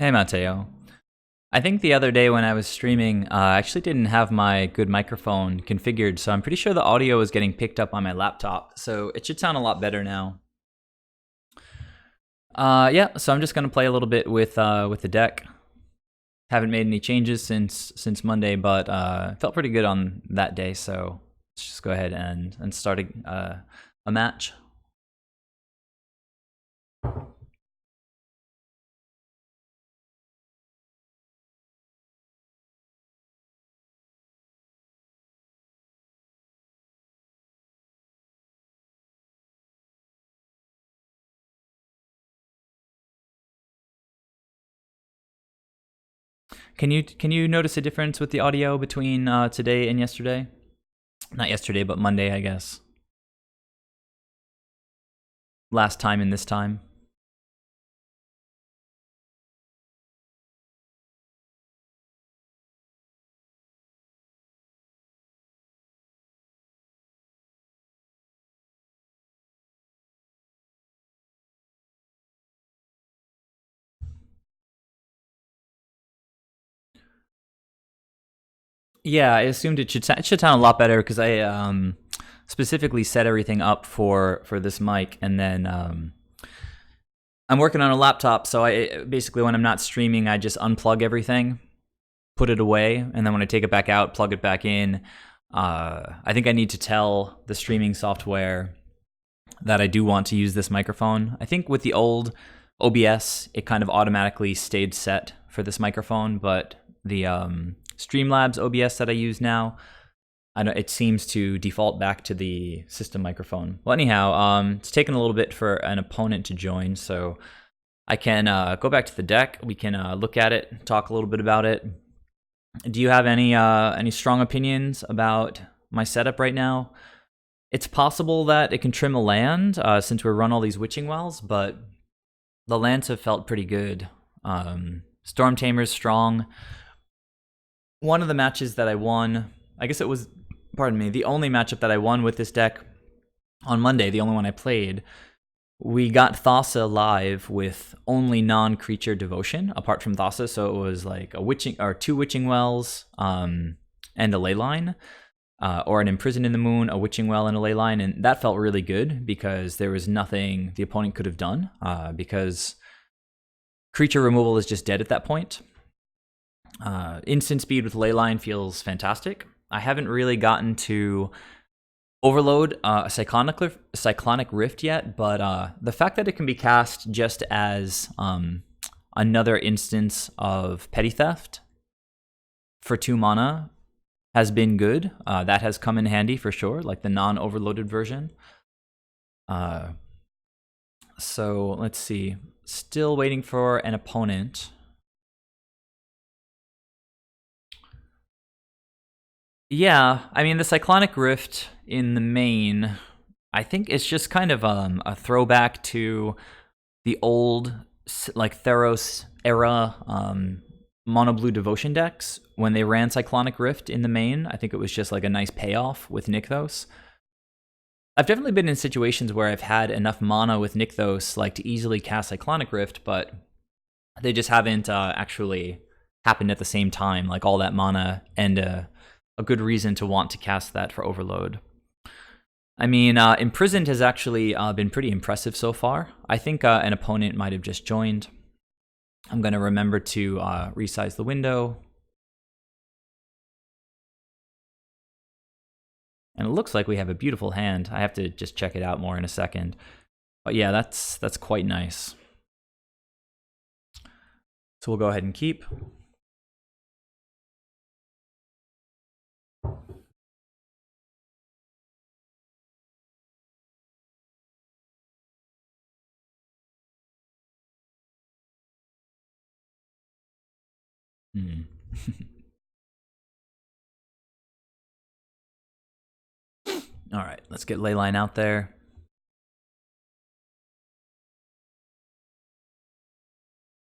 Hey Matteo. I think the other day when I was streaming, I actually didn't have my good microphone configured, so I'm pretty sure the audio was getting picked up on my laptop, so it should sound a lot better now. Yeah, so I'm just gonna play a little bit with the deck. Haven't made any changes since Monday, but felt pretty good on that day, so let's just go ahead and start a match. Can you notice a difference with the audio between today and yesterday? Not yesterday, but Monday, I guess. Last time and this time. Yeah, I assumed it should sound a lot better because I specifically set everything up for this mic, and then I'm working on a laptop, so I basically when I'm not streaming, I just unplug everything, put it away, and then when I take it back out, plug it back in. I think I need to tell the streaming software that I do want to use this microphone. I think with the old OBS, it kind of automatically stayed set for this microphone, but the Streamlabs OBS that I use now, I know it seems to default back to the system microphone. Well, anyhow, it's taken a little bit for an opponent to join, so I can go back to the deck. We can look at it, talk a little bit about it. Do you have any strong opinions about my setup right now? It's possible that it can trim a land since we run all these witching wells, but the lands have felt pretty good. Storm Tamer's strong. One of the matches that I won, I guess it was, pardon me, the only matchup that I won with this deck on Monday, the only one I played, we got Thassa live with only non-creature devotion apart from Thassa, so it was like a witching or two witching wells and a leyline. Or an Imprisoned in the Moon, a Witching Well, and a Leyline, and that felt really good because there was nothing the opponent could have done because creature removal is just dead at that point. Instant speed with Leyline feels fantastic. I haven't really gotten to Overload Cyclonic Rift yet, but the fact that it can be cast just as another instance of Petty Theft for 2 mana has been good. That has come in handy for sure, like the non-overloaded version. So let's see. Still waiting for an opponent. Yeah, I mean the Cyclonic Rift in the main, I think it's just kind of a throwback to the old like Theros era mono blue devotion decks when they ran Cyclonic Rift in the main. I think it was just like a nice payoff with Nykthos. I've definitely been in situations where I've had enough mana with Nykthos like to easily cast Cyclonic Rift, but they just haven't actually happened at the same time, like all that mana and a good reason to want to cast that for Overload. I mean, Imprisoned has actually been pretty impressive so far. I think an opponent might have just joined. I'm going to remember to resize the window. And it looks like we have a beautiful hand. I have to just check it out more in a second. But yeah, that's quite nice. So we'll go ahead and keep. All right, let's get Leyline out there.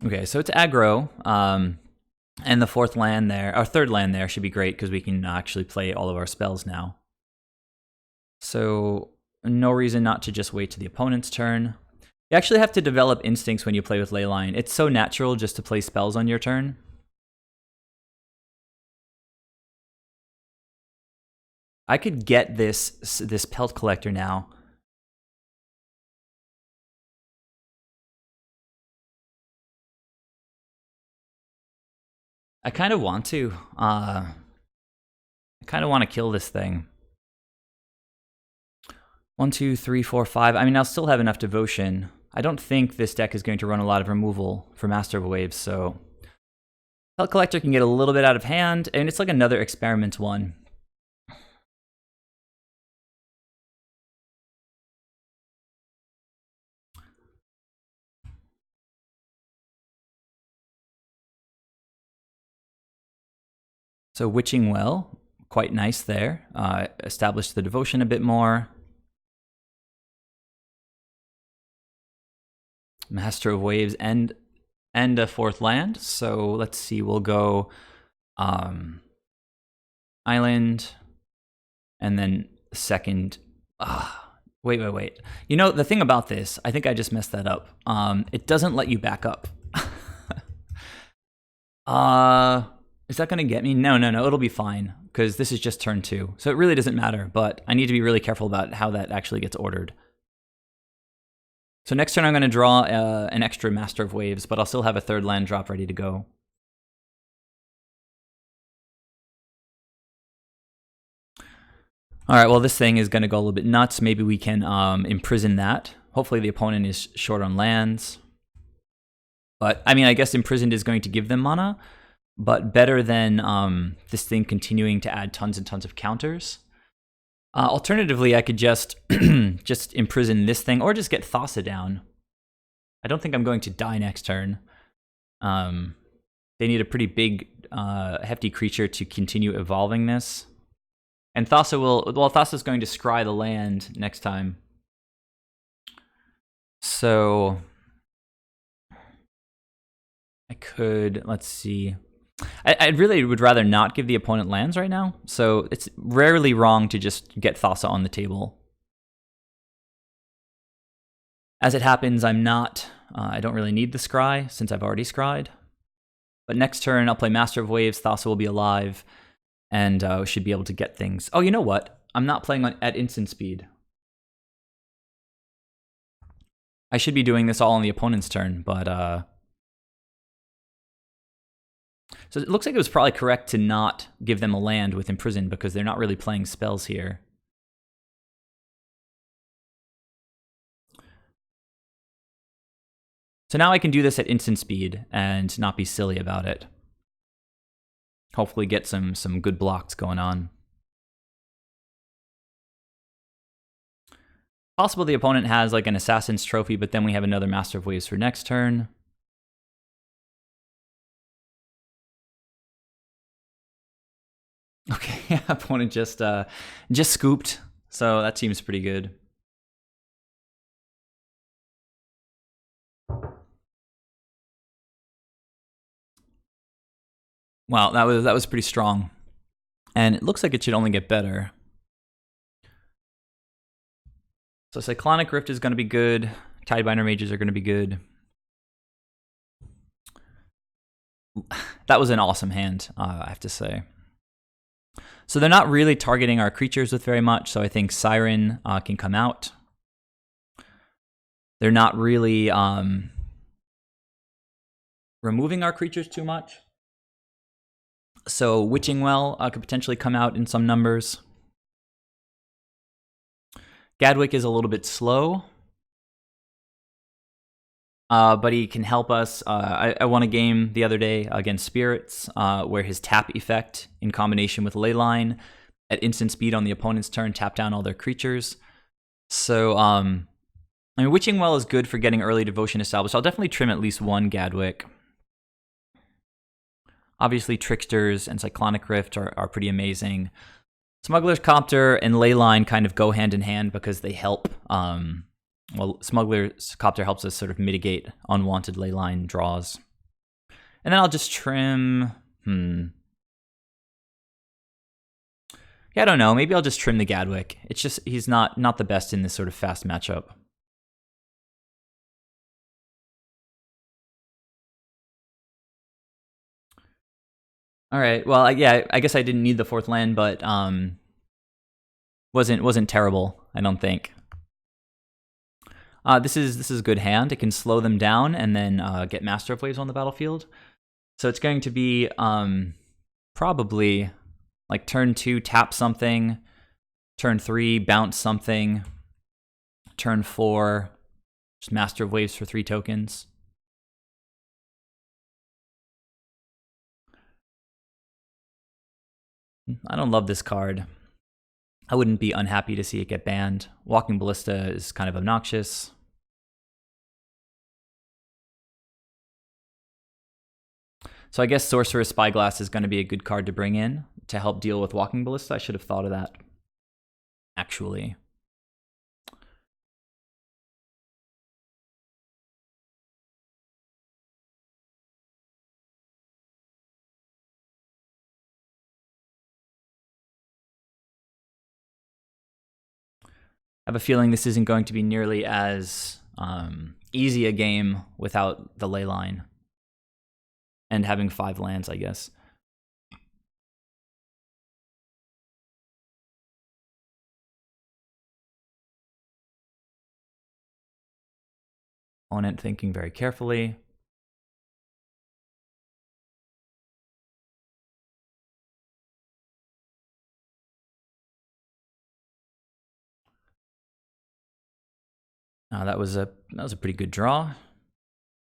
Okay, so it's aggro, and the fourth land there, our third land there should be great because we can actually play all of our spells now. So no reason not to just wait to the opponent's turn. You actually have to develop instincts when you play with Leyline. It's so natural just to play spells on your turn. I could get this Pelt Collector now. I kind of want to. I kind of want to kill this thing. 1, 2, 3, 4, 5. I mean, I'll still have enough devotion. I don't think this deck is going to run a lot of removal for Master of Waves, so Pelt Collector can get a little bit out of hand, and it's like another experiment one. So Witching Well, quite nice there. Establish the devotion a bit more. Master of Waves and a fourth land. So let's see, we'll go island, and then second. Wait. You know, the thing about this, I think I just messed that up. It doesn't let you back up. Is that going to get me? No, it'll be fine, because this is just turn 2. So it really doesn't matter, but I need to be really careful about how that actually gets ordered. So next turn I'm going to draw an extra Master of Waves, but I'll still have a third land drop ready to go. All right, well, this thing is going to go a little bit nuts. Maybe we can imprison that. Hopefully the opponent is short on lands. But, I mean, I guess Imprisoned is going to give them mana, but better than this thing continuing to add tons and tons of counters. Alternatively, I could just just imprison this thing, or just get Thassa down. I don't think I'm going to die next turn. They need a pretty big, hefty creature to continue evolving this. And Thassa will... Well, Thassa's going to scry the land next time. So... I could... Let's see... I really would rather not give the opponent lands right now, so it's rarely wrong to just get Thassa on the table. As it happens, I'm not... I don't really need the scry, since I've already scryed. But next turn, I'll play Master of Waves, Thassa will be alive, and should be able to get things. Oh, you know what? I'm not playing at instant speed. I should be doing this all on the opponent's turn, but... So it looks like it was probably correct to not give them a land with Imprison, because they're not really playing spells here. So now I can do this at instant speed and not be silly about it. Hopefully get some good blocks going on. Possible the opponent has like an Assassin's Trophy, but then we have another Master of Waves for next turn. Okay, yeah, opponent just scooped, so that seems pretty good. Wow, that was pretty strong, and it looks like it should only get better. So Cyclonic Rift is going to be good. Tidebinder Mages are going to be good. That was an awesome hand, I have to say. So they're not really targeting our creatures with very much, so I think Siren can come out. They're not really removing our creatures too much. So Witching Well could potentially come out in some numbers. Gadwick is a little bit slow, but he can help us. I won a game the other day against Spirits where his tap effect in combination with Leyline at instant speed on the opponent's turn tap down all their creatures. So, I mean, Witching Well is good for getting early devotion established. I'll definitely trim at least one Gadwick. Obviously, Tricksters and Cyclonic Rift are pretty amazing. Smuggler's Copter and Leyline kind of go hand in hand because they help. Well, Smuggler's Copter helps us sort of mitigate unwanted Leyline draws. And then I'll just trim... Yeah, I don't know. Maybe I'll just trim the Gadwick. It's just, he's not the best in this sort of fast matchup. All right. Well, yeah, I guess I didn't need the fourth land, but wasn't terrible, I don't think. This is a good hand. It can slow them down and then get Master of Waves on the battlefield. So it's going to be probably like turn 2, tap something, turn 3, bounce something, turn 4, just Master of Waves for 3 tokens. I don't love this card. I wouldn't be unhappy to see it get banned. Walking Ballista is kind of obnoxious. So I guess Sorcerer's Spyglass is going to be a good card to bring in to help deal with Walking Ballista. I should have thought of that, actually. I have a feeling this isn't going to be nearly as easy a game without the ley line and having 5 lands, I guess. Opponent thinking very carefully. That was a pretty good draw.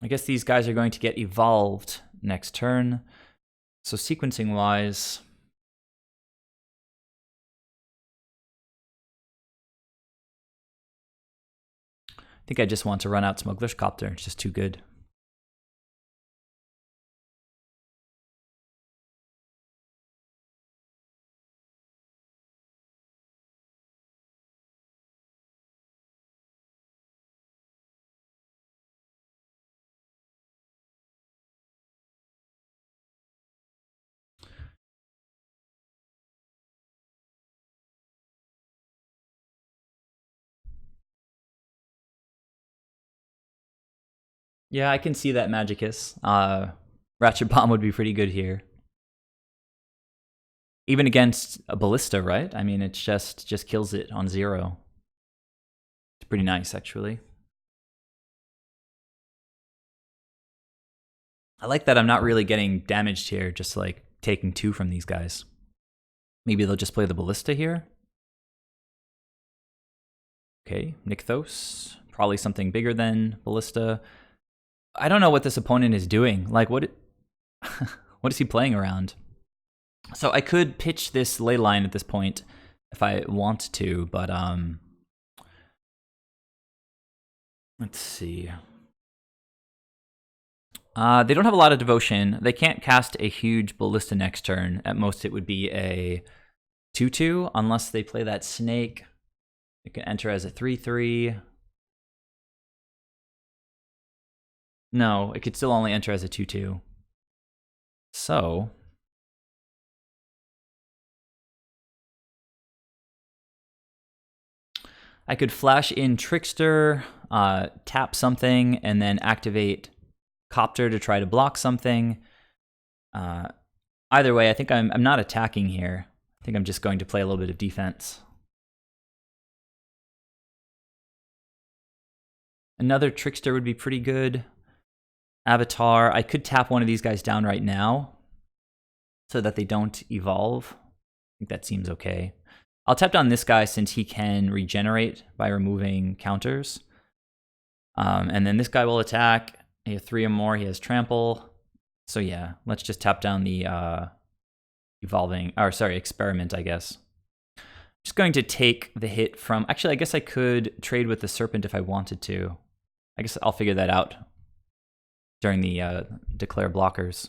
I guess these guys are going to get evolved next turn. So sequencing wise, I think I just want to run out Smuggler's Copter. It's just too good. Yeah, I can see that Magicus. Ratchet Bomb would be pretty good here. Even against a Ballista, right? I mean, it's just kills it on 0. It's pretty nice, actually. I like that I'm not really getting damaged here, just like taking 2 from these guys. Maybe they'll just play the Ballista here. Okay, Nykthos. Probably something bigger than Ballista. I don't know what this opponent is doing. Like, what is he playing around? So I could pitch this ley line at this point if I want to, but let's see. They don't have a lot of devotion. They can't cast a huge Ballista next turn. At most, it would be a 2/2, unless they play that snake. It can enter as a 3/3. No, it could still only enter as a 2/2. So I could flash in Trickster, tap something, and then activate Copter to try to block something. Either way, I think I'm not attacking here. I think I'm just going to play a little bit of defense. Another Trickster would be pretty good. Avatar, I could tap one of these guys down right now so that they don't evolve. I think that seems okay. I'll tap down this guy since he can regenerate by removing counters. And then this guy will attack. He has 3 or more. He has trample. So yeah, let's just tap down the experiment, I guess. Just going to take the hit from... Actually, I guess I could trade with the serpent if I wanted to. I guess I'll figure that out during the declare blockers.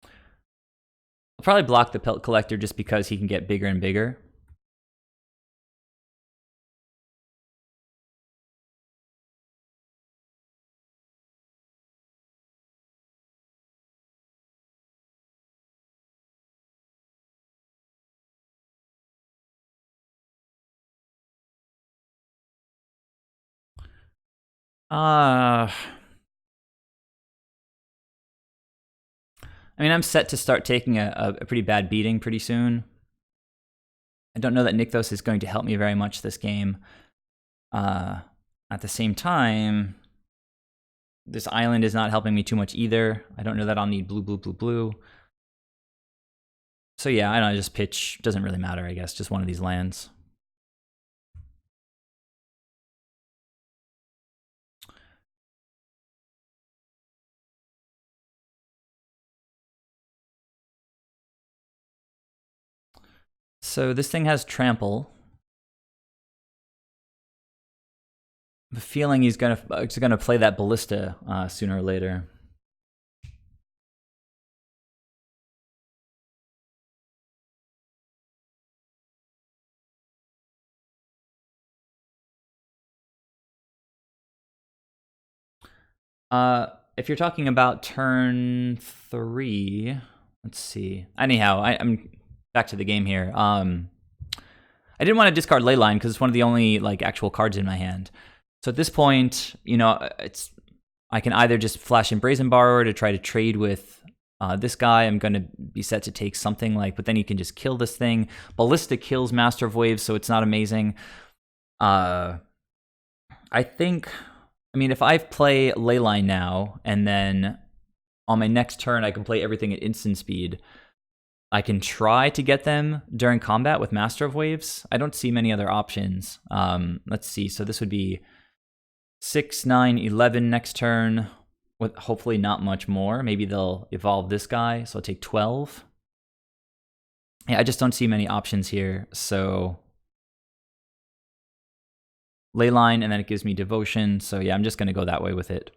I'll probably block the Pelt Collector just because he can get bigger and bigger. I mean, I'm set to start taking a pretty bad beating pretty soon. I don't know that Nykthos is going to help me very much this game. At the same time, this island is not helping me too much either. I don't know that I'll need blue, blue, blue, blue. So yeah, I don't know, just pitch. Doesn't really matter, I guess. Just one of these lands. So this thing has trample. The feeling he's gonna play that ballista sooner or later. If you're talking about turn 3, let's see. Anyhow, I'm back to the game here. I didn't want to discard Leyline because it's one of the only like actual cards in my hand. So at this point, you know, I can either just flash in Brazen Borrower to try to trade with this guy. I'm going to be set to take something like, but then you can just kill this thing. Ballista kills Master of Waves, so it's not amazing. I think, I mean, if I play Leyline now, and then on my next turn I can play everything at instant speed, I can try to get them during combat with Master of Waves. I don't see many other options. Let's see, so this would be 6, 9, 11 next turn, with hopefully not much more. Maybe they'll evolve this guy, so I'll take 12. Yeah, I just don't see many options here, so Leyline, and then it gives me Devotion, so yeah, I'm just going to go that way with it.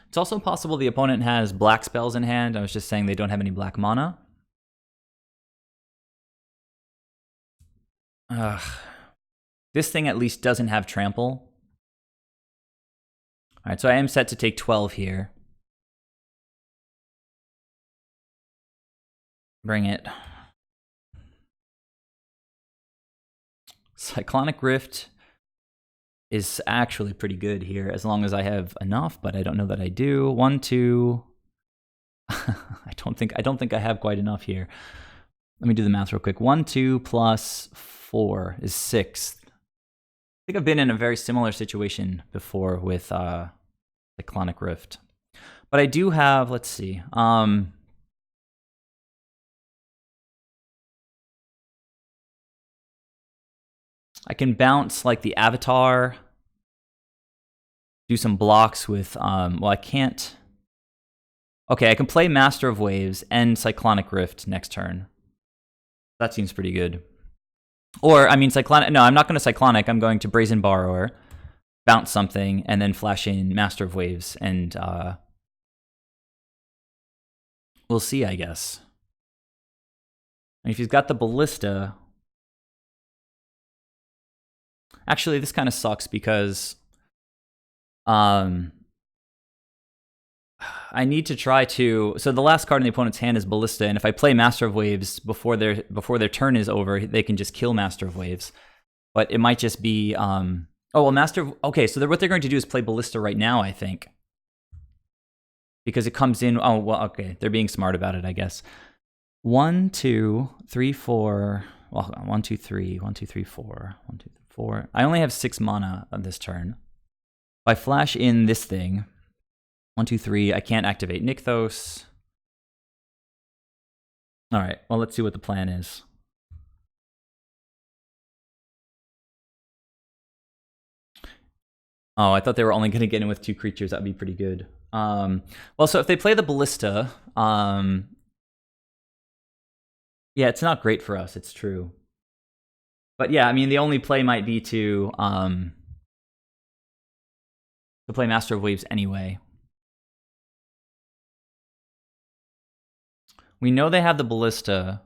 It's also possible the opponent has black spells in hand. I was just saying they don't have any black mana. Ugh. This thing at least doesn't have trample. Alright, so I am set to take 12 here. Bring it. Cyclonic Rift is actually pretty good here, as long as I have enough, but I don't know that I do. 1, 2. I don't think I have quite enough here. Let me do the math real quick. 1, 2 plus 4 is 6. I think I've been in a very similar situation before with Cyclonic Rift. But I do have, let's see. I can bounce like the Avatar, do some blocks with, well, I can't. Okay, I can play Master of Waves and Cyclonic Rift next turn. That seems pretty good. Or, I mean, Cyclonic, no, I'm not going to Cyclonic, I'm going to Brazen Borrower, bounce something, and then flash in Master of Waves, and we'll see, I guess. And if he's got the Ballista, actually, this kind of sucks because I need to try to. So the last card in the opponent's hand is Ballista, and if I play Master of Waves before their turn is over, they can just kill Master of Waves. But it might just be. Oh well, Master of. Okay, so what they're going to do is play Ballista right now, I think, because it comes in. Oh well, okay, they're being smart about it, I guess. 1, 2, 3, 4. Well, hold on. 1, 2, 3. 1, 2, 3, 4. 1, 2, 3, 4. I only have 6 mana on this turn. If I flash in this thing, 1, 2, 3, I can't activate Nykthos. All right, well, let's see what the plan is. Oh, I thought they were only going to get in with 2 creatures. That'd be pretty good. Well, so if they play the Ballista, yeah, it's not great for us. It's true. But yeah, I mean, the only play might be to play Master of Waves anyway. We know they have the Ballista.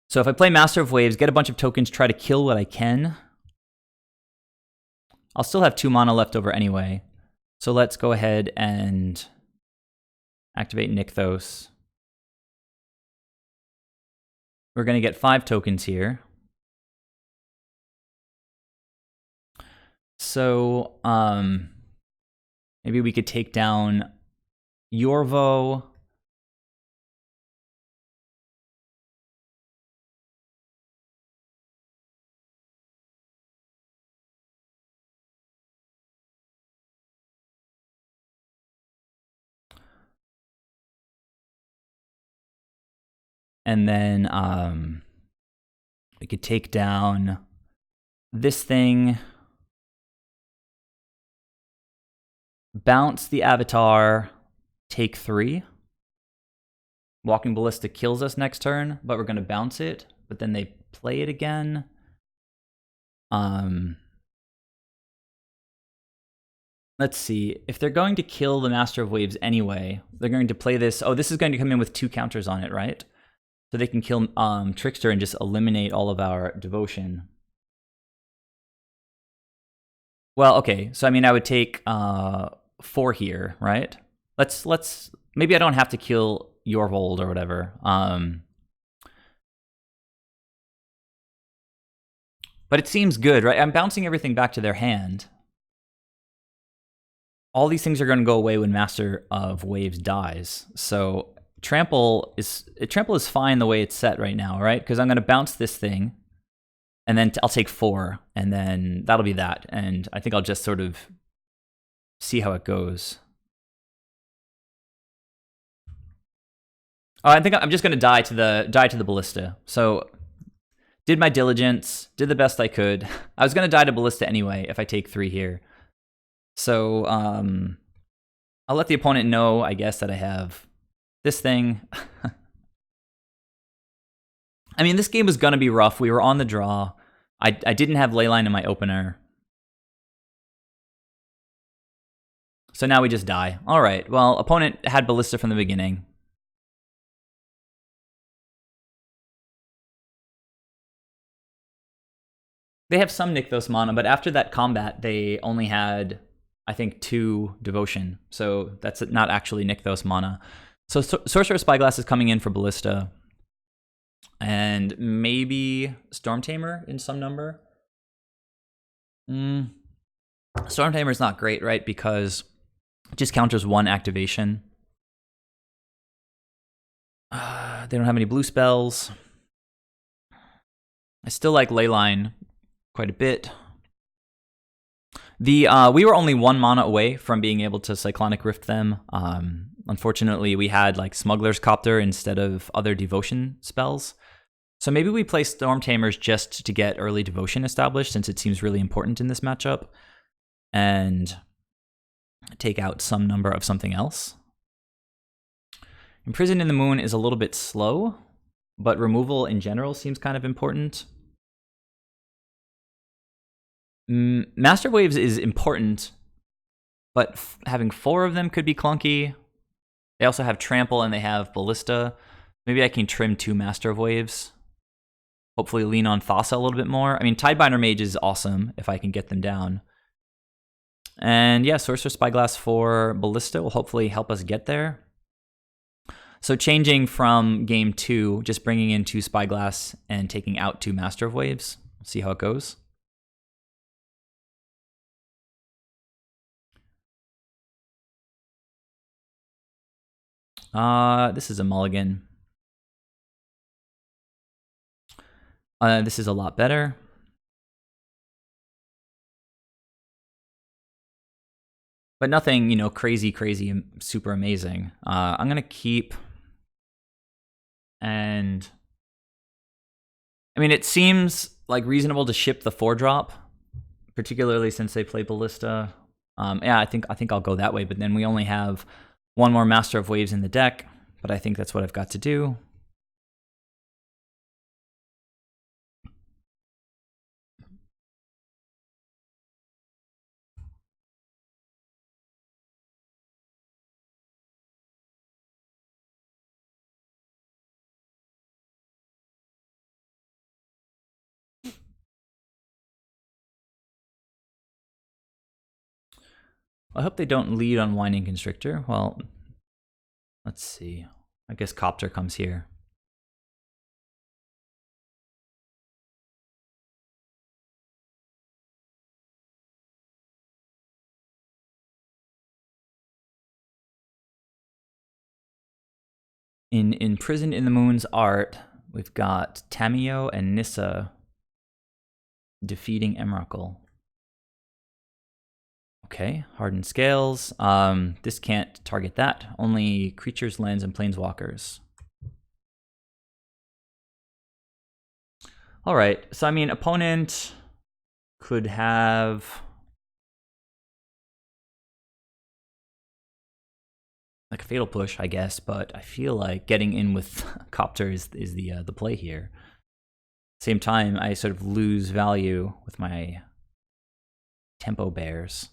So if I play Master of Waves, get a bunch of tokens, try to kill what I can. I'll still have 2 mana left over anyway. So let's go ahead and activate Nykthos. We're going to get 5 tokens here. So maybe we could take down Yorvo. And then we could take down this thing, bounce the Avatar, take 3. Walking Ballista kills us next turn, but we're going to bounce it. But then they play it again. Let's see. If they're going to kill the Master of Waves anyway, they're going to play this. Oh, this is going to come in with 2 counters on it, right? So they can kill Trickster and just eliminate all of our devotion. Well, okay. So I mean, I would take 4 here, right? Let's. Maybe I don't have to kill Yorvold or whatever. But it seems good, right? I'm bouncing everything back to their hand. All these things are going to go away when Master of Waves dies. So Trample is fine the way it's set right now, right? Because I'm going to bounce this thing, and then I'll take 4, and then that'll be that. And I think I'll just sort of see how it goes. Oh, I think I'm just going to die to the Ballista. So did my diligence, did the best I could. I was going to die to Ballista anyway if I take 3 here. So I'll let the opponent know, I guess, that I have this thing. I mean, this game was going to be rough. We were on the draw. I didn't have Leyline in my opener. So now we just die. All right, well, opponent had Ballista from the beginning. They have some Nykthos mana, but after that combat, they only had, I think, 2 devotion. So that's not actually Nykthos mana. So Sorcerer Spyglass is coming in for Ballista. And maybe Storm Tamer in some number. Storm Tamer is not great, right? Because it just counters 1 activation. They don't have any blue spells. I still like Leyline quite a bit. We were only 1 mana away from being able to Cyclonic Rift them. Unfortunately, we had like Smuggler's Copter instead of other devotion spells. So maybe we play Storm Tamers just to get early devotion established, since it seems really important in this matchup, and take out some number of something else. Imprisoned in the Moon is a little bit slow, but removal in general seems kind of important. Master Waves is important, but having 4 of them could be clunky. They also have Trample and they have Ballista. Maybe I can trim 2 Master of Waves. Hopefully lean on Thassa a little bit more. I mean, Tidebinder Mage is awesome if I can get them down. And yeah, Sorcerer Spyglass for Ballista will hopefully help us get there. So changing from game 2, just bringing in 2 Spyglass and taking out 2 Master of Waves. We'll see how it goes. This is a mulligan. This is a lot better. But nothing, crazy, super amazing. I'm going to keep. And I mean, it seems like reasonable to ship the 4-drop, particularly since they play Ballista. Yeah, I think I'll go that way. But then we only have 1 more Master of Waves in the deck. But I think that's what I've got to do. I hope they don't lead on Winding Constrictor. Well, let's see. I guess Copter comes here. In Imprisoned in the Moon's art, we've got Tamio and Nissa defeating Emrakul. Okay, Hardened Scales. This can't target that. Only creatures, lands, and planeswalkers. All right, so I mean, opponent could have like a Fatal Push, I guess, but I feel like getting in with Copter is the play here. Same time, I sort of lose value with my Tempo Bears.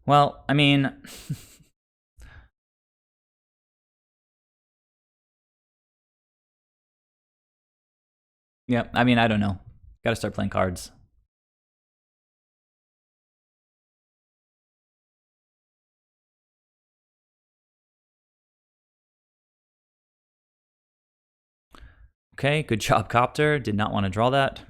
Well, I mean, yeah, I mean, I don't know. Got to start playing cards. Okay, good job, Copter. Did not want to draw that.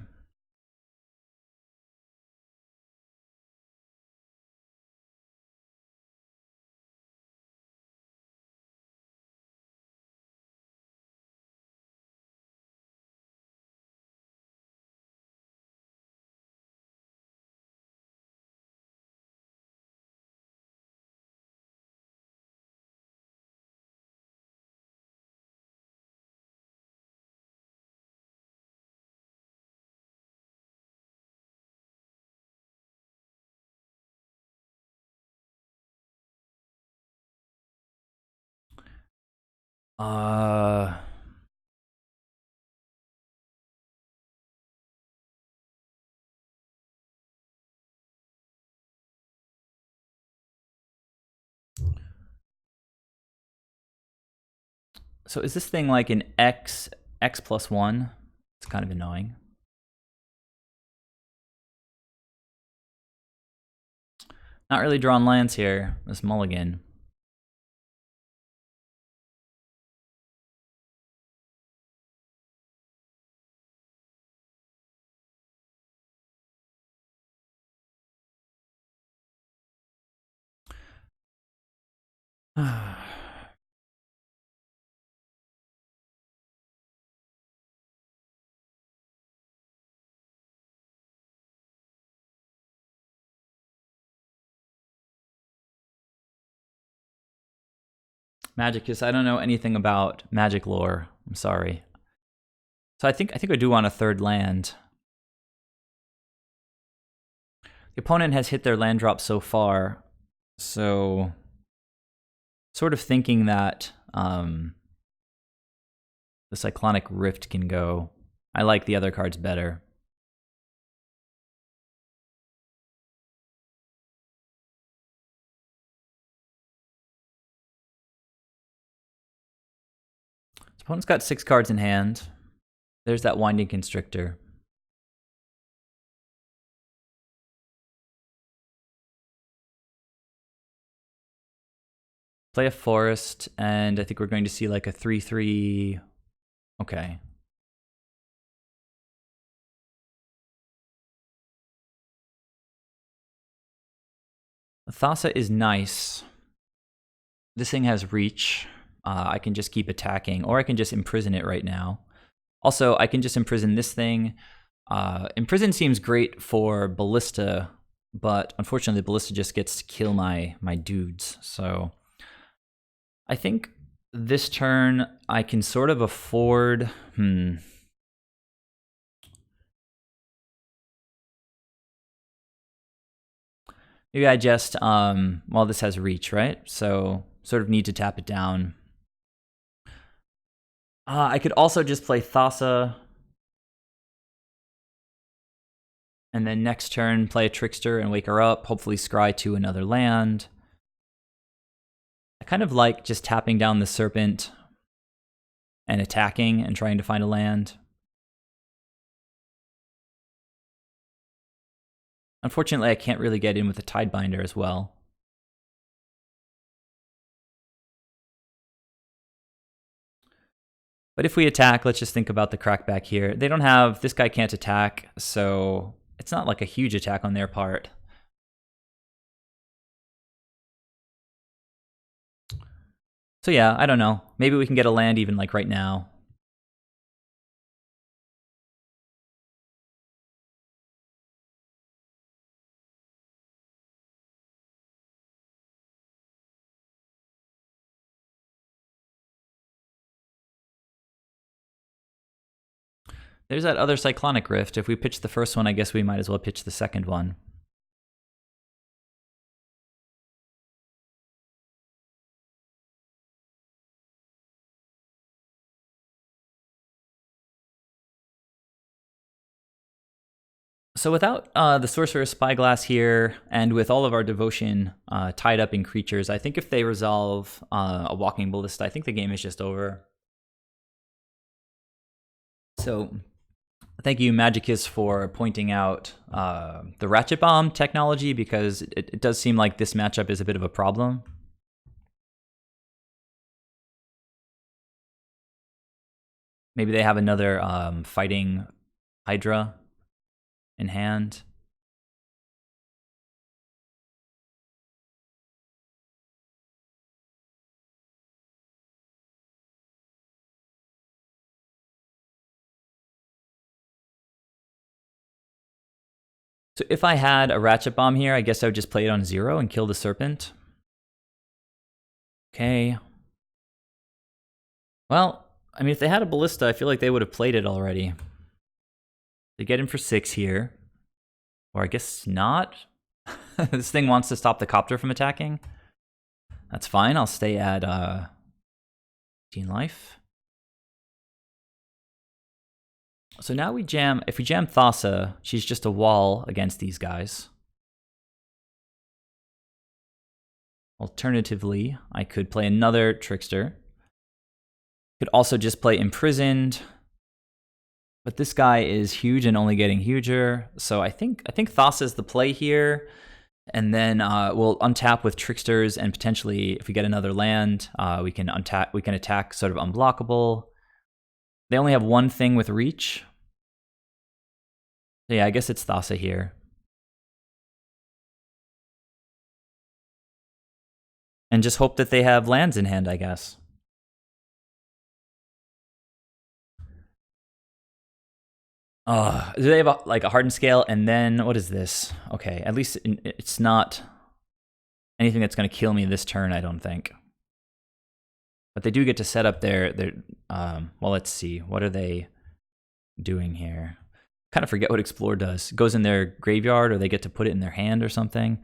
So is this thing like an X plus 1? It's kind of annoying. Not really drawing lands here. This mulligan. Magic is, I don't know anything about Magic lore. I'm sorry. So I think I do want a third land. The opponent has hit their land drop so far, so sort of thinking that the Cyclonic Rift can go. I like the other cards better. This opponent's got 6 cards in hand. There's that Winding Constrictor. Play a Forest, and I think we're going to see like a 3/3. Okay. Thassa is nice. This thing has reach. I can just keep attacking, or I can just imprison it right now. Also, I can just imprison this thing. Imprison seems great for Ballista, but unfortunately, Ballista just gets to kill my dudes. So I think this turn I can sort of afford. Maybe I just well, this has reach, right? So sort of need to tap it down. I could also just play Thassa. And then next turn, play a Trickster and wake her up. Hopefully scry to another land. I kind of like just tapping down the Serpent and attacking and trying to find a land. Unfortunately, I can't really get in with the Tidebinder as well. But if we attack, let's just think about the crackback here. They don't have, this guy can't attack, so it's not like a huge attack on their part. So yeah, I don't know. Maybe we can get a land even like right now. There's that other Cyclonic Rift. If we pitch the first one, I guess we might as well pitch the second one. So without the Sorcerer's Spyglass here, and with all of our devotion tied up in creatures, I think if they resolve a Walking Ballista, I think the game is just over. So thank you, Magicus, for pointing out the Ratchet Bomb technology, because it does seem like this matchup is a bit of a problem. Maybe they have another fighting Hydra in hand. So if I had a Ratchet Bomb here, I guess I would just play it on 0 and kill the Serpent. Okay. Well, I mean, if they had a Ballista, I feel like they would have played it already. They get him for 6 here. Or I guess not. This thing wants to stop the Copter from attacking. That's fine, I'll stay at 18 life. So now we jam, if we jam Thassa, she's just a wall against these guys. Alternatively, I could play another Trickster. Could also just play Imprisoned. But this guy is huge and only getting huger. So I think Thassa is the play here. And then we'll untap with Tricksters, and potentially, if we get another land, we can attack sort of unblockable. They only have one thing with reach. So yeah, I guess it's Thassa here. And just hope that they have lands in hand, I guess. Do they have like a hardened scale? And then what is this? Okay, at least it's not anything that's going to kill me this turn, I don't think. But they do get to set up their well, let's see. What are they doing here? Kind of forget what Explore does. It goes in their graveyard, or they get to put it in their hand or something.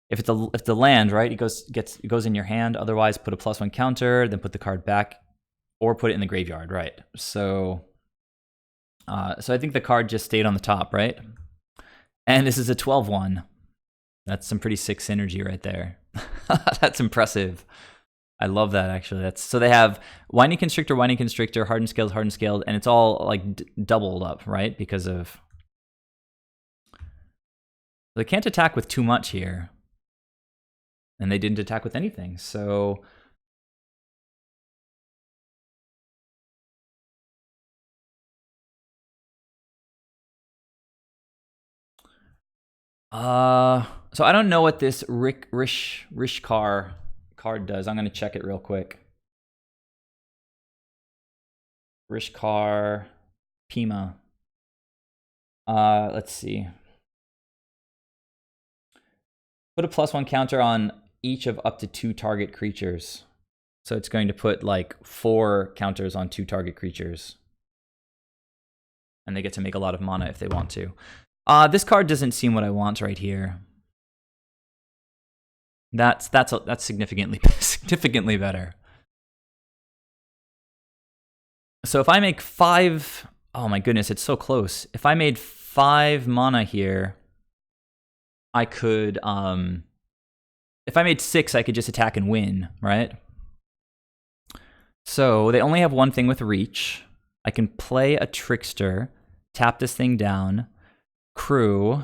If the land, right, it goes in your hand. Otherwise, put a +1 counter, then put the card back, or put it in the graveyard, right? So I think the card just stayed on the top, right? And this is a 12-1. That's some pretty sick synergy right there. That's impressive. I love that, actually. So they have Winding Constrictor, Hardened Scaled, and it's all like doubled up, right? Because of... They can't attack with too much here. And they didn't attack with anything, so... So I don't know what this Rishkar card does. I'm going to check it real quick. Rishkar Pima. Let's see. Put a +1 counter on each of up to 2 target creatures. So it's going to put like 4 counters on 2 target creatures. And they get to make a lot of mana if they want to. This card doesn't seem what I want right here. That's significantly significantly better. So if I make 5, oh my goodness, it's so close. If I made 5 mana here, I could if I made 6, I could just attack and win, right? So they only have one thing with reach. I can play a Trickster, tap this thing down, crew.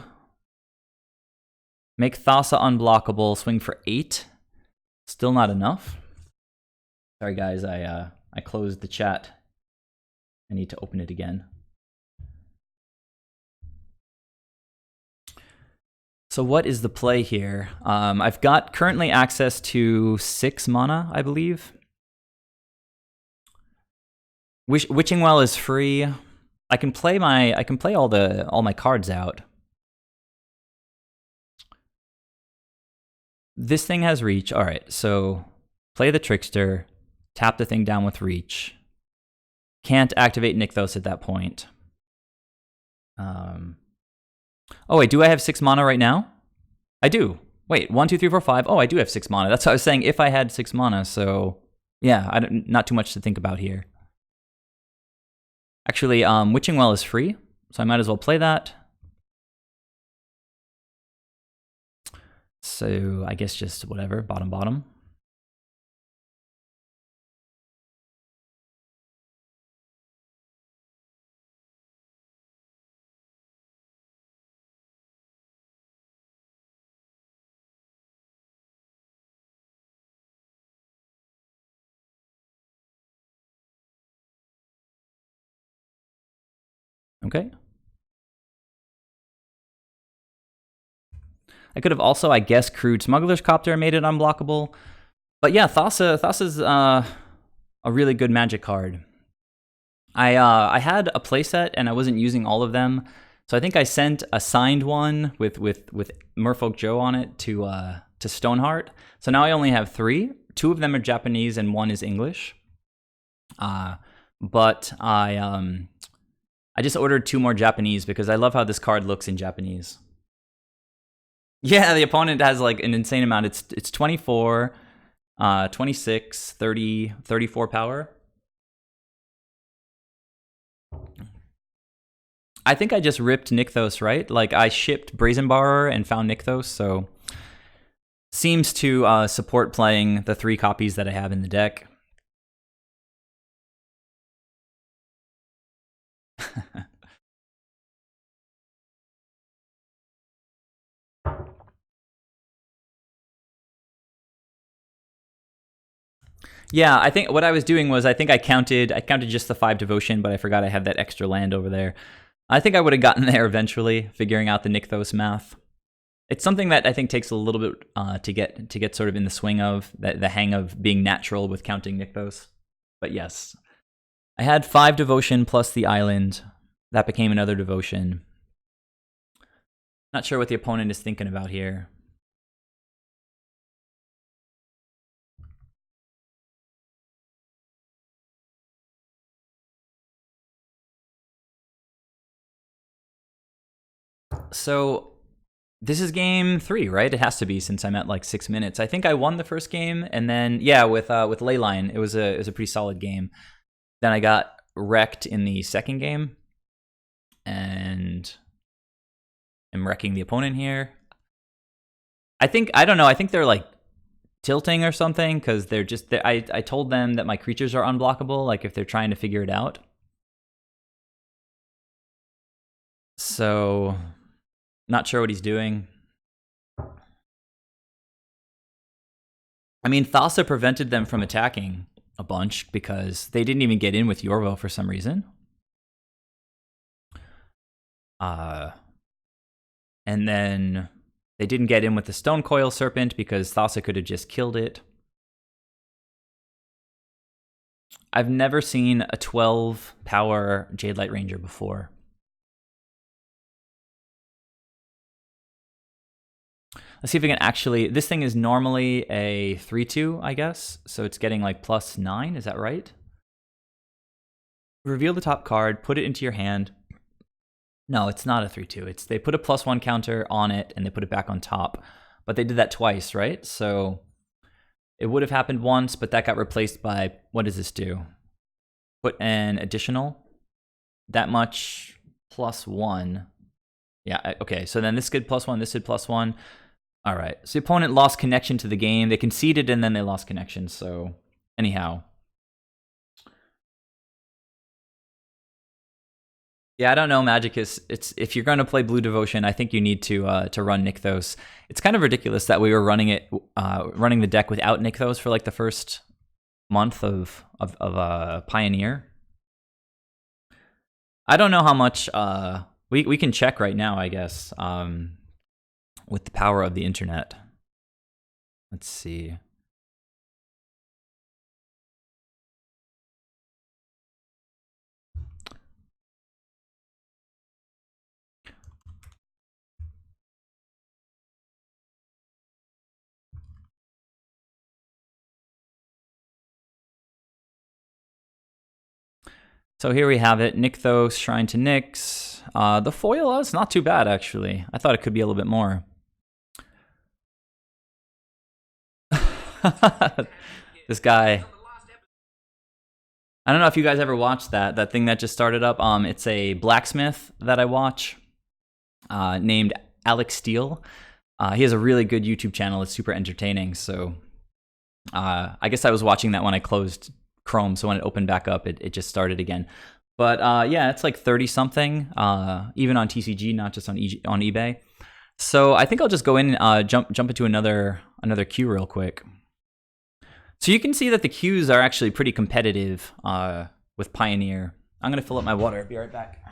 Make Thassa unblockable, swing for 8. Still not enough. Sorry guys, I closed the chat. I need to open it again. So what is the play here? I've got currently access to 6 mana, I believe. Witching Well is free. I can play all my cards out. This thing has reach. All right, so play the Trickster, tap the thing down with reach. Can't activate Nykthos at that point. Oh wait, do I have 6 mana right now? I do. Wait, 1, 2, 3, 4, 5. Oh, I do have 6 mana. That's what I was saying. If I had 6 mana, so yeah, not too much to think about here. Actually, Witching Well is free, so I might as well play that. So I guess just whatever, bottom. Okay. I could have also, I guess, crewed Smuggler's Copter and made it unblockable. But yeah, Thassa's a really good Magic card. I had a playset and I wasn't using all of them, so I think I sent a signed one with Merfolk Joe on it to Stoneheart. So now I only have 3. 2 of them are Japanese and 1 is English. But I just ordered 2 more Japanese because I love how this card looks in Japanese. Yeah, the opponent has like an insane amount. It's 24, 26, 30, 34 power. I think I just ripped Nykthos, right? Like I shipped Brazen Borrower and found Nykthos, so seems to support playing the 3 copies that I have in the deck. Yeah, I think what I was doing was I think I counted just the 5 devotion, but I forgot I had that extra land over there. I think I would have gotten there eventually, figuring out the Nykthos math. It's something that I think takes a little bit to get sort of in the swing of the hang of being natural with counting Nykthos. But yes, I had 5 devotion plus the island. That became another devotion. Not sure what the opponent is thinking about here. So this is game 3, right? It has to be since I'm at like 6 minutes. I think I won the first game, and then yeah, with Leyline, it was a pretty solid game. Then I got wrecked in the second game, and I'm wrecking the opponent here. I don't know. I think they're like tilting or something because I told them that my creatures are unblockable. Like if they're trying to figure it out. So, not sure what he's doing. I mean, Thassa prevented them from attacking a bunch because they didn't even get in with Yorvo for some reason. And then they didn't get in with the Stone Coil Serpent because Thassa could have just killed it. I've never seen a 12 power Jade Light Ranger before. Let's see if we can actually... This thing is normally a 3-2, I guess. So it's getting like +9, is that right? Reveal the top card, put it into your hand. No, it's not a 3-2. They put a +1 counter on it and they put it back on top. But they did that twice, right? So it would have happened once, but that got replaced by... What does this do? Put an additional. That much +1. Yeah, okay. So then this did +1, this did +1. All right, so the opponent lost connection to the game. They conceded and then they lost connection, so anyhow. Yeah, I don't know, Magicus. It's if you're going to play Blue Devotion, I think you need to run Nykthos. It's kind of ridiculous that we were running the deck without Nykthos for like the first month of Pioneer. I don't know how much. We can check right now, I guess. With the power of the internet. Let's see. So here we have it, Nykthos, Shrine to Nyx. The foil is not too bad, actually. I thought it could be a little bit more. This guy. I don't know if you guys ever watched that thing that just started up. It's a blacksmith that I watch named Alex Steele. He has a really good YouTube channel. It's super entertaining. So I guess I was watching that when I closed Chrome. So when it opened back up, it just started again. But yeah, it's like 30 something, even on TCG, not just on eBay. So I think I'll just go in and jump into another queue real quick. So you can see that the queues are actually pretty competitive with Pioneer. I'm going to fill up my water. Be right back.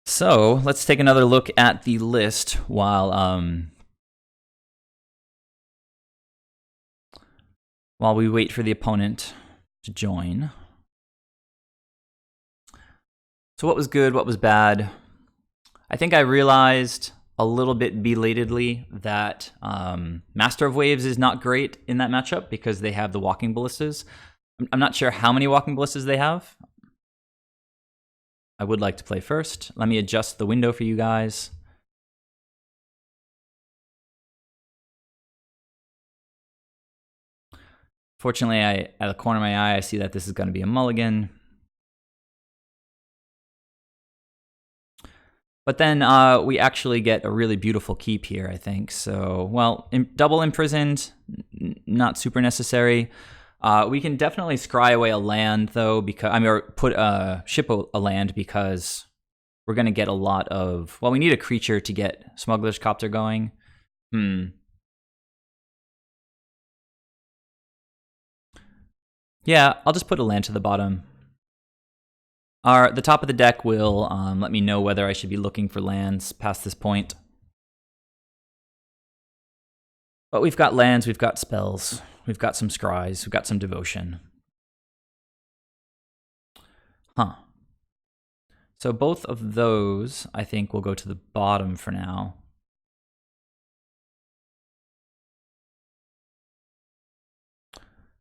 So let's take another look at the list while we wait for the opponent to join. So what was good, what was bad? I think I realized a little bit belatedly that Master of Waves is not great in that matchup because they have the Walking Ballistas. I'm not sure how many Walking Ballistas they have. I would like to play first. Let me adjust the window for you guys. Fortunately, at the corner of my eye, I see that this is going to be a mulligan. But then we actually get a really beautiful keep here, I think. So, well, double imprisoned, not super necessary. We can definitely scry away a land, though, because or ship a land because we're going to get a lot of. Well, we need a creature to get Smuggler's Copter going. Yeah, I'll just put a land to the bottom. The top of the deck will let me know whether I should be looking for lands past this point. But we've got lands, we've got spells, we've got some scries, we've got some devotion. So both of those, I think, will go to the bottom for now.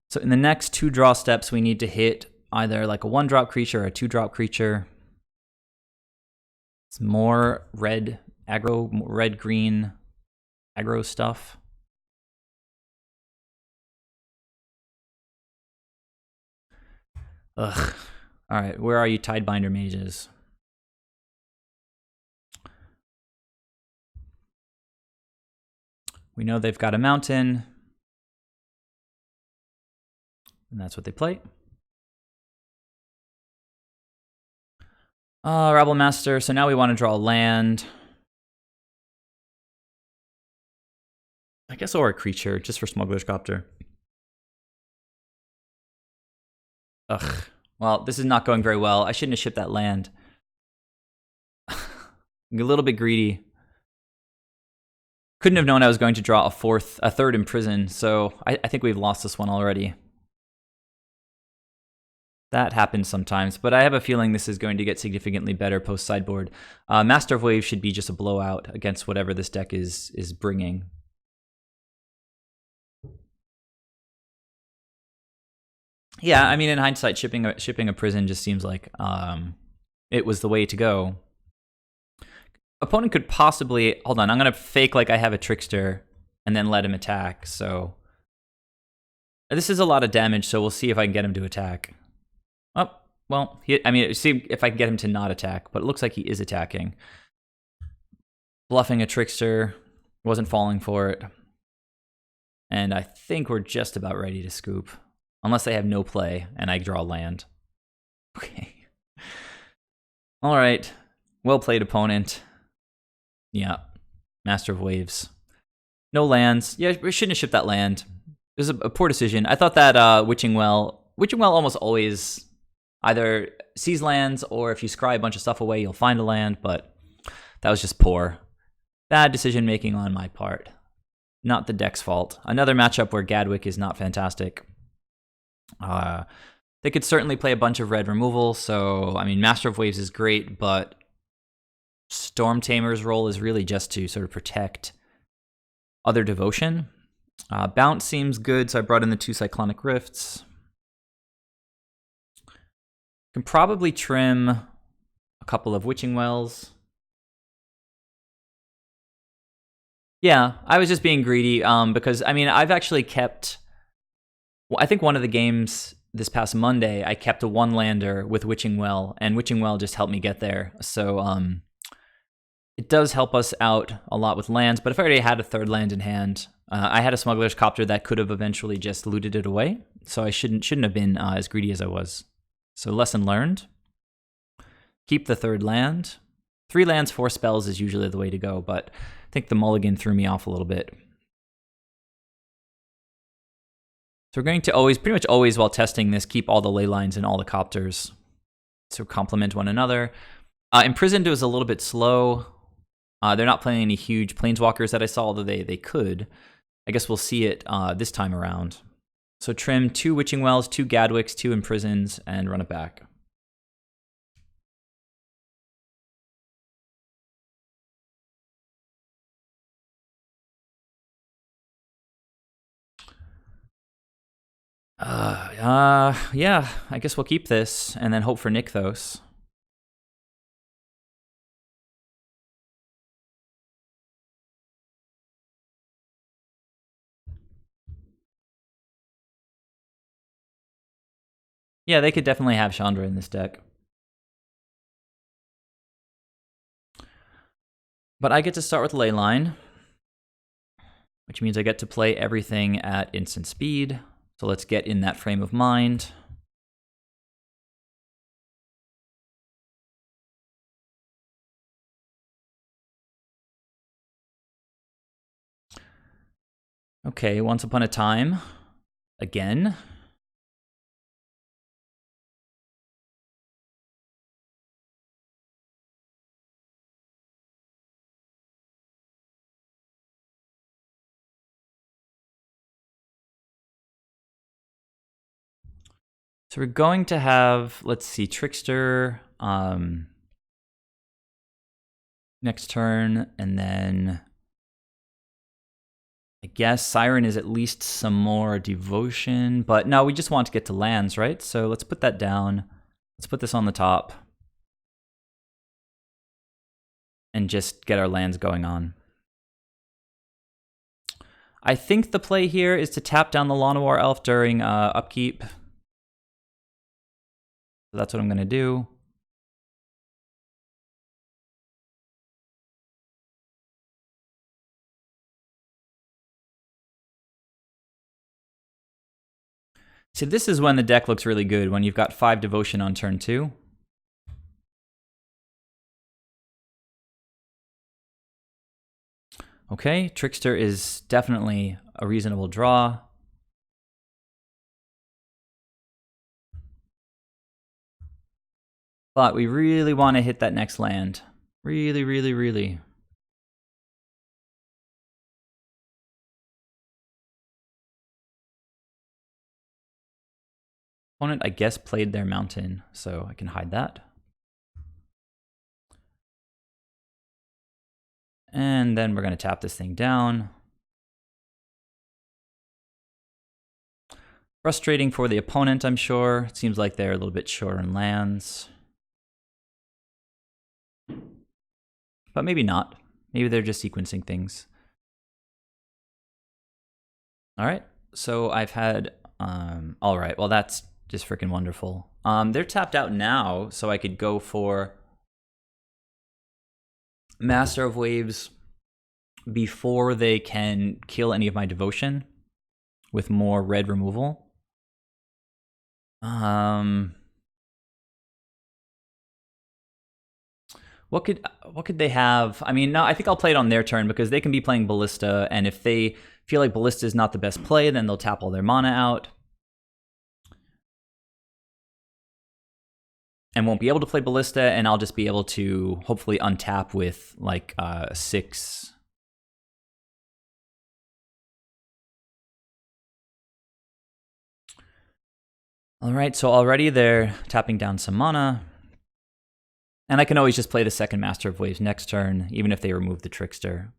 So in the next 2 draw steps, we need to hit either like a 1-drop creature or a 2-drop creature. It's more red aggro, red-green aggro stuff. Ugh. All right, where are you, Tidebinder mages? We know they've got a mountain. And that's what they play. Rabble Master, so now we want to draw land. I guess or a creature, just for Smuggler's Copter. Ugh. Well, this is not going very well. I shouldn't have shipped that land. A little bit greedy. Couldn't have known I was going to draw a 3rd Imprison, so I think we've lost this one already. That happens sometimes, but I have a feeling this is going to get significantly better post-sideboard. Master of Waves should be just a blowout against whatever this deck is bringing. Yeah, I mean, in hindsight, shipping a prison just seems like it was the way to go. Opponent could possibly... Hold on, I'm going to fake like I have a Trickster and then let him attack, so... This is a lot of damage, so we'll see if I can get him to attack. Oh, well, see if I can get him to not attack, but it looks like he is attacking. bluffing a trickster, wasn't falling for it. And I think we're just about ready to scoop. Unless they have no play and I draw land. Okay. All right. Well played, opponent. Yeah. Master of Waves. No lands. Yeah, we shouldn't have shipped that land. It was a poor decision. I thought that Witching Well almost always either sees lands or if you scry a bunch of stuff away, you'll find a land, but that was just poor. Bad decision making on my part. Not the deck's fault. Another matchup where Gadwick is not fantastic. They could certainly play a bunch of red removal, so, I mean, Master of Waves is great, but Storm Tamer's role is really just to sort of protect other devotion. Bounce seems good, so I brought in the 2 Cyclonic Rifts. Can probably trim a couple of Witching Wells. Yeah, I was just being greedy because, I mean, I've actually kept... Well, I think one of the games this past Monday, I kept a 1-lander with Witching Well, and Witching Well just helped me get there. So it does help us out a lot with lands, but if I already had a 3rd land in hand, I had a Smuggler's Copter that could have eventually just looted it away, so I shouldn't have been as greedy as I was. So lesson learned. Keep the 3rd land. 3 lands, 4 spells is usually the way to go, but I think the mulligan threw me off a little bit. So we're going to pretty much always while testing this, keep all the ley lines and all the copters to complement one another. Imprisoned was a little bit slow. They're not playing any huge planeswalkers that I saw, although they could. I guess we'll see it this time around. So trim 2 Witching Wells, 2 Gadwicks, 2 Imprisons, and run it back. Yeah, I guess we'll keep this and then hope for Nykthos. Yeah, they could definitely have Chandra in this deck. But I get to start with Leyline, which means I get to play everything at instant speed. So let's get in that frame of mind. Okay, Once Upon a Time. Again. So we're going to have, let's see, Trickster next turn, and then I guess Siren is at least some more devotion, but no, we just want to get to lands, right? So let's put that down. Let's put this on the top and just get our lands going on. I think the play here is to tap down the Llanowar Elf during upkeep. So that's what I'm going to do. See, this is when the deck looks really good, when you've got 5 devotion on turn 2. Okay, Trickster is definitely a reasonable draw. But we really want to hit that next land. Really, really, really. Opponent, I guess, played their mountain, so I can hide that. And then we're going to tap this thing down. Frustrating for the opponent, I'm sure. It seems like they're a little bit short on lands. But maybe not. Maybe they're just sequencing things. All right, so I've had... all right, well, that's just freaking wonderful. They're tapped out now, so I could go for Master of Waves before they can kill any of my devotion with more red removal. What could they have? I mean, no, I think I'll play it on their turn because they can be playing Ballista, and if they feel like Ballista is not the best play, then they'll tap all their mana out and won't be able to play Ballista, and I'll just be able to hopefully untap with like 6. All right, so already they're tapping down some mana. And I can always just play the second Master of Waves next turn, even if they remove the Trickster.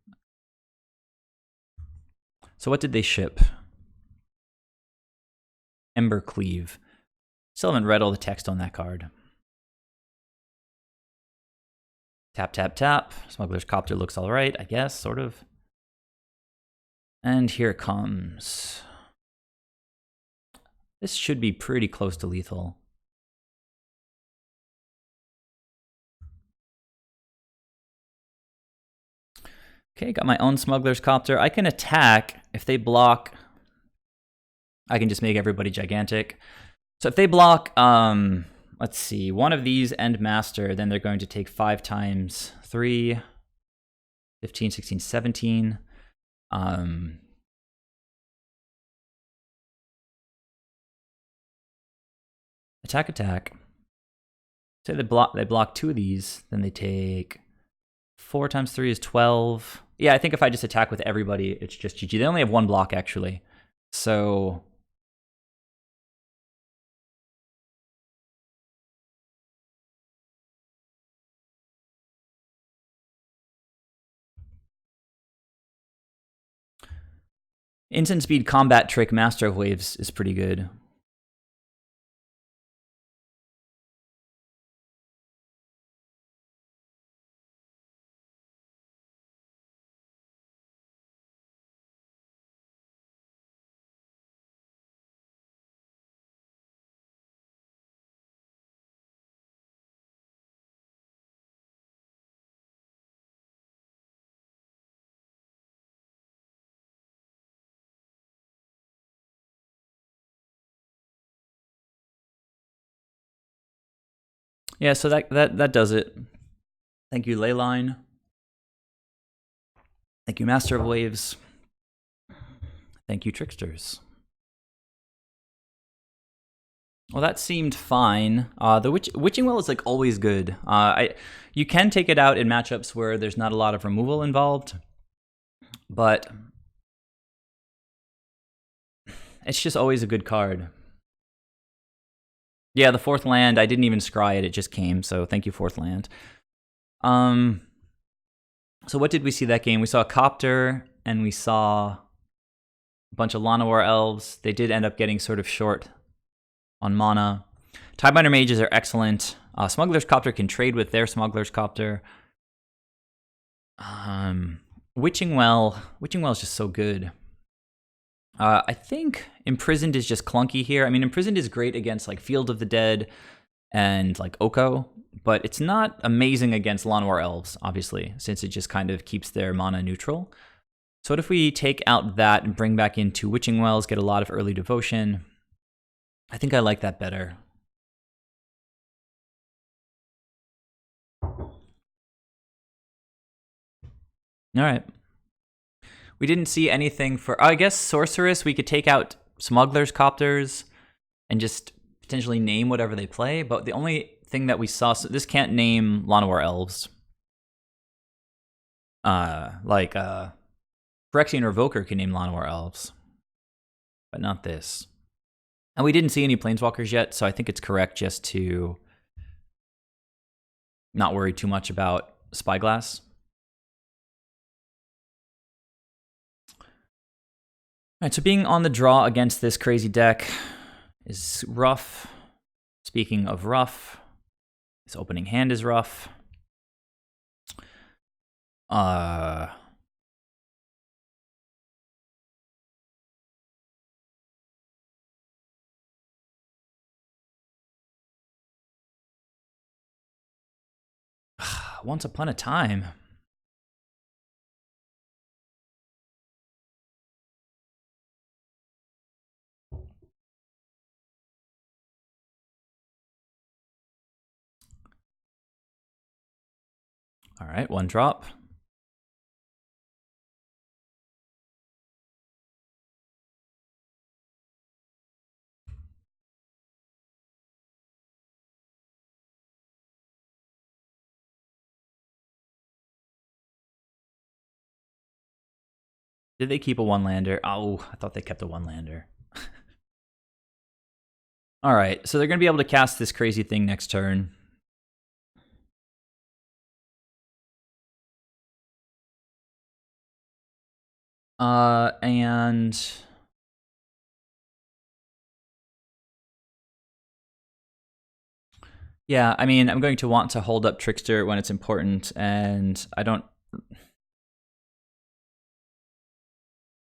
So what did they ship? Ember Cleave. Still haven't read all the text on that card. Tap, tap, tap. Smuggler's Copter looks all right, I guess, sort of. And here it comes. This should be pretty close to lethal. Okay, got my own Smuggler's Copter. I can attack. If they block, I can just make everybody gigantic. So if they block, let's see, one of these and Master, then they're going to take 5 times 3, 15, 16, 17. Attack, attack. Say they block 2 of these, then they take 4 times 3 is 12. Yeah, I think if I just attack with everybody, it's just GG. They only have 1 block, actually. So instant speed combat trick Master of Waves is pretty good. Yeah, so that does it. Thank you, Leyline. Thank you, Master of Waves. Thank you, Tricksters. Well, that seemed fine. The Witching Well is like always good. You can take it out in matchups where there's not a lot of removal involved, but it's just always a good card. Yeah, the 4th land, I didn't even scry it, it just came, so thank you, 4th land. So what did we see that game? We saw a Copter, and we saw a bunch of Llanowar Elves. They did end up getting sort of short on mana. Tidebinder Mages are excellent. Smuggler's Copter can trade with their Smuggler's Copter. Witching Well is just so good. I think Imprisoned is just clunky here. I mean, Imprisoned is great against like Field of the Dead and like Oko, but it's not amazing against Llanowar Elves, obviously, since it just kind of keeps their mana neutral. So what if we take out that and bring back into Witching Wells, get a lot of early devotion? I think I like that better. All right. We didn't see anything for, I guess, Sorceress. We could take out Smuggler's Copters and just potentially name whatever they play. But the only thing that we saw, so this can't name Llanowar Elves. Phyrexian Revoker can name Llanowar Elves, but not this. And we didn't see any Planeswalkers yet, so I think it's correct just to not worry too much about Spyglass. All right, so being on the draw against this crazy deck is rough. Speaking of rough, this opening hand is rough. Once Upon a Time. All right, 1 drop. Did they keep a 1-lander? Oh, I thought they kept a 1-lander. All right, so they're going to be able to cast this crazy thing next turn. And yeah, I mean, I'm going to want to hold up Trickster when it's important, and I don't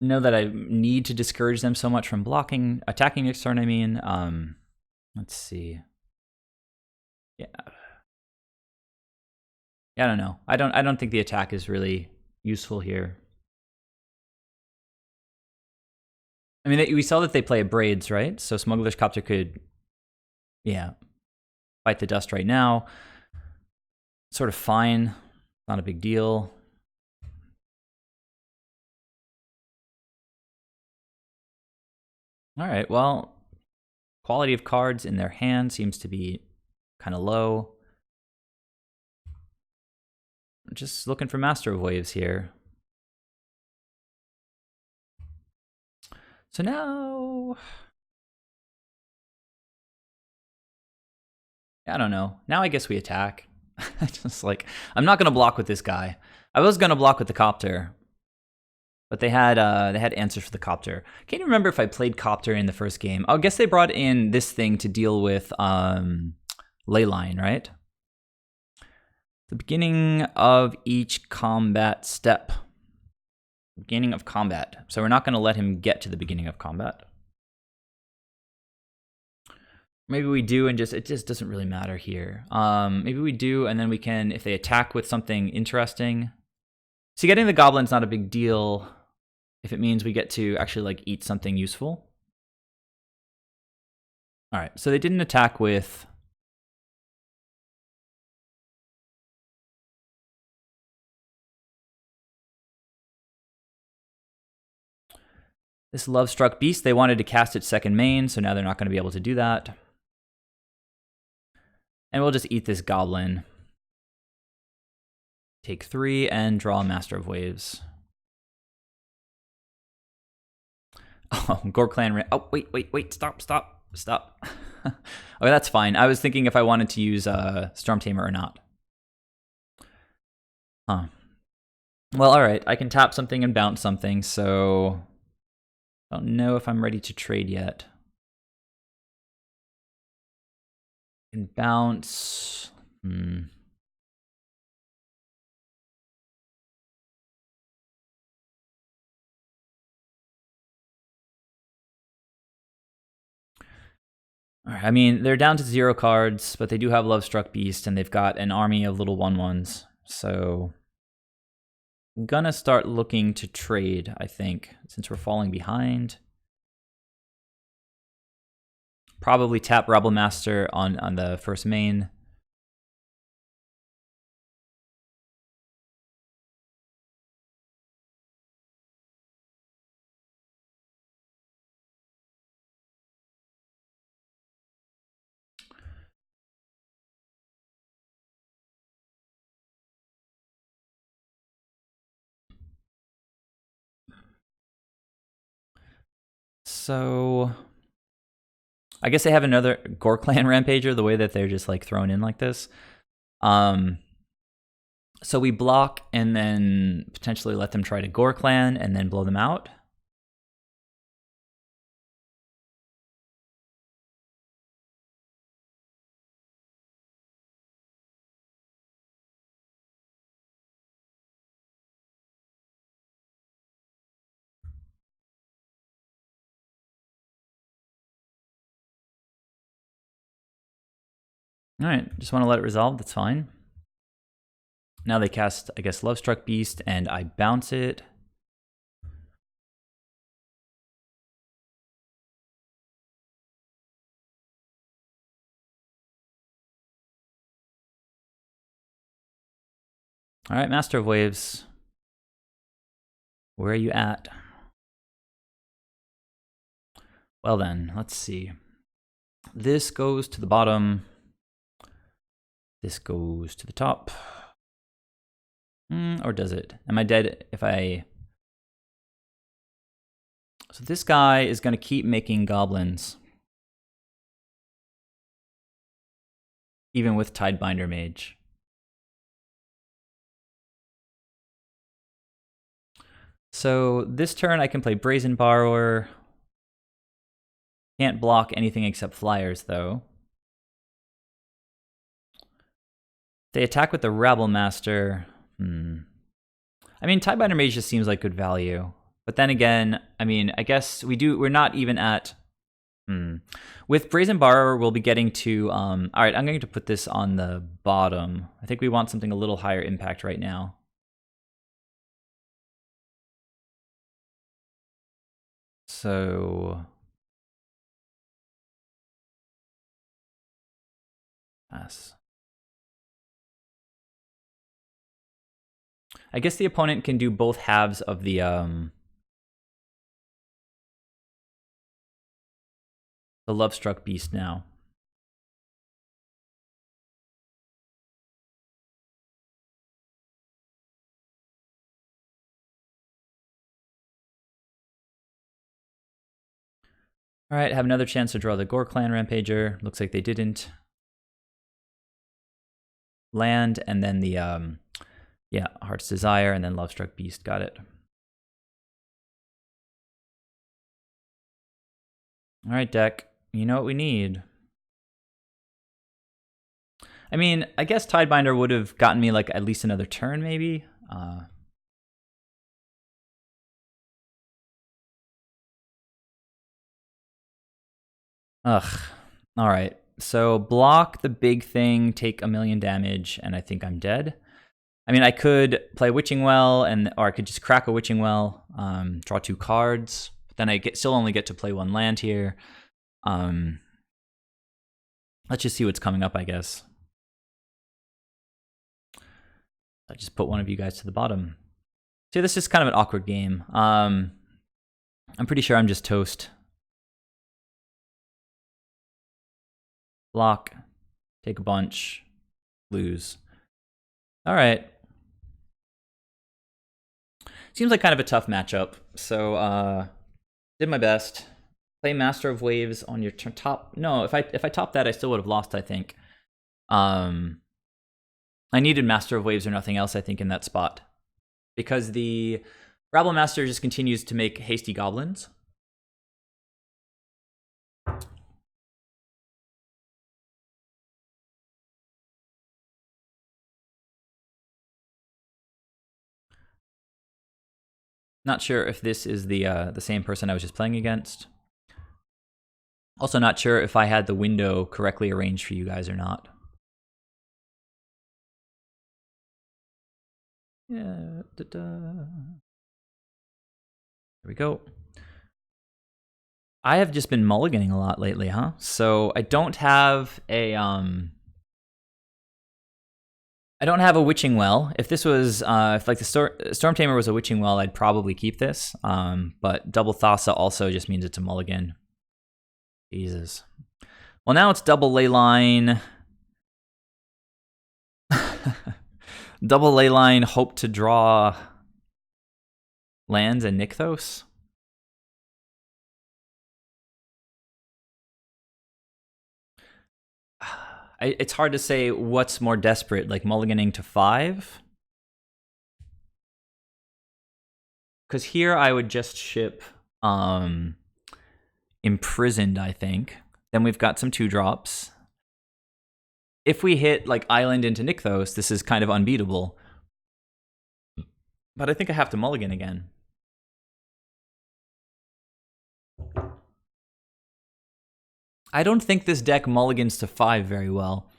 know that I need to discourage them so much from attacking next turn. I mean, let's see. Yeah, I don't know. I don't think the attack is really useful here. I mean, we saw that they play Braids, right? So Smuggler's Copter could, yeah, bite the dust right now. Sort of fine, not a big deal. All right, well, quality of cards in their hand seems to be kind of low. Just looking for Master of Waves here. So now, I don't know. Now I guess we attack. Just like, I'm not going to block with this guy. I was going to block with the Copter, but they had answers for the Copter. Can't even remember if I played Copter in the first game. Oh, I guess they brought in this thing to deal with Leyline, right? The beginning of each combat step. Beginning of combat. So we're not going to let him get to the beginning of combat. Maybe we do, and it just doesn't really matter here. Maybe we do, and then we can, if they attack with something interesting. See, getting the Goblin's not a big deal if it means we get to actually like eat something useful. All right, so they didn't attack with this Love-Struck Beast. They wanted to cast its second main, so now they're not going to be able to do that. And we'll just eat this Goblin. Take 3 and draw Master of Waves. Oh, Gore Clan. Oh, wait. Stop. Okay, that's fine. I was thinking if I wanted to use Storm Tamer or not. Huh. Well, all right. I can tap something and bounce something, so I don't know if I'm ready to trade yet. And bounce. All right, I mean, they're down to 0 cards, but they do have Love-Struck Beast, and they've got an army of little 1/1s. So I'm gonna start looking to trade, I think, since we're falling behind. Probably tap Rebel Master on the first main. So I guess they have another Gore Clan Rampager, the way that they're just like thrown in like this. So we block and then potentially let them try to Gore Clan and then blow them out. All right, just want to let it resolve. That's fine. Now they cast, I guess, Love-Struck Beast, and I bounce it. All right, Master of Waves. Where are you at? Well then, let's see. This goes to the bottom. This goes to the top. Or does it? Am I dead if I... So this guy is going to keep making goblins. Even with Tidebinder Mage. So this turn I can play Brazen Borrower. Can't block anything except flyers, though. They attack with the Rabble Master. I mean, Tidebinder Mage just seems like good value. But then again, I mean, I guess we're not even at... With Brazen Borrower, we'll be getting to... all right, I'm going to put this on the bottom. I think we want something a little higher impact right now. So... Yes. I guess the opponent can do both halves of the Love-Struck Beast now. All right, have another chance to draw the Gore Clan Rampager. Looks like they didn't. Land, and then the, yeah, Heart's Desire, and then Love-Struck Beast. Got it. All right, deck. You know what we need. I mean, I guess Tidebinder would have gotten me, like, at least another turn, maybe. Ugh. All right. So block the big thing, take 1,000,000 damage, and I think I'm dead. I mean, I could play Witching Well, or I could just crack a Witching Well, draw 2 cards. But then I still only get to play 1 land here. Let's just see what's coming up, I guess. I just put one of you guys to the bottom. See, this is kind of an awkward game. I'm pretty sure I'm just toast. Block, take a bunch, lose. All right. Seems like kind of a tough matchup. So did my best. Play Master of Waves on your top. No, if I topped that, I still would have lost, I think. I needed Master of Waves or nothing else, I think, in that spot. Because the Rabble Master just continues to make hasty goblins. Not sure if this is the same person I was just playing against. Also not sure if I had the window correctly arranged for you guys or not. Yeah, there we go. I have just been mulliganing a lot lately, huh? So I don't have a Witching Well. If this was, if like the Storm Tamer was a Witching Well, I'd probably keep this. But Double Thassa also just means it's a mulligan. Jesus. Well, now it's double Leyline. Double Leyline, hope to draw lands and Nykthos. It's hard to say what's more desperate, like mulliganing to 5. Because here I would just ship Imprisoned, I think. Then we've got some 2-drops. If we hit like Island into Nykthos, this is kind of unbeatable. But I think I have to mulligan again. I don't think this deck mulligans to 5 very well.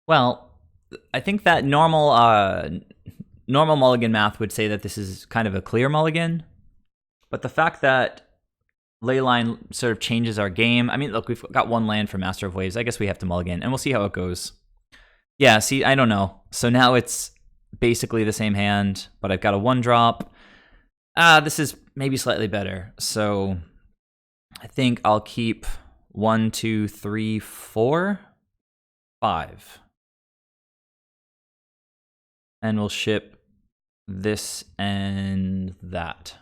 Well, I think that normal normal mulligan math would say that this is kind of a clear mulligan, but the fact that Leyline sort of changes our game. I mean, look, we've got one land for Master of Waves. I guess we have to mulligan, and we'll see how it goes. Yeah, see, I don't know. So now it's basically the same hand, but I've got a 1-drop. This is maybe slightly better. So I think I'll keep 1, 2, 3, 4, 5. And we'll ship this and that.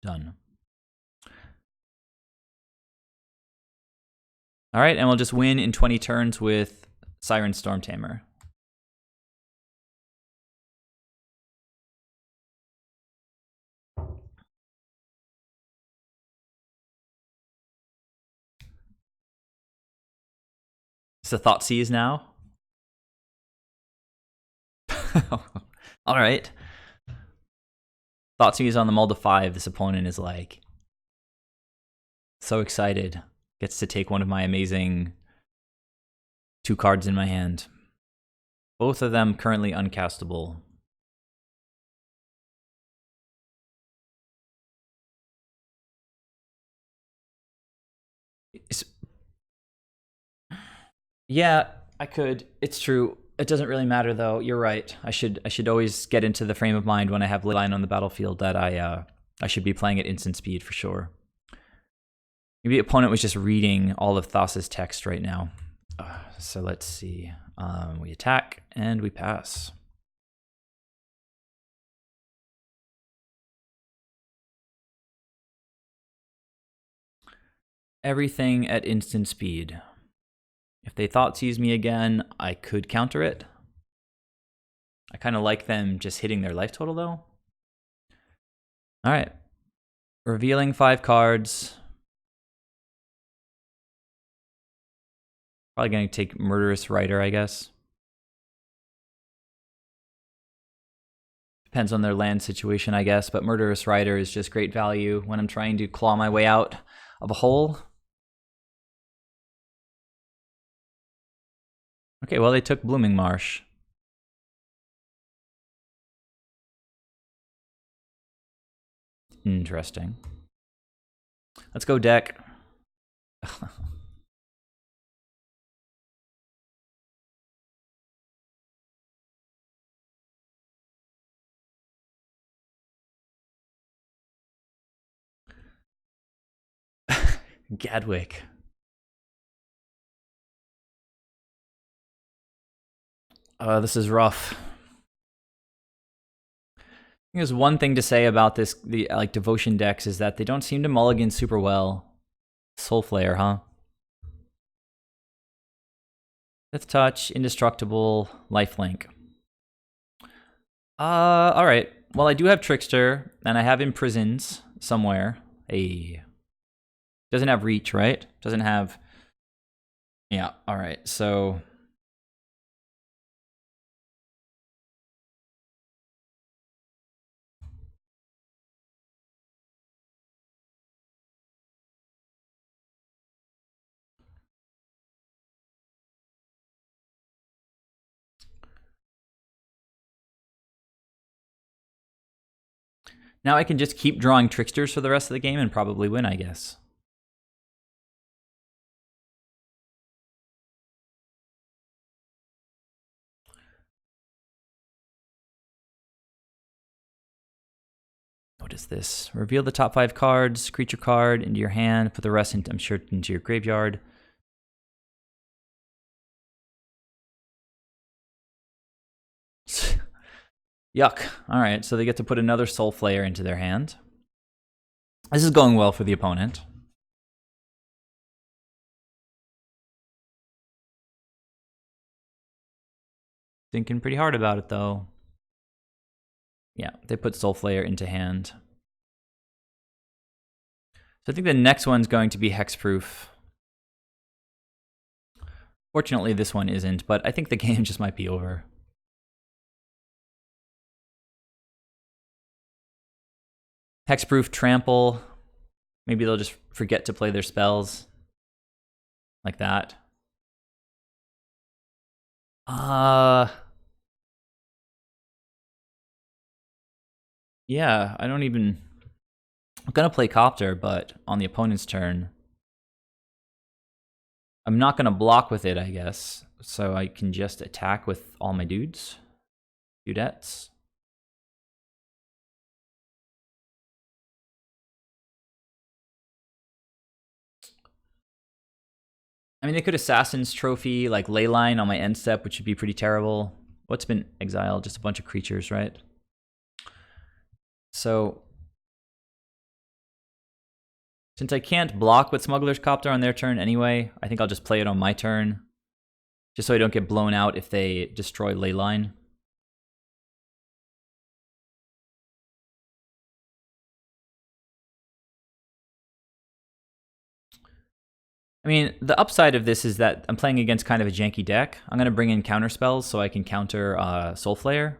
Done. All right, and we'll just win in 20 turns with Siren Storm Tamer. It's the Thoughtseize now. All right. Thoughtseize on the mull to 5. This opponent is like so excited. Gets to take one of my amazing 2 cards in my hand. Both of them currently uncastable. Yeah, I could. It's true. It doesn't really matter though. You're right. I should always get into the frame of mind when I have Leyline on the battlefield that I should be playing at instant speed for sure. Maybe the opponent was just reading all of Thassa's text right now. So let's see. We attack and we pass. Everything at instant speed. If they Thoughtseize me again, I could counter it. I kind of like them just hitting their life total though. All right. Revealing 5 cards. Probably going to take Murderous Rider, I guess. Depends on their land situation, I guess, but Murderous Rider is just great value when I'm trying to claw my way out of a hole. Okay, well, they took Blooming Marsh. Interesting. Let's go deck. Gadwick. This is rough. There's one thing to say about the Devotion decks is that they don't seem to mulligan super well. Soul Flare, huh? 5th Touch, Indestructible, Lifelink. Alright. Well, I do have Trickster, and I have Imprisons somewhere. Doesn't have Reach, right? Doesn't have... Yeah, alright, so... Now I can just keep drawing Tricksters for the rest of the game and probably win, I guess. What is this? Reveal the top 5 cards, creature card into your hand, put the rest, I'm sure, into your graveyard. Yuck. Alright, so they get to put another Soul Flare into their hand. This is going well for the opponent. Thinking pretty hard about it, though. Yeah, they put Soul Flare into hand. So I think the next one's going to be Hexproof. Fortunately, this one isn't, but I think the game just might be over. Hexproof, Trample. Maybe they'll just forget to play their spells. Like that. Yeah, I don't even... I'm gonna play Copter, but on the opponent's turn, I'm not gonna block with it, I guess. So I can just attack with all my dudettes. I mean, they could Assassin's Trophy, like Leyline on my end step, which would be pretty terrible. What's been exiled? Just a bunch of creatures, right? So, since I can't block with Smuggler's Copter on their turn anyway, I think I'll just play it on my turn. Just so I don't get blown out if they destroy Leyline. I mean, the upside of this is that I'm playing against kind of a janky deck. I'm going to bring in counter spells so I can counter Soulflare.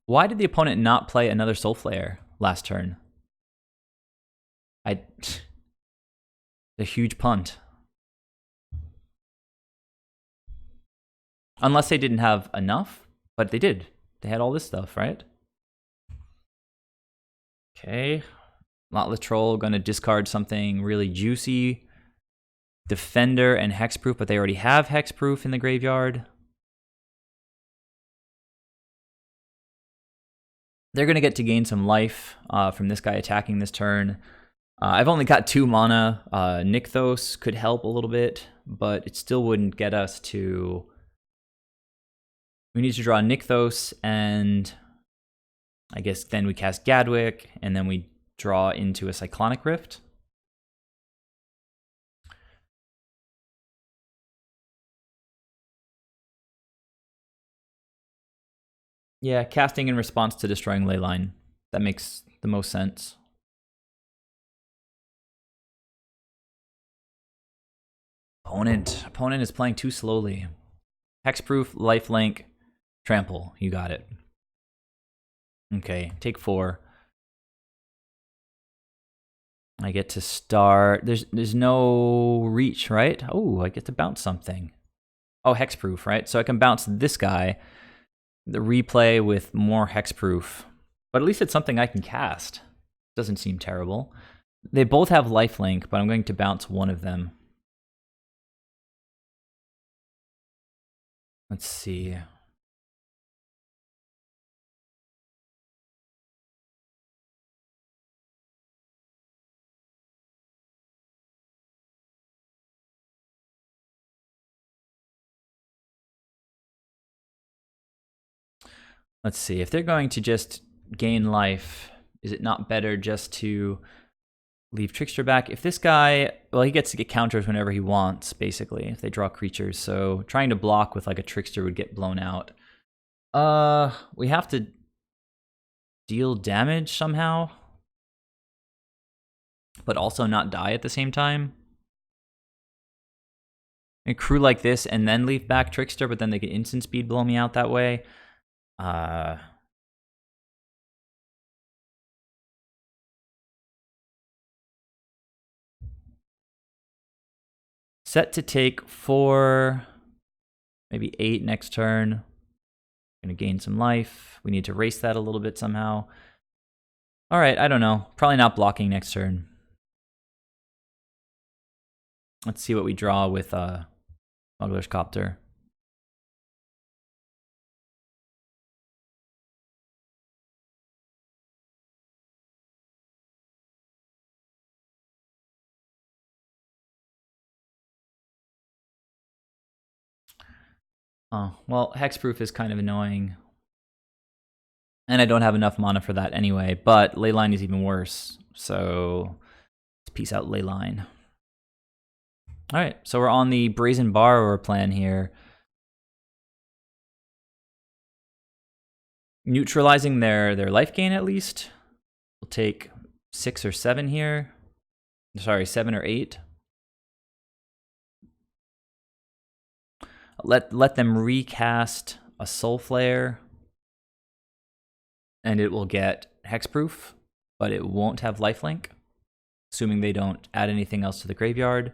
Why did the opponent not play another Soulflare last turn? A huge punt. Unless they didn't have enough, but they did. They had all this stuff, right? Okay. Lotless Troll, going to discard something really juicy. Defender and Hexproof, but they already have Hexproof in the graveyard. They're going to get to gain some life from this guy attacking this turn. I've only got 2 mana. Nykthos could help a little bit, but it still wouldn't get us to... We need to draw Nykthos, and I guess then we cast Gadwick, and then we draw into a Cyclonic Rift. Yeah, casting in response to destroying Leyline. That makes the most sense. Opponent is playing too slowly. Hexproof, lifelink, trample. You got it. Okay, take 4. I get to start. There's no reach, right? Oh, I get to bounce something. Oh, hexproof, right? So I can bounce this guy, the replay with more hexproof. But at least it's something I can cast. Doesn't seem terrible. They both have lifelink, but I'm going to bounce one of them. Let's see. Let's see. If they're going to just gain life, is it not better just to leave Trickster back? If this guy, well, he gets to get counters whenever he wants, basically, if they draw creatures. So trying to block with like a Trickster would get blown out. We have to deal damage somehow, but also not die at the same time. And crew like this and then leave back Trickster, but then they can instant speed blow me out that way. Set to take 4, maybe 8 next turn. Gonna gain some life. We need to race that a little bit somehow. All right, I don't know. Probably not blocking next turn. Let's see what we draw with Smuggler's Copter. Oh, well, Hexproof is kind of annoying. And I don't have enough mana for that anyway, but Leyline is even worse. So let's peace out Leyline. All right, so we're on the Brazen Borrower plan here. Neutralizing their life gain at least. We'll take 6 or 7 here. Sorry, 7 or 8. Let them recast a Soulflare, and it will get hexproof, but it won't have lifelink, assuming they don't add anything else to the graveyard.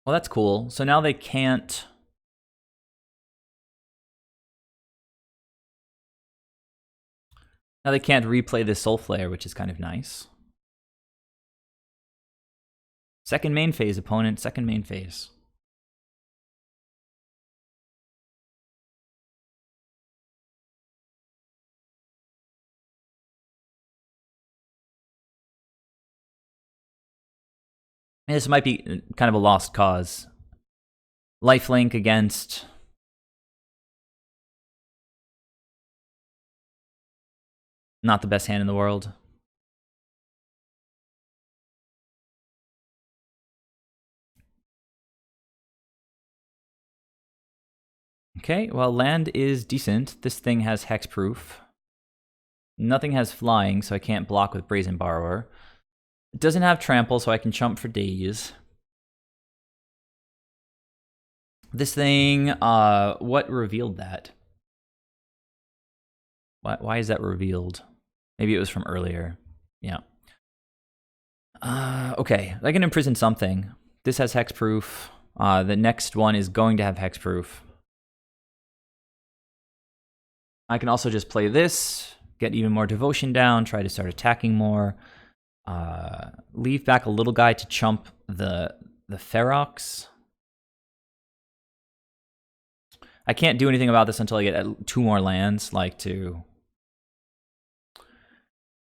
Well, that's cool. So now they can't... Now they can't replay this Soul Flare, which is kind of nice. Second main phase, opponent. Second main phase. And this might be kind of a lost cause. Lifelink against... Not the best hand in the world. Okay, well, land is decent. This thing has hexproof. Nothing has flying, so I can't block with Brazen Borrower. It doesn't have trample, so I can chump for days. This thing, what revealed that? Why is that revealed? Maybe it was from earlier. Yeah. Okay, I can imprison something. This has hexproof. The next one is going to have hexproof. I can also just play this, get even more devotion down, try to start attacking more. Leave back a little guy to chump the Ferox. I can't do anything about this until I get 2 more lands, like to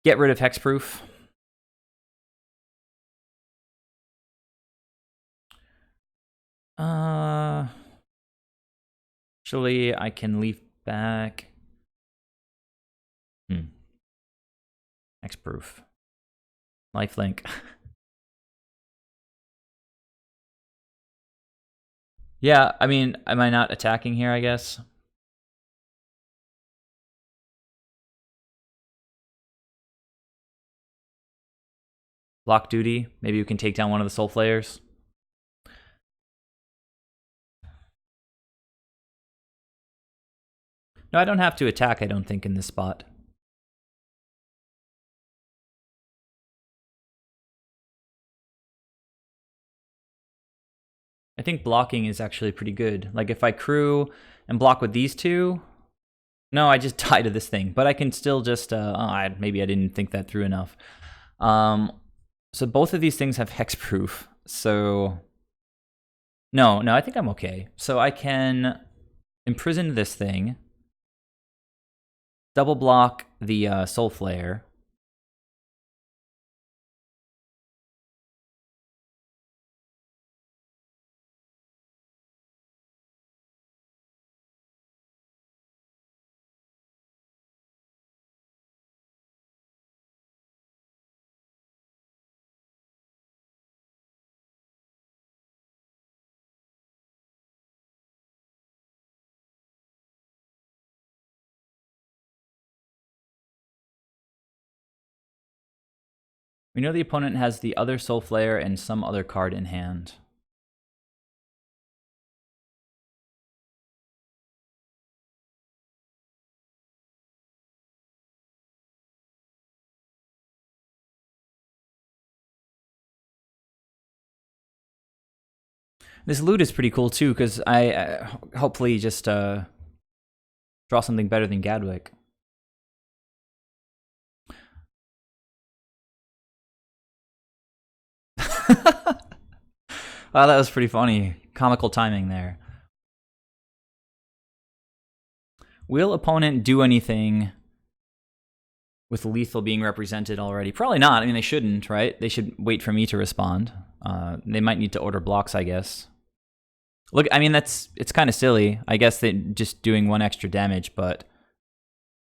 get rid of hexproof. Actually, I can leave back. Hexproof. Lifelink. Yeah, I mean, am I not attacking here, I guess? Block duty. Maybe you can take down one of the Soul Flayers. No, I don't have to attack, I don't think, in this spot. I think blocking is actually pretty good. Like, if I crew and block with these two... No, I just die to this thing. But I can still just... maybe I didn't think that through enough. So both of these things have hexproof. So... No, I think I'm okay. So I can imprison this thing. Double block the Soul Flare. We know the opponent has the other Soul Flare and some other card in hand. This loot is pretty cool too, because I hopefully just draw something better than Gadwick. Wow, that was pretty funny. Comical timing there. Will opponent do anything with lethal being represented already? Probably not. I mean, they shouldn't, right? They should wait for me to respond. They might need to order blocks, I guess. Look, I mean, it's kind of silly. I guess they're just doing 1 extra damage, but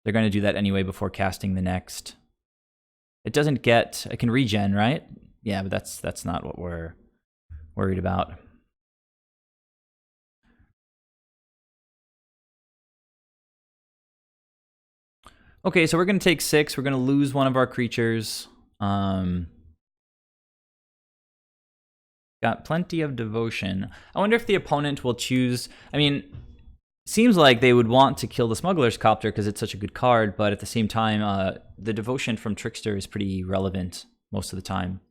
they're going to do that anyway before casting the next. It doesn't get... It can regen, right? Yeah, but that's not what we're worried about. Okay, so we're going to take 6. We're going to lose one of our creatures. Got plenty of devotion. I wonder if the opponent will choose... I mean, seems like they would want to kill the Smuggler's Copter because it's such a good card, but at the same time, the devotion from Trickster is pretty relevant most of the time.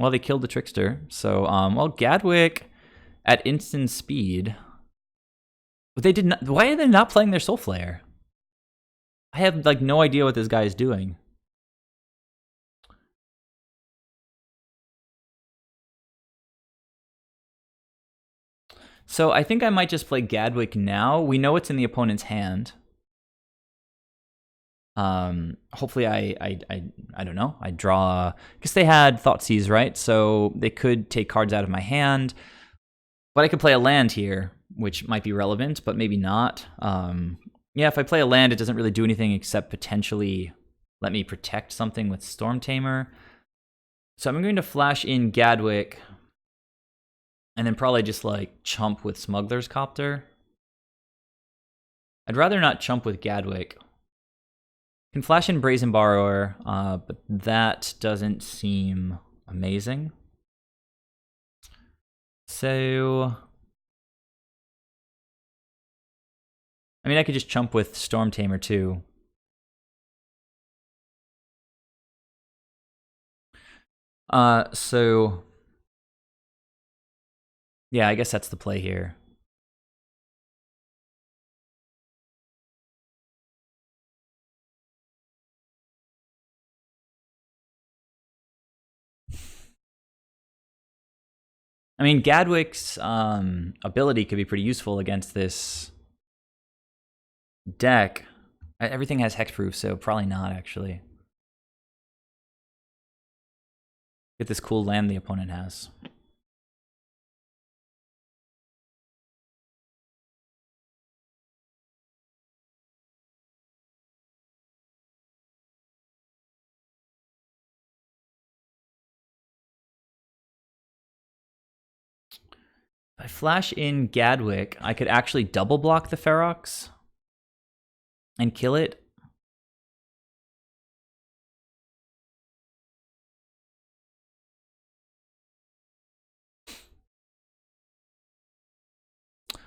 Well, they killed the Trickster. So, well, Gadwick at instant speed. But they did not. Why are they not playing their Soul Flare? I have like no idea what this guy is doing. So I think I might just play Gadwick now. We know it's in the opponent's hand. Hopefully I don't know. I draw because they had Thoughtseize, right? So they could take cards out of my hand. But I could play a land here, which might be relevant, but maybe not. Yeah, if I play a land, it doesn't really do anything except potentially let me protect something with Storm Tamer. So I'm going to flash in Gadwick and then probably just like chump with Smuggler's Copter. I'd rather not chump with Gadwick. Can flash in Brazen Borrower, but that doesn't seem amazing. So, I mean, I could just chump with Storm Tamer too. So, yeah, I guess that's the play here. I mean, Gadwick's ability could be pretty useful against this deck. Everything has hexproof, so probably not, actually. Get this cool land the opponent has. If I flash in Gadwick, I could actually double block the Ferox and kill it.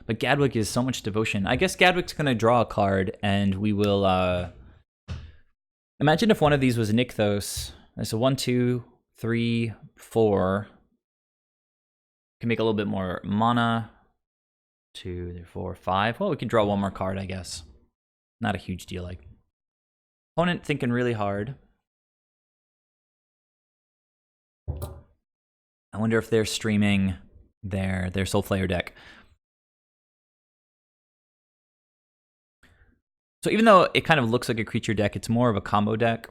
But Gadwick is so much devotion. I guess Gadwick's going to draw a card, and we will... Imagine if one of these was Nykthos. So 1, 2, 3, 4. Can make a little bit more mana. 2, 3, 4, 5. Well, we could draw one more card, I guess. Not a huge deal. Like, opponent thinking really hard. I wonder if they're streaming their Soulflayer deck. So even though it kind of looks like a creature deck, it's more of a combo deck.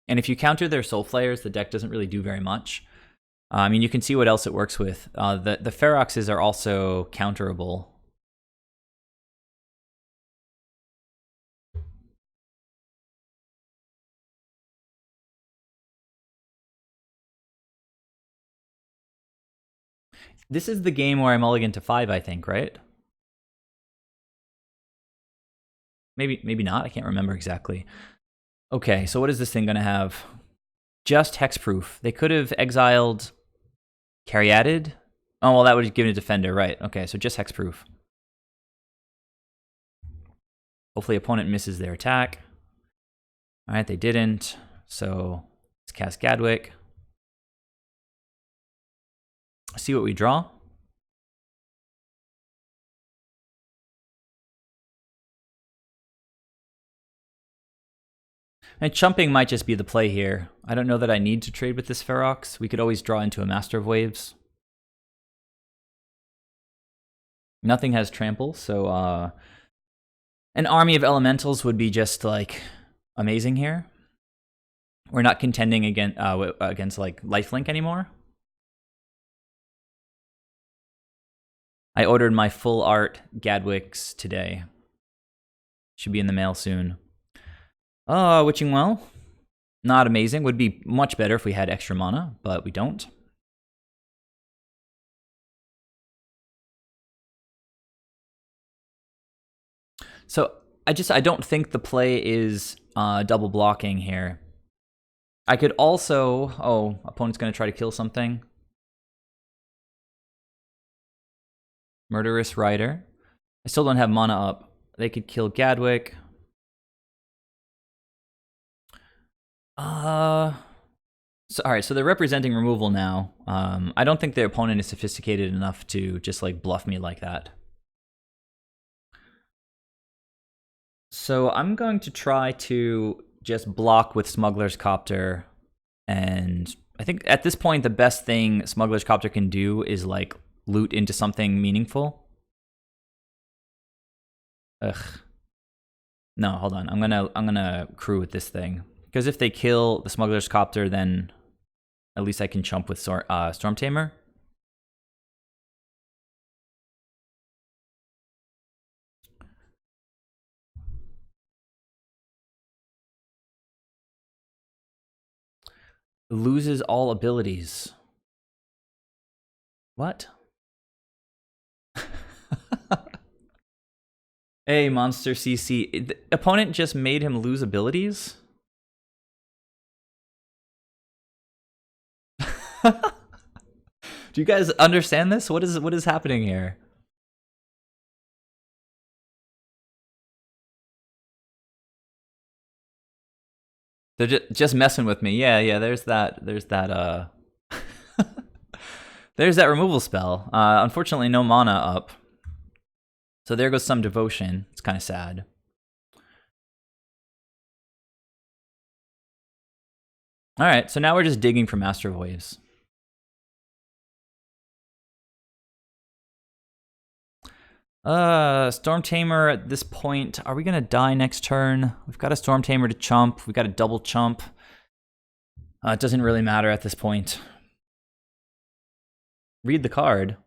And if you counter their Soulflayers, the deck doesn't really do very much. I mean, you can see what else it works with. The Feroxes are also counterable. This is the game where I mulligan to 5, I think, right? Maybe not. I can't remember exactly. Okay, so what is this thing going to have? Just hexproof. They could have exiled Caryatid. Oh, well, that would have given a defender, right. Okay, so just hexproof. Hopefully opponent misses their attack. All right, they didn't. So let's cast Gadwick. See what we draw. And chumping might just be the play here. I don't know that I need to trade with this Ferox. We could always draw into a Master of Waves. Nothing has trample, so an army of elementals would be just like amazing here. We're not contending against like lifelink anymore. I ordered my full art Gadwicks today. Should be in the mail soon. Witching Well. Not amazing. Would be much better if we had extra mana, but we don't. So I don't think the play is double blocking here. I could also... Oh, opponent's going to try to kill something. Murderous Rider. I still don't have mana up. They could kill Gadwick. So, all right, so they're representing removal now. I don't think their opponent is sophisticated enough to just like bluff me like that. So I'm going to try to just block with Smuggler's Copter, and I think at this point the best thing Smuggler's Copter can do is like loot into something meaningful. Ugh. No, hold on. I'm gonna crew with this thing, because if they kill the Smuggler's Copter, then at least I can chump with Storm Tamer. Loses all abilities. What? Hey, Monster CC. The opponent just made him lose abilities? Do you guys understand this? What is happening here? They're just messing with me. Yeah, there's that there's that removal spell. Unfortunately no mana up. So there goes some devotion. It's kind of sad. All right, so now we're just digging for Master of Waves. Storm Tamer at this point. Are we gonna die next turn? We've got a Storm Tamer to chump. We've got a double chump. It doesn't really matter at this point. Read the card.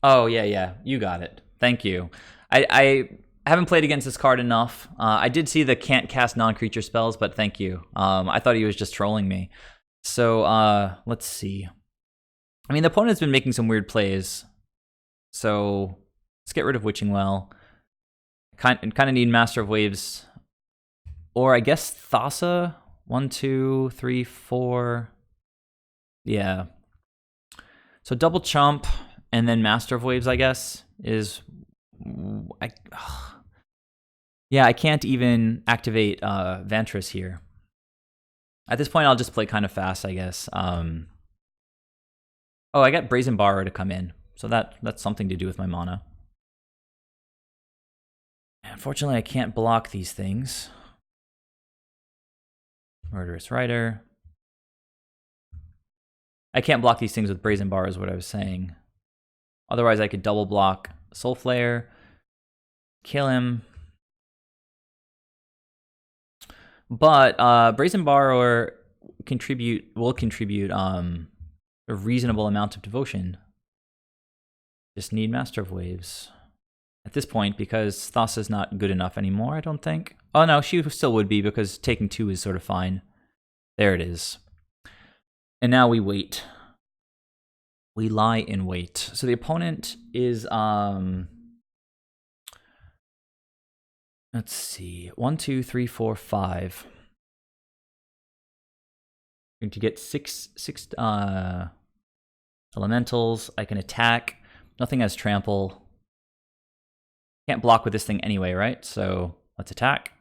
Oh, yeah, you got it. Thank you. I haven't played against this card enough. I did see the can't cast non-creature spells, but thank you. I thought he was just trolling me. So, let's see. I mean, the opponent's been making some weird plays. So, let's get rid of Witching Well. Kind of need Master of Waves. Or I guess Thassa. 1, 2, 3, 4. Yeah. So double chump and then Master of Waves, I guess, is... Yeah, I can't even activate Ventress here. At this point, I'll just play kind of fast, I guess. Oh, I got Brazen Borrower to come in, so that's something to do with my mana. Unfortunately, I can't block these things. Murderous Rider. I can't block these things with Brazen Bar is what I was saying. Otherwise, I could double block Soul Flare, kill him. But Brazen Borrower will contribute a reasonable amount of devotion. Just need Master of Waves at this point because Thassa's not good enough anymore, I don't think. Oh no, she still would be because taking 2 is sort of fine. There it is. And now we wait. We lie in wait. So the opponent is let's see. 1, 2, 3, 4, 5. Going to get six elementals. I can attack. Nothing has trample. Can't block with this thing anyway, right? So let's attack.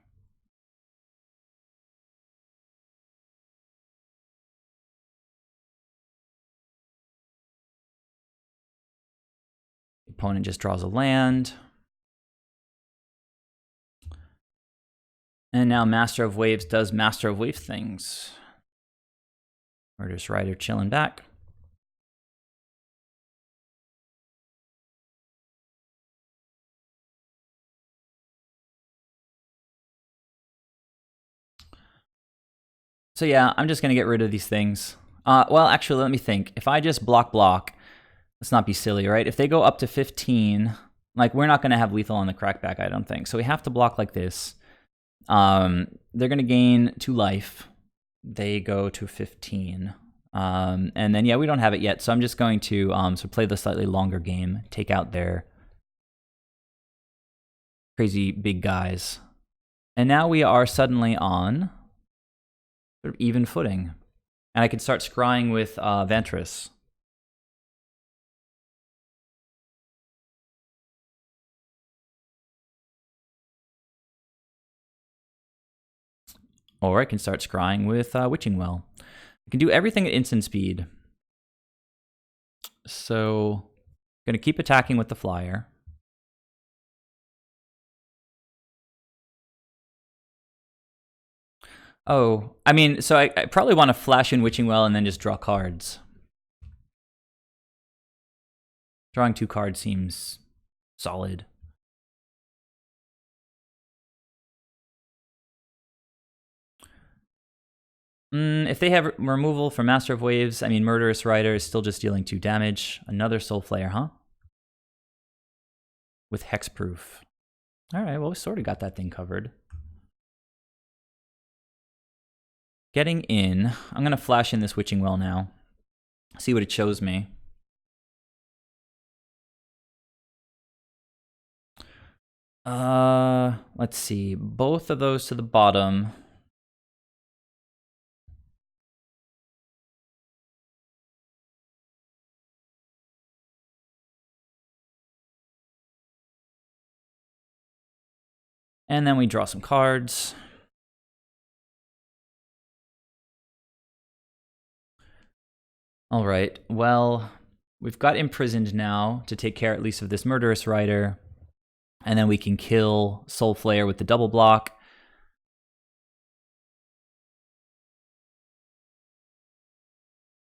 Opponent just draws a land. And now Master of Waves does Master of Waves things. Murderous Rider chilling back. So yeah, I'm just going to get rid of these things. Well, actually, let me think. If I just block, let's not be silly, right? If they go up to 15, like, we're not going to have lethal on the crackback, I don't think. So we have to block like this. They're going to gain 2 life. They go to 15. And then, yeah, we don't have it yet. So I'm just going to play the slightly longer game, take out their crazy big guys. And now we are suddenly on sort of even footing. And I can start scrying with Ventress. Or I can start scrying with Witching Well. I can do everything at instant speed. So I'm going to keep attacking with the flyer. Oh, I mean, so I probably want to flash in Witching Well and then just draw cards. Drawing 2 cards seems solid. If they have removal from Master of Waves, I mean, Murderous Rider is still just dealing 2 damage. Another Soul Flare, huh? With Hexproof. Alright, well, we sort of got that thing covered. Getting in. I'm going to flash in this Witching Well now. See what it shows me. Let's see. Both of those to the bottom. And then we draw some cards. All right, well, we've got Imprisoned now to take care at least of this Murderous Rider. And then we can kill Soul Flare with the double block.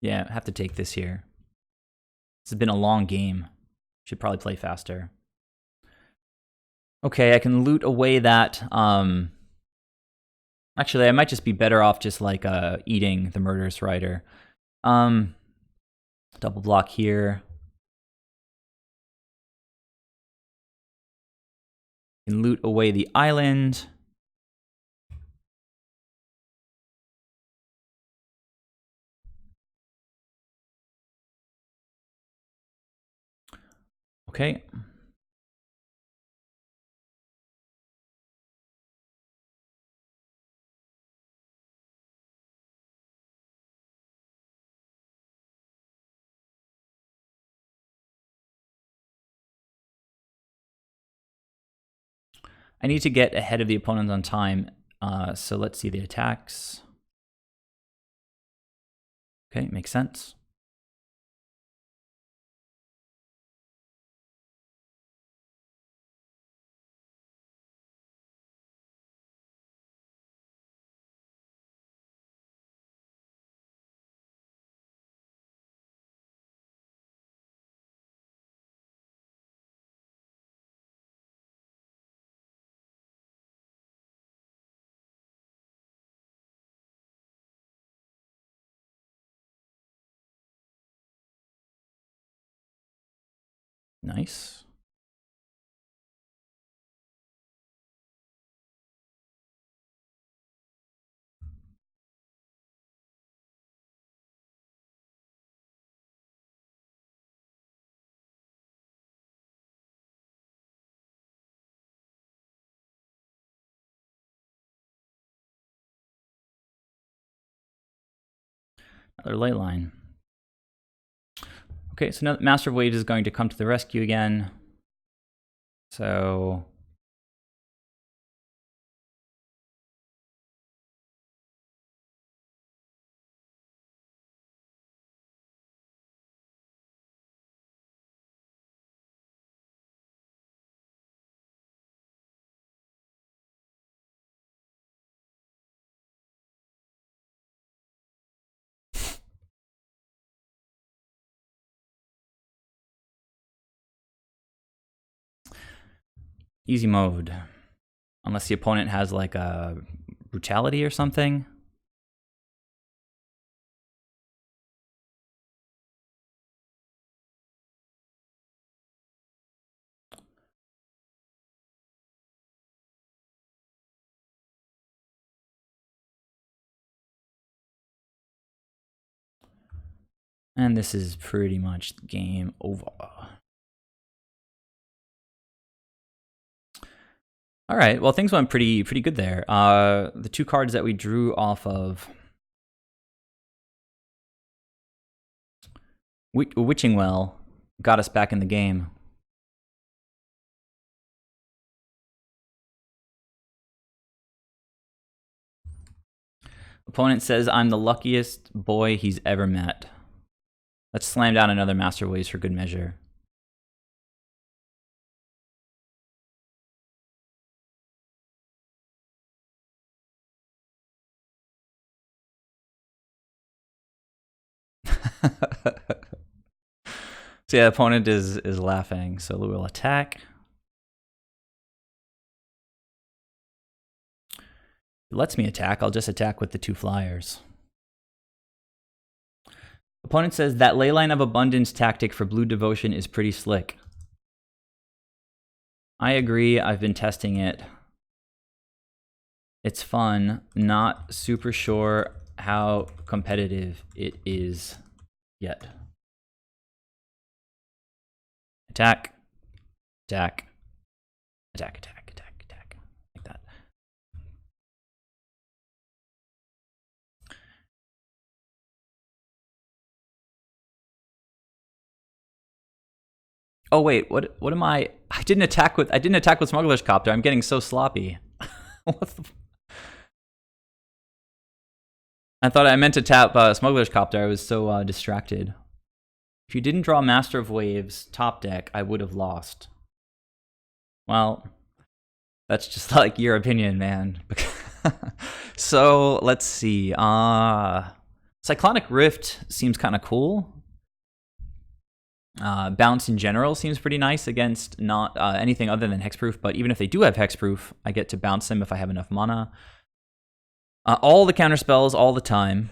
Yeah, I have to take this here. This has been a long game. Should probably play faster. Okay, I can loot away that. Actually, I might just be better off just like eating the Murderous Rider. Double block here. Can loot away the island. Okay. I need to get ahead of the opponent on time. So let's see the attacks. Okay, makes sense. Nice. Another light line. Okay, so now Master of Waves is going to come to the rescue again. So easy mode. Unless the opponent has like a brutality or something. And this is pretty much game over. All right, well, things went pretty good there. The 2 cards that we drew off of Witching Well got us back in the game. Opponent says I'm the luckiest boy he's ever met. Let's slam down another Master of Waves for good measure. So yeah, opponent is laughing. So we'll attack. If it lets me attack, I'll just attack with the 2 flyers. Opponent says that Leyline of Abundance tactic for blue devotion is pretty slick. I agree, I've been testing it. It's fun, not super sure how competitive it is yet. Attack, attack, attack, attack, attack, attack, like that. Oh wait, what am I? I didn't attack with Smuggler's Copter. I'm getting so sloppy. What the? I thought I meant to tap Smuggler's Copter. I was so distracted. If you didn't draw Master of Waves top deck, I would have lost. Well, that's just like your opinion, man. So let's see. Cyclonic Rift seems kind of cool. Bounce in general seems pretty nice against not anything other than hexproof, but even if they do have hexproof, I get to bounce them if I have enough mana. All the counterspells all the time.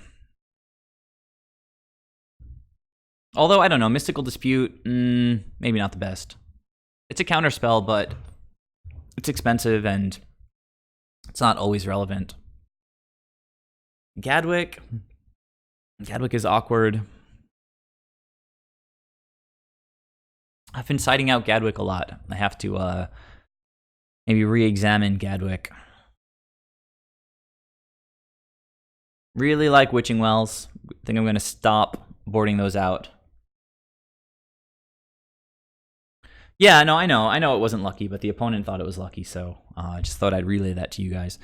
Although, I don't know, Mystical Dispute, maybe not the best. It's a counterspell, but it's expensive and it's not always relevant. Gadwick. Gadwick is awkward. I've been citing out Gadwick a lot. I have to maybe re-examine Gadwick. Really like Witching Wells. I think I'm going to stop boarding those out. Yeah, no, I know it wasn't lucky, but the opponent thought it was lucky, so I just thought I'd relay that to you guys.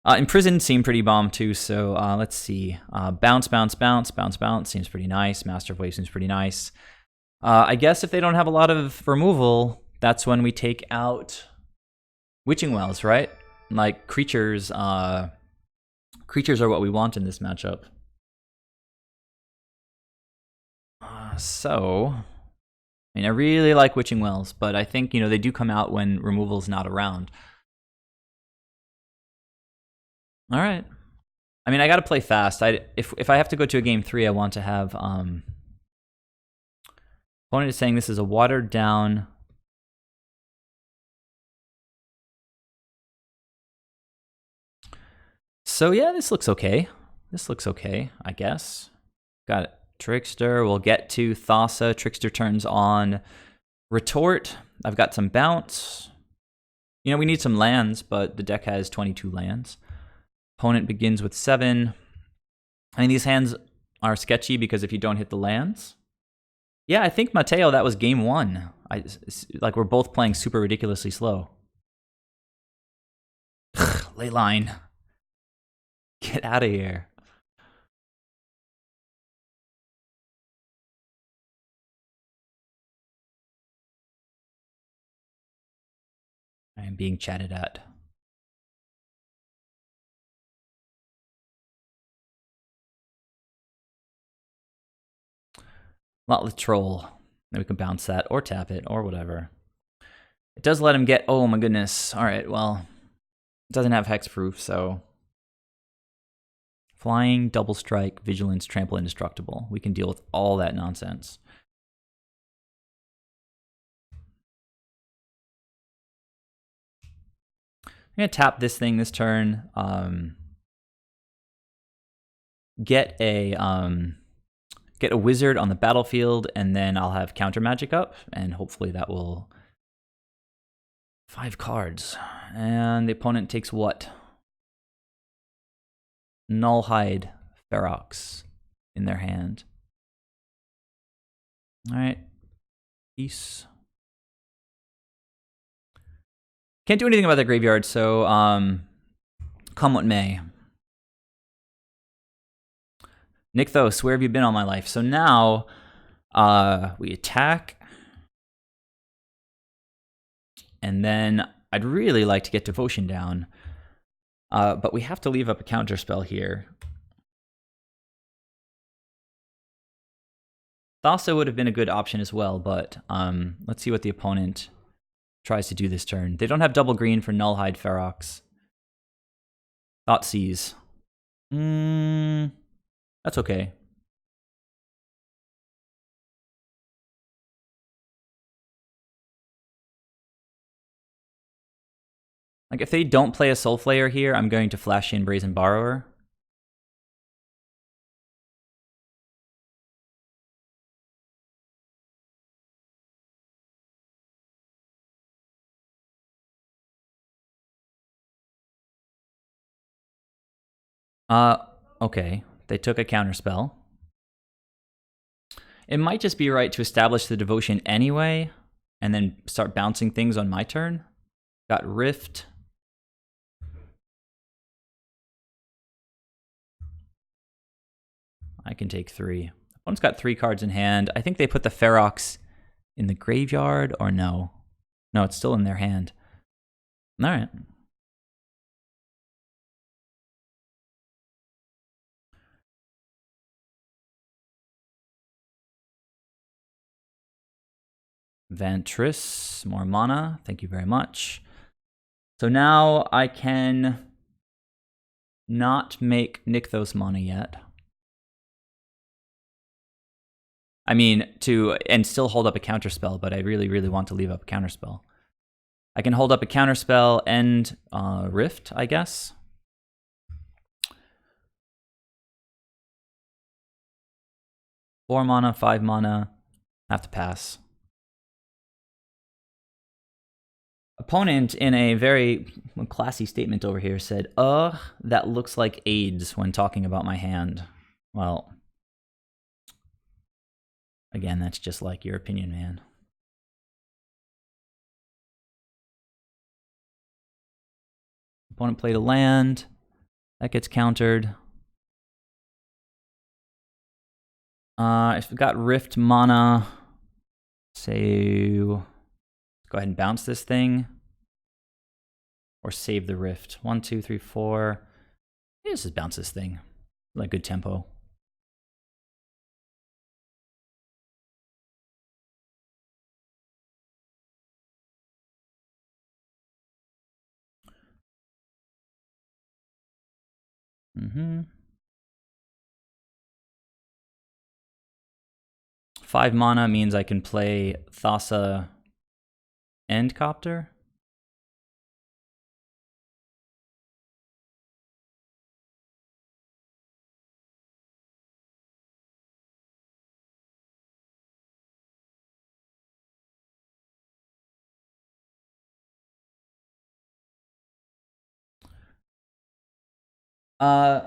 Imprisoned seemed pretty bomb too, so let's see. Bounce, bounce, bounce, bounce, bounce seems pretty nice. Master of Waves seems pretty nice. I guess if they don't have a lot of removal, that's when we take out Witching Wells, right? Like creatures, creatures are what we want in this matchup. So, I mean, I really like Witching Wells, but I think, they do come out when removal's not around. All right. I mean, I got to play fast. If I have to go to a game 3, I want to have opponent is saying this is a watered down. So yeah, this looks okay. This looks okay, I guess. Got it. Trickster. We'll get to Thassa. Trickster turns on Retort. I've got some bounce. We need some lands, but the deck has 22 lands. Opponent begins with 7. I mean, these hands are sketchy because if you don't hit the lands. Yeah, I think, Mateo, that was game 1. Like, we're both playing super ridiculously slow. Leyline. Get out of here. I am being chatted at. Lotless Troll. Then we can bounce that or tap it or whatever. It does let him get... Oh my goodness. All right, well, it doesn't have hexproof, so... Flying, double strike, vigilance, trample, indestructible. We can deal with all that nonsense. I'm going to tap this thing this turn. Get a wizard on the battlefield, and then I'll have counter magic up, and hopefully that will... 5 cards. And the opponent takes what? Nullhide Ferox in their hand. All right. Peace. Can't do anything about the graveyard, so come what may. Nykthos, where have you been all my life? So now we attack. And then I'd really like to get Devotion down. But we have to leave up a counterspell here. Thassa would have been a good option as well, but let's see what the opponent tries to do this turn. They don't have double green for Nullhide Ferox. Thoughtseize. That's okay. Like, if they don't play a Soul Flayer here, I'm going to flash in Brazen Borrower. Okay. They took a counterspell. It might just be right to establish the Devotion anyway, and then start bouncing things on my turn. Got Rift. I can take 3. Opponent's got 3 cards in hand. I think they put the Ferox in the graveyard, or no? No, it's still in their hand. All right. Vantris, more mana. Thank you very much. So now I can not make Nykthos mana yet. I mean, and still hold up a counterspell, but I really, really want to leave up a counterspell. I can hold up a counterspell and Rift, I guess. Four mana, 5 mana. Have to pass. Opponent, in a very classy statement over here, said, that looks like AIDS when talking about my hand. Well, again, that's just like your opinion, man. Opponent played a land. That gets countered. If we got Rift mana, say, go ahead and bounce this thing. Or save the Rift. 1, 2, 3, 4. Let's just bounce this thing. Like good tempo. Mm-hmm. 5 mana means I can play Thassa and Copter.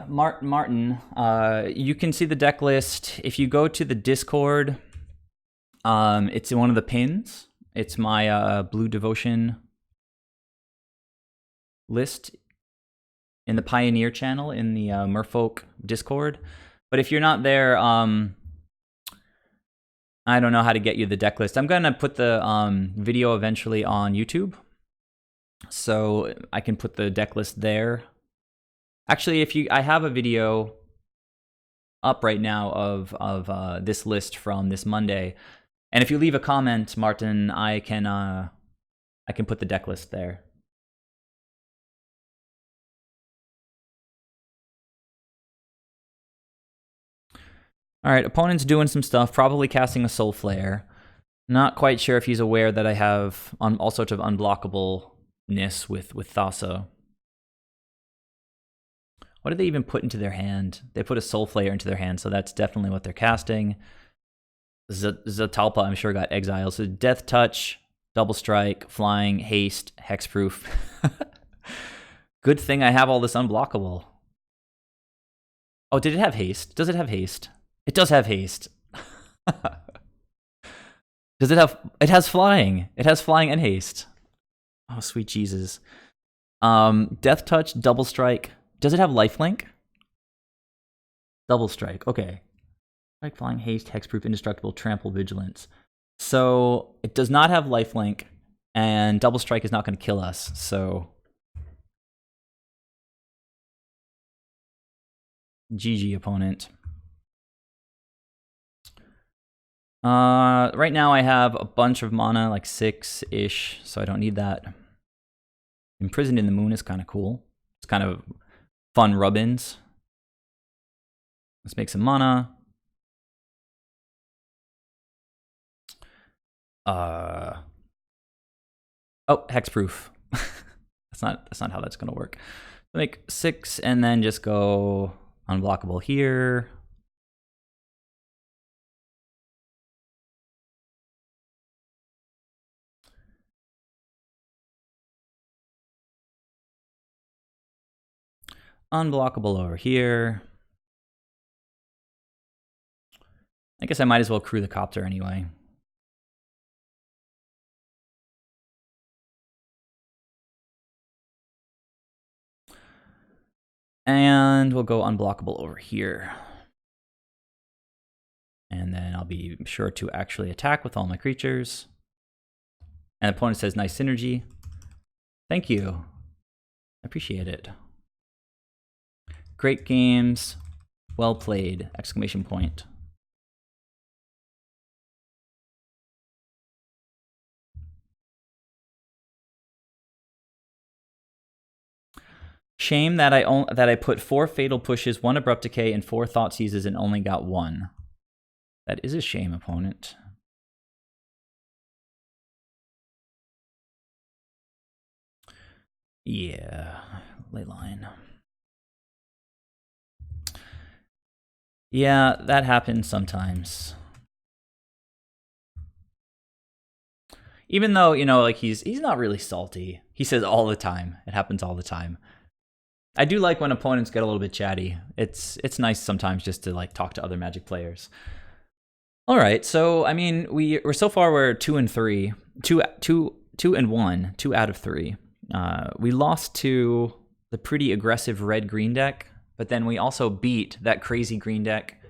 Martin, you can see the deck list. If you go to the Discord, it's in one of the pins. It's my Blue Devotion list in the Pioneer channel in the Merfolk Discord. But if you're not there, I don't know how to get you the deck list. I'm going to put the video eventually on YouTube, so I can put the deck list there. Actually, I have a video up right now of this list from this Monday, and if you leave a comment, Martin, I can put the deck list there. All right, opponent's doing some stuff, probably casting a Soul Flare. Not quite sure if he's aware that I have all sorts of unblockableness with Thassa. What did they even put into their hand? They put a Soul Flayer into their hand, so that's definitely what they're casting. Zatalpa, I'm sure, got exiled. So Death Touch, Double Strike, Flying, Haste, Hexproof. Good thing I have all this unblockable. Oh, did it have haste? Does it have haste? It does have haste. Does it have... It has flying. It has flying and haste. Oh, sweet Jesus. Death Touch, Double Strike. Does it have lifelink? Double strike. Okay. Strike, flying, haste, hexproof, indestructible, trample, vigilance. So it does not have lifelink, and double strike is not going to kill us. So GG, opponent. Right now I have a bunch of mana, like 6-ish, so I don't need that. Imprisoned in the Moon is kind of cool. It's kind of fun rub-ins. Let's make some mana. Oh, hexproof. That's not how that's gonna work. Make 6 and then just go unblockable here. Unblockable over here. I guess I might as well crew the copter anyway. And we'll go unblockable over here. And then I'll be sure to actually attack with all my creatures. And the opponent says, nice synergy. Thank you. I appreciate it. Great games. Well played! Exclamation point. Shame that I put 4 fatal pushes, 1 abrupt decay, and 4 thought seizes and only got 1. That is a shame, opponent. Yeah, Leyline. Yeah, that happens sometimes. Even though, you know, like he's not really salty. He says all the time. It happens all the time. I do like when opponents get a little bit chatty. It's nice sometimes just to like talk to other Magic players. All right, so I mean, we're so far we're 2 and 3, 2 and 1, 2 out of 3. We lost to the pretty aggressive red-green deck, but then we also beat that crazy green deck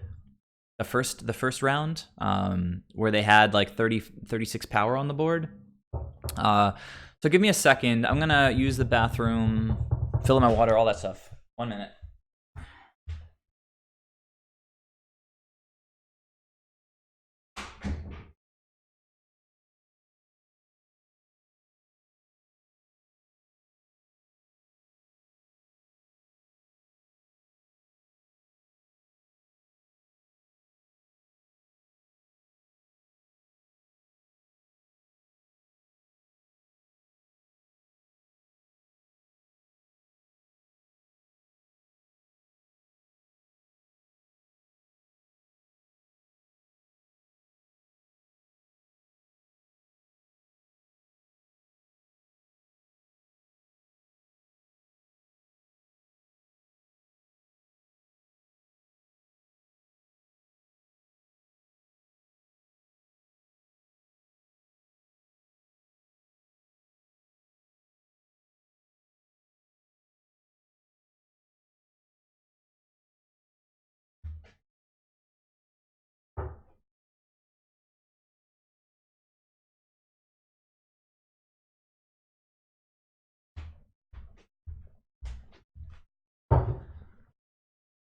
the first round, where they had like 36 power on the board. So give me a second. I'm gonna use the bathroom, fill in my water, all that stuff. 1 minute.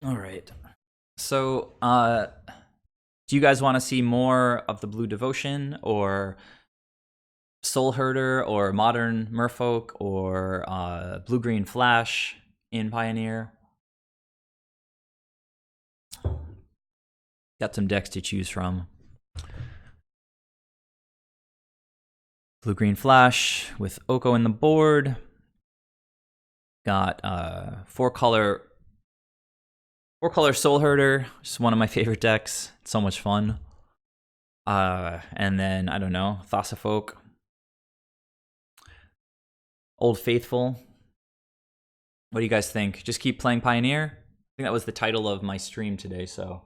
All right. So, do you guys want to see more of the Blue Devotion, or Soul Herder, or Modern Merfolk, or Blue Green Flash in Pioneer? Got some decks to choose from. Blue Green Flash with Oko in the board. Got 4-color Soul Herder, just one of my favorite decks. It's so much fun. And then, I don't know, Thassafolk. Old Faithful. What do you guys think? Just keep playing Pioneer? I think that was the title of my stream today, so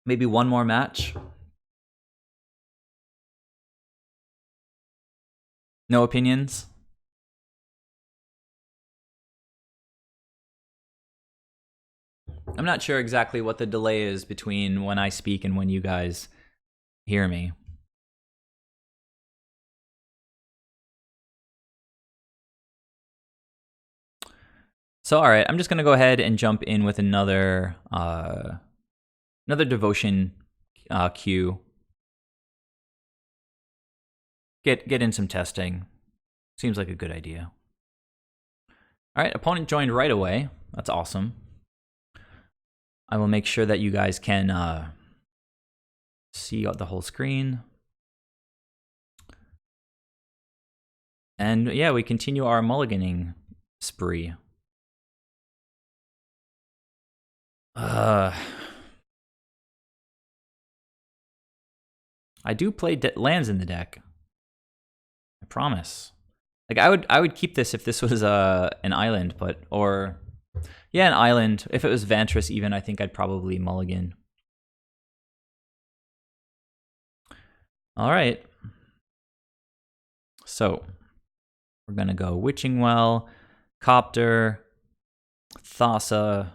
maybe one more match. No opinions? I'm not sure exactly what the delay is between when I speak and when you guys hear me. So, all right, I'm just gonna go ahead and jump in with another devotion queue. Get in some testing. Seems like a good idea. All right, opponent joined right away. That's awesome. I will make sure that you guys can see the whole screen. And yeah, we continue our mulliganing spree. I do play lands in the deck. I promise. Like I would keep this if this was an island, an island. If it was Vantress, even I think I'd probably mulligan. All right. So we're gonna go Witching Well, Copter, Thassa,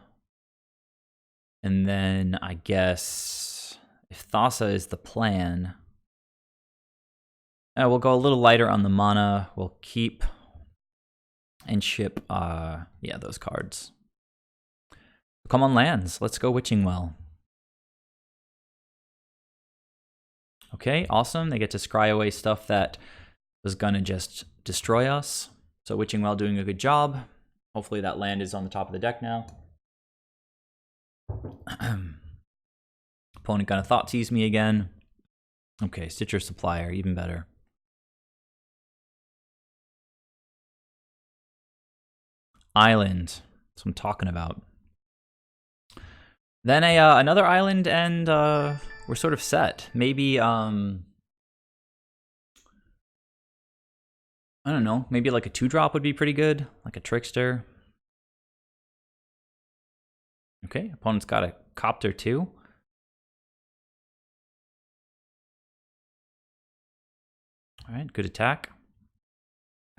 and then I guess if Thassa is the plan, we'll go a little lighter on the mana. We'll keep and ship, those cards. Come on, lands. Let's go Witching Well. Okay, awesome. They get to scry away stuff that was gonna just destroy us. So Witching Well doing a good job. Hopefully that land is on the top of the deck now. Opponent gonna Thought Seize me again. Okay, Stitcher Supplier, even better. Island. That's what I'm talking about. Then another island, and we're sort of set. Maybe I don't know. Maybe like a 2-drop would be pretty good, like a Trickster. Okay, opponent's got a Copter too. All right, good attack.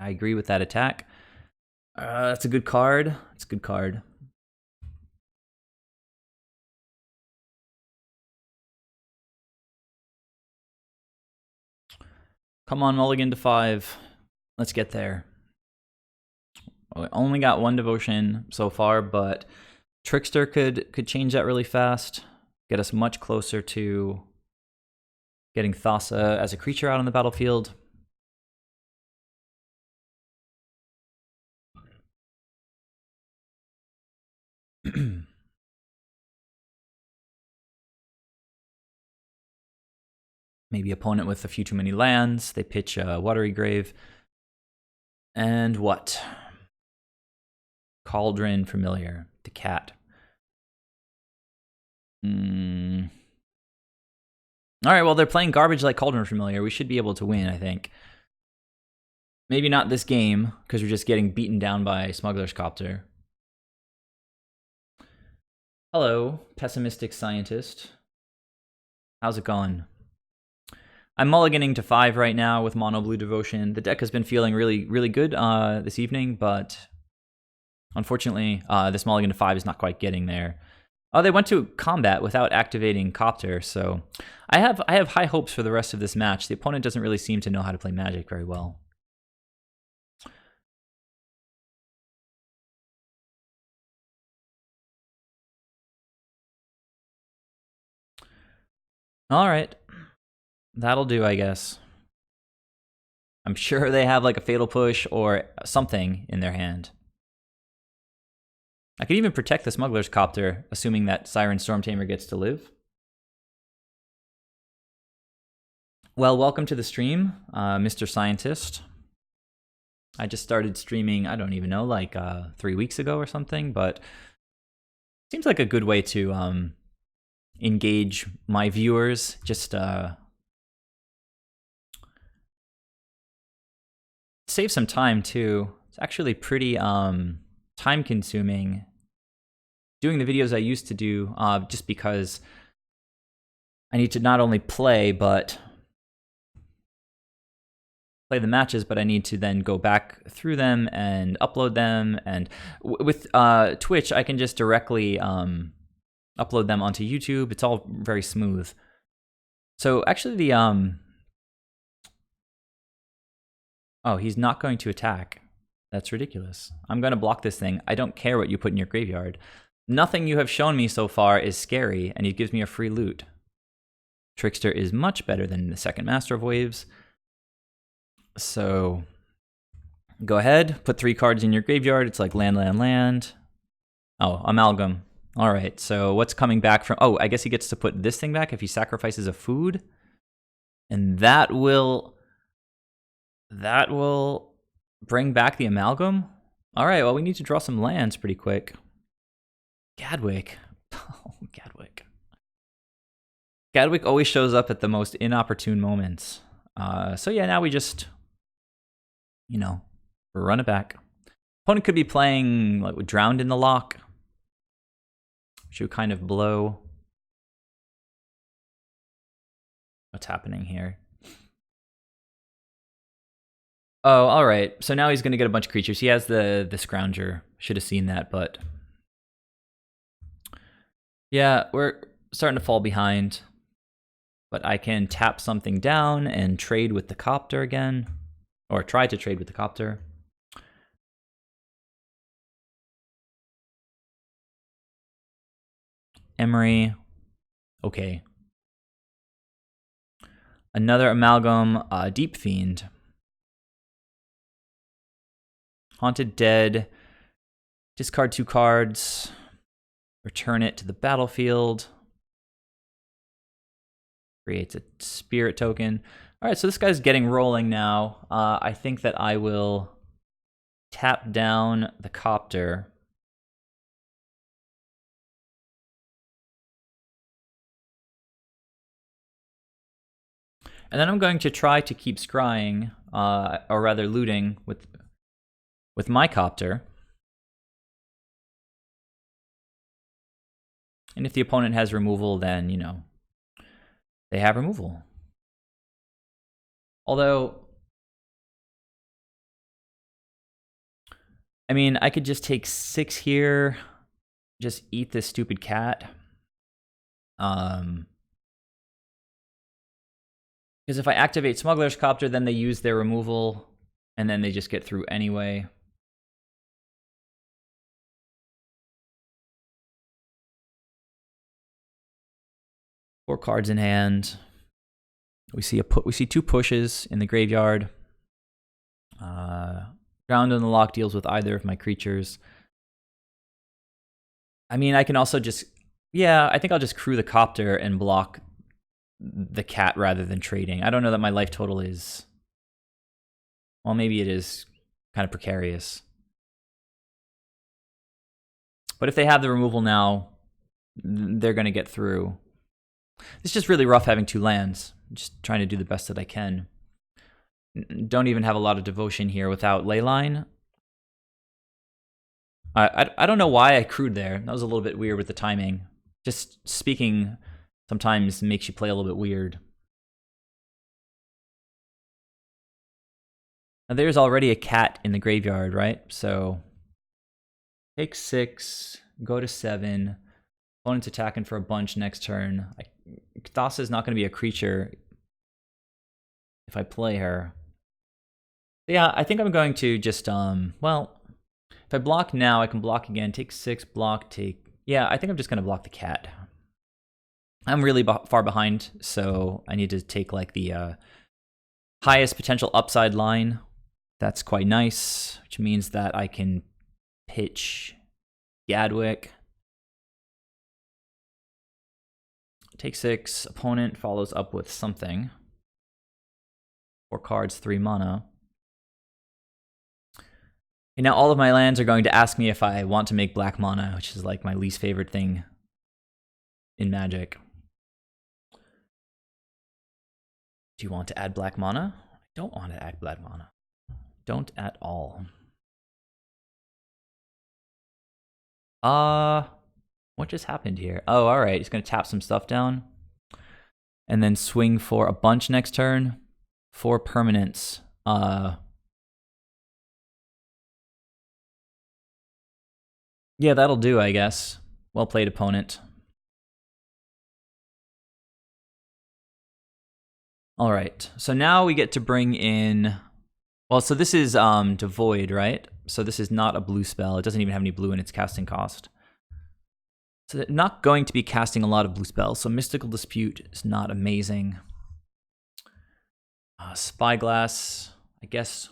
I agree with that attack. That's a good card. It's a good card. Come on, mulligan to 5. Let's get there. We only got 1 devotion so far, but Trickster could change that really fast. Get us much closer to getting Thassa as a creature out on the battlefield. Maybe opponent with a few too many lands. They pitch a Watery Grave. And what? Cauldron Familiar. The cat. All right, well, they're playing garbage like Cauldron Familiar. We should be able to win, I think. Maybe not this game, because we're just getting beaten down by Smuggler's Copter. Hello, pessimistic scientist. How's it going? I'm mulliganing to 5 right now with Mono Blue Devotion. The deck has been feeling really, really good this evening, but unfortunately, this mulligan to 5 is not quite getting there. Oh, they went to combat without activating Copter, so I have high hopes for the rest of this match. The opponent doesn't really seem to know how to play Magic very well. All right. That'll do, I guess. I'm sure they have like a Fatal Push or something in their hand. I could even protect the Smuggler's Copter, assuming that Siren Stormtamer gets to live. Well, welcome to the stream, Mr. Scientist. I just started streaming, I don't even know, like 3 weeks ago or something, but seems like a good way to engage my viewers. Just save some time too. It's actually pretty time consuming doing the videos I used to do, just because I need to not only play but play the matches, but I need to then go back through them and upload them. And with Twitch, I can just directly upload them onto YouTube. It's all very smooth. So actually the oh, he's not going to attack. That's ridiculous. I'm going to block this thing. I don't care what you put in your graveyard. Nothing you have shown me so far is scary, and he gives me a free loot. Trickster is much better than the second Master of Waves. So go ahead, put 3 cards in your graveyard. It's like land, land, land. Oh, Amalgam. All right, so what's coming back from... Oh, I guess he gets to put this thing back if he sacrifices a food. And that will bring back the Amalgam. All right, well, we need to draw some lands pretty quick. Gadwick. Oh, Gadwick. Gadwick always shows up at the most inopportune moments. So yeah, now we just, you know, run it back. Opponent could be playing like Drowned in the Loch, which would kind of blow. What's happening here? Oh, all right. So now he's going to get a bunch of creatures. He has the Scrounger. Should have seen that, but yeah, we're starting to fall behind. But I can tap something down and trade with the Copter again, or try to trade with the Copter. Emery. Okay. Another Amalgam, Deep Fiend. Haunted Dead. Discard 2 cards. Return it to the battlefield. Creates a spirit token. All right, so this guy's getting rolling now. I think that I will tap down the Copter. And then I'm going to try to keep scrying, or rather looting with my Copter. And if the opponent has removal, then, you know, they have removal. Although, I mean, I could just take 6 here, just eat this stupid cat. Because if I activate Smuggler's Copter, then they use their removal, and then they just get through anyway. Four cards in hand. We see 2 pushes in the graveyard. Drowned in the Loch deals with either of my creatures. I mean, I can also just... Yeah, I think I'll just crew the Copter and block the cat rather than trading. I don't know that my life total is... Well, maybe it is kind of precarious. But if they have the removal now, they're going to get through. It's just really rough having 2 lands. I'm just trying to do the best that I can. Don't even have a lot of devotion here without Leyline. I don't know why I crewed there. That was a little bit weird with the timing. Just speaking sometimes makes you play a little bit weird. Now there's already a cat in the graveyard, right? So take 6, go to 7. Opponent's attacking for a bunch next turn. Thassa is not going to be a creature if I play her. But yeah, I think I'm going to just, well, if I block now, I can block again. Take 6, block, take... Yeah, I think I'm just going to block the cat. I'm really far behind, so I need to take, like, the highest potential upside line. That's quite nice, which means that I can pitch Gadwick. Take 6, opponent follows up with something. 4 cards, 3 mana. And now all of my lands are going to ask me if I want to make black mana, which is like my least favorite thing in Magic. Do you want to add black mana? I don't want to add black mana. Don't at all. What just happened here? Oh, all right. He's going to tap some stuff down. And then swing for a bunch next turn. 4 permanents. Yeah, that'll do, I guess. Well played, opponent. All right. So now we get to bring in. Well, so this is devoid, right? So this is not a blue spell. It doesn't even have any blue in its casting cost. So they're not going to be casting a lot of blue spells. So Mystical Dispute is not amazing. Spyglass, I guess.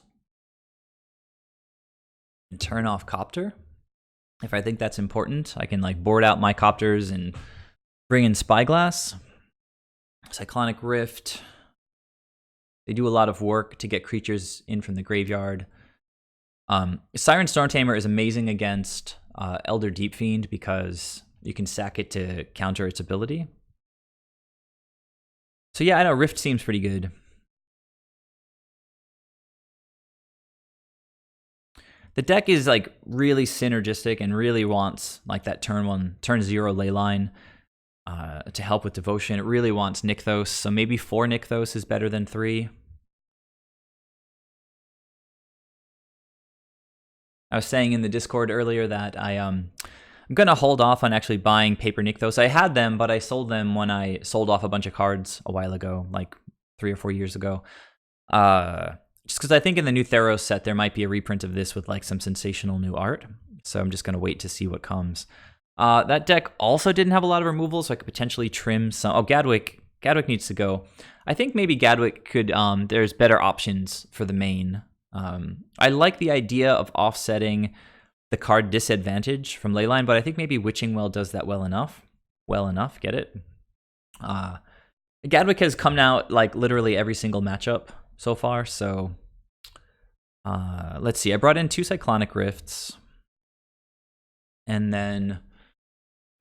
And turn off Copter. If I think that's important, I can like board out my Copters and bring in Spyglass. Cyclonic Rift. They do a lot of work to get creatures in from the graveyard. Siren Stormtamer is amazing against Elder Deep Fiend because you can sack it to counter its ability. So yeah, I know Rift seems pretty good. The deck is like really synergistic and really wants like that turn 0 leyline to help with devotion. It really wants Nykthos, so maybe 4 Nykthos is better than 3. I was saying in the Discord earlier that I'm gonna hold off on actually buying paper Nykthos. I had them, but I sold them when I sold off a bunch of cards a while ago, like 3 or 4 years ago. Just because I think in the new Theros set there might be a reprint of this with like some sensational new art. So I'm just gonna wait to see what comes. That deck also didn't have a lot of removal, so I could potentially trim some. Oh, Gadwick needs to go. I think maybe Gadwick could. There's better options for the main. I like the idea of offsetting the card disadvantage from Leyline, but I think maybe Witching Well does that well enough. Get it? Gadwick has come out like literally every single matchup so far, so let's see. I brought in 2 Cyclonic Rifts, and then,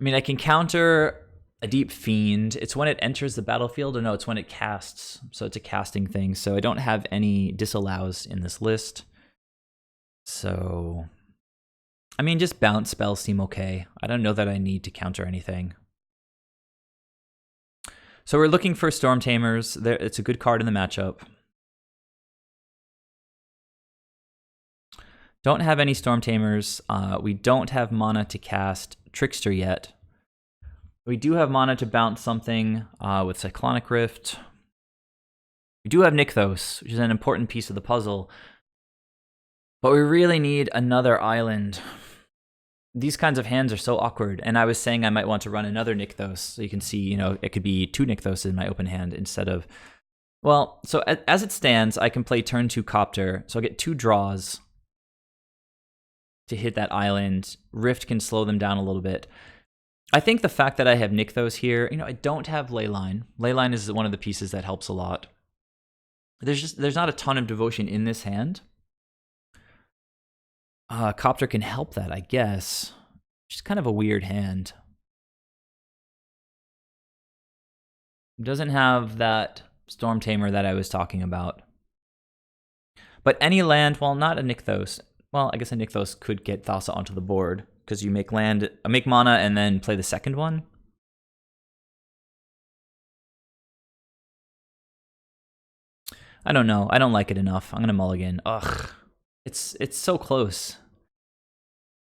I mean, I can counter a Deep Fiend. It's when it enters the battlefield, or no, it's when it casts, so it's a casting thing, so I don't have any disallows in this list. So, I mean, just bounce spells seem okay. I don't know that I need to counter anything. So we're looking for Storm Tamers. It's a good card in the matchup. Don't have any Storm Tamers. We don't have mana to cast Trickster yet. We do have mana to bounce something with Cyclonic Rift. We do have Nykthos, which is an important piece of the puzzle. But we really need another island. These kinds of hands are so awkward. And I was saying I might want to run another Nykthos. So you can see, you know, it could be 2 Nykthos in my open hand instead of... Well, so as it stands, I can play turn 2 Copter. So I'll get 2 draws to hit that island. Rift can slow them down a little bit. I think the fact that I have Nykthos here, you know, I don't have Leyline. Leyline is one of the pieces that helps a lot. There's not a ton of devotion in this hand. Copter can help that, I guess. Which is kind of a weird hand. It doesn't have that Storm Tamer that I was talking about. But any land, well, not a Nykthos. Well, I guess a Nykthos could get Thassa onto the board, because you make mana, and then play the second one. I don't know. I don't like it enough. I'm gonna mulligan. Ugh, it's so close.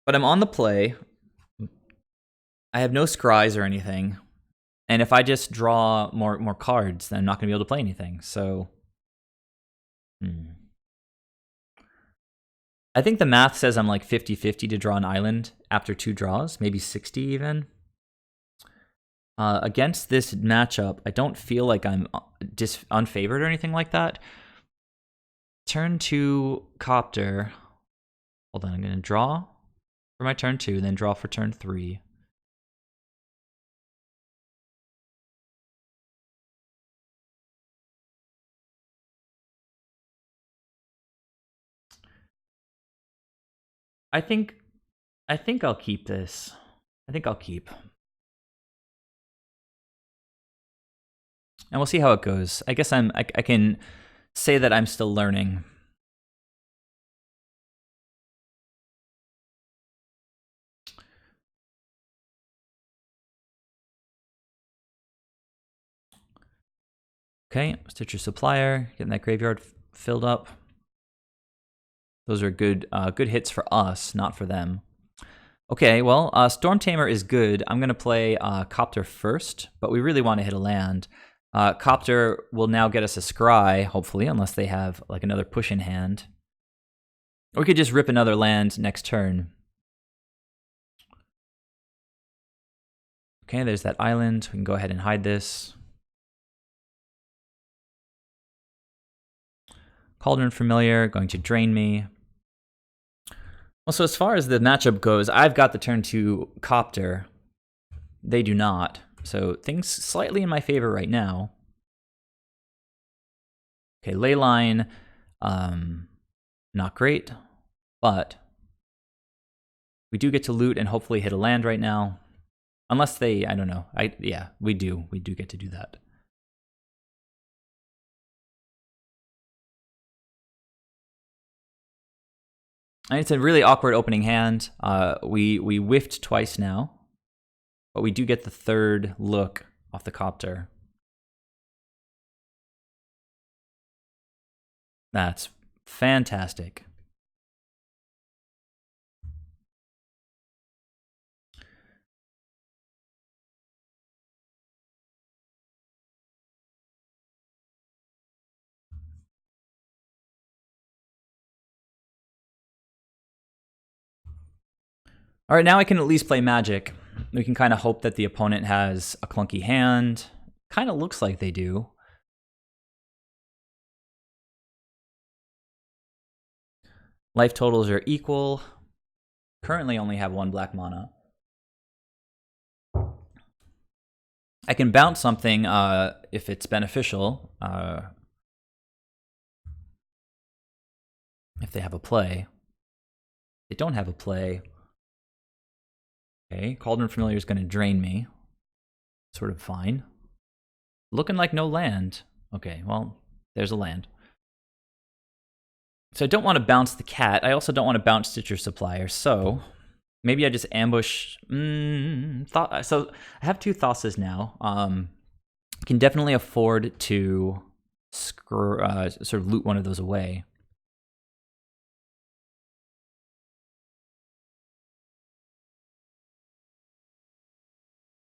But I'm on the play. I have no scries or anything, and if I just draw more cards, then I'm not gonna be able to play anything. So, I think the math says I'm like 50-50 to draw an island after 2 draws, maybe 60 even. Against this matchup, I don't feel like I'm unfavored or anything like that. Turn 2 Copter. Hold on, I'm going to draw for my turn 2, then draw for turn 3. I think I'll keep this. I think I'll keep. And we'll see how it goes. I guess I can say that I'm still learning. Okay, Stitcher Supplier, getting that graveyard filled up. Those are good hits for us, not for them. Okay, well, Storm Tamer is good. I'm going to play Copter first, but we really want to hit a land. Copter will now get us a scry, hopefully, unless they have like another push in hand. Or we could just rip another land next turn. Okay, there's that island. We can go ahead and hide this. Cauldron Familiar, going to drain me. Well, so as far as the matchup goes, I've got the turn 2 Copter. They do not. So things slightly in my favor right now. Okay, Leyline, not great, but we do get to loot and hopefully hit a land right now. Unless they, I don't know. Yeah, we do. We do get to do that. And it's a really awkward opening hand. We whiffed twice now, but we do get the third look off the Copter. That's fantastic. All right, now I can at least play Magic. We can kind of hope that the opponent has a clunky hand. Kind of looks like they do. Life totals are equal. Currently only have 1 black mana. I can bounce something if it's beneficial. If they have a play. They don't have a play. Okay, Cauldron Familiar is going to drain me. Sort of fine. Looking like no land. Okay, well, there's a land. So I don't want to bounce the cat. I also don't want to bounce Stitcher Supplier. So maybe I just ambush. So I have 2 Thassa's now. Can definitely afford to sort of loot one of those away.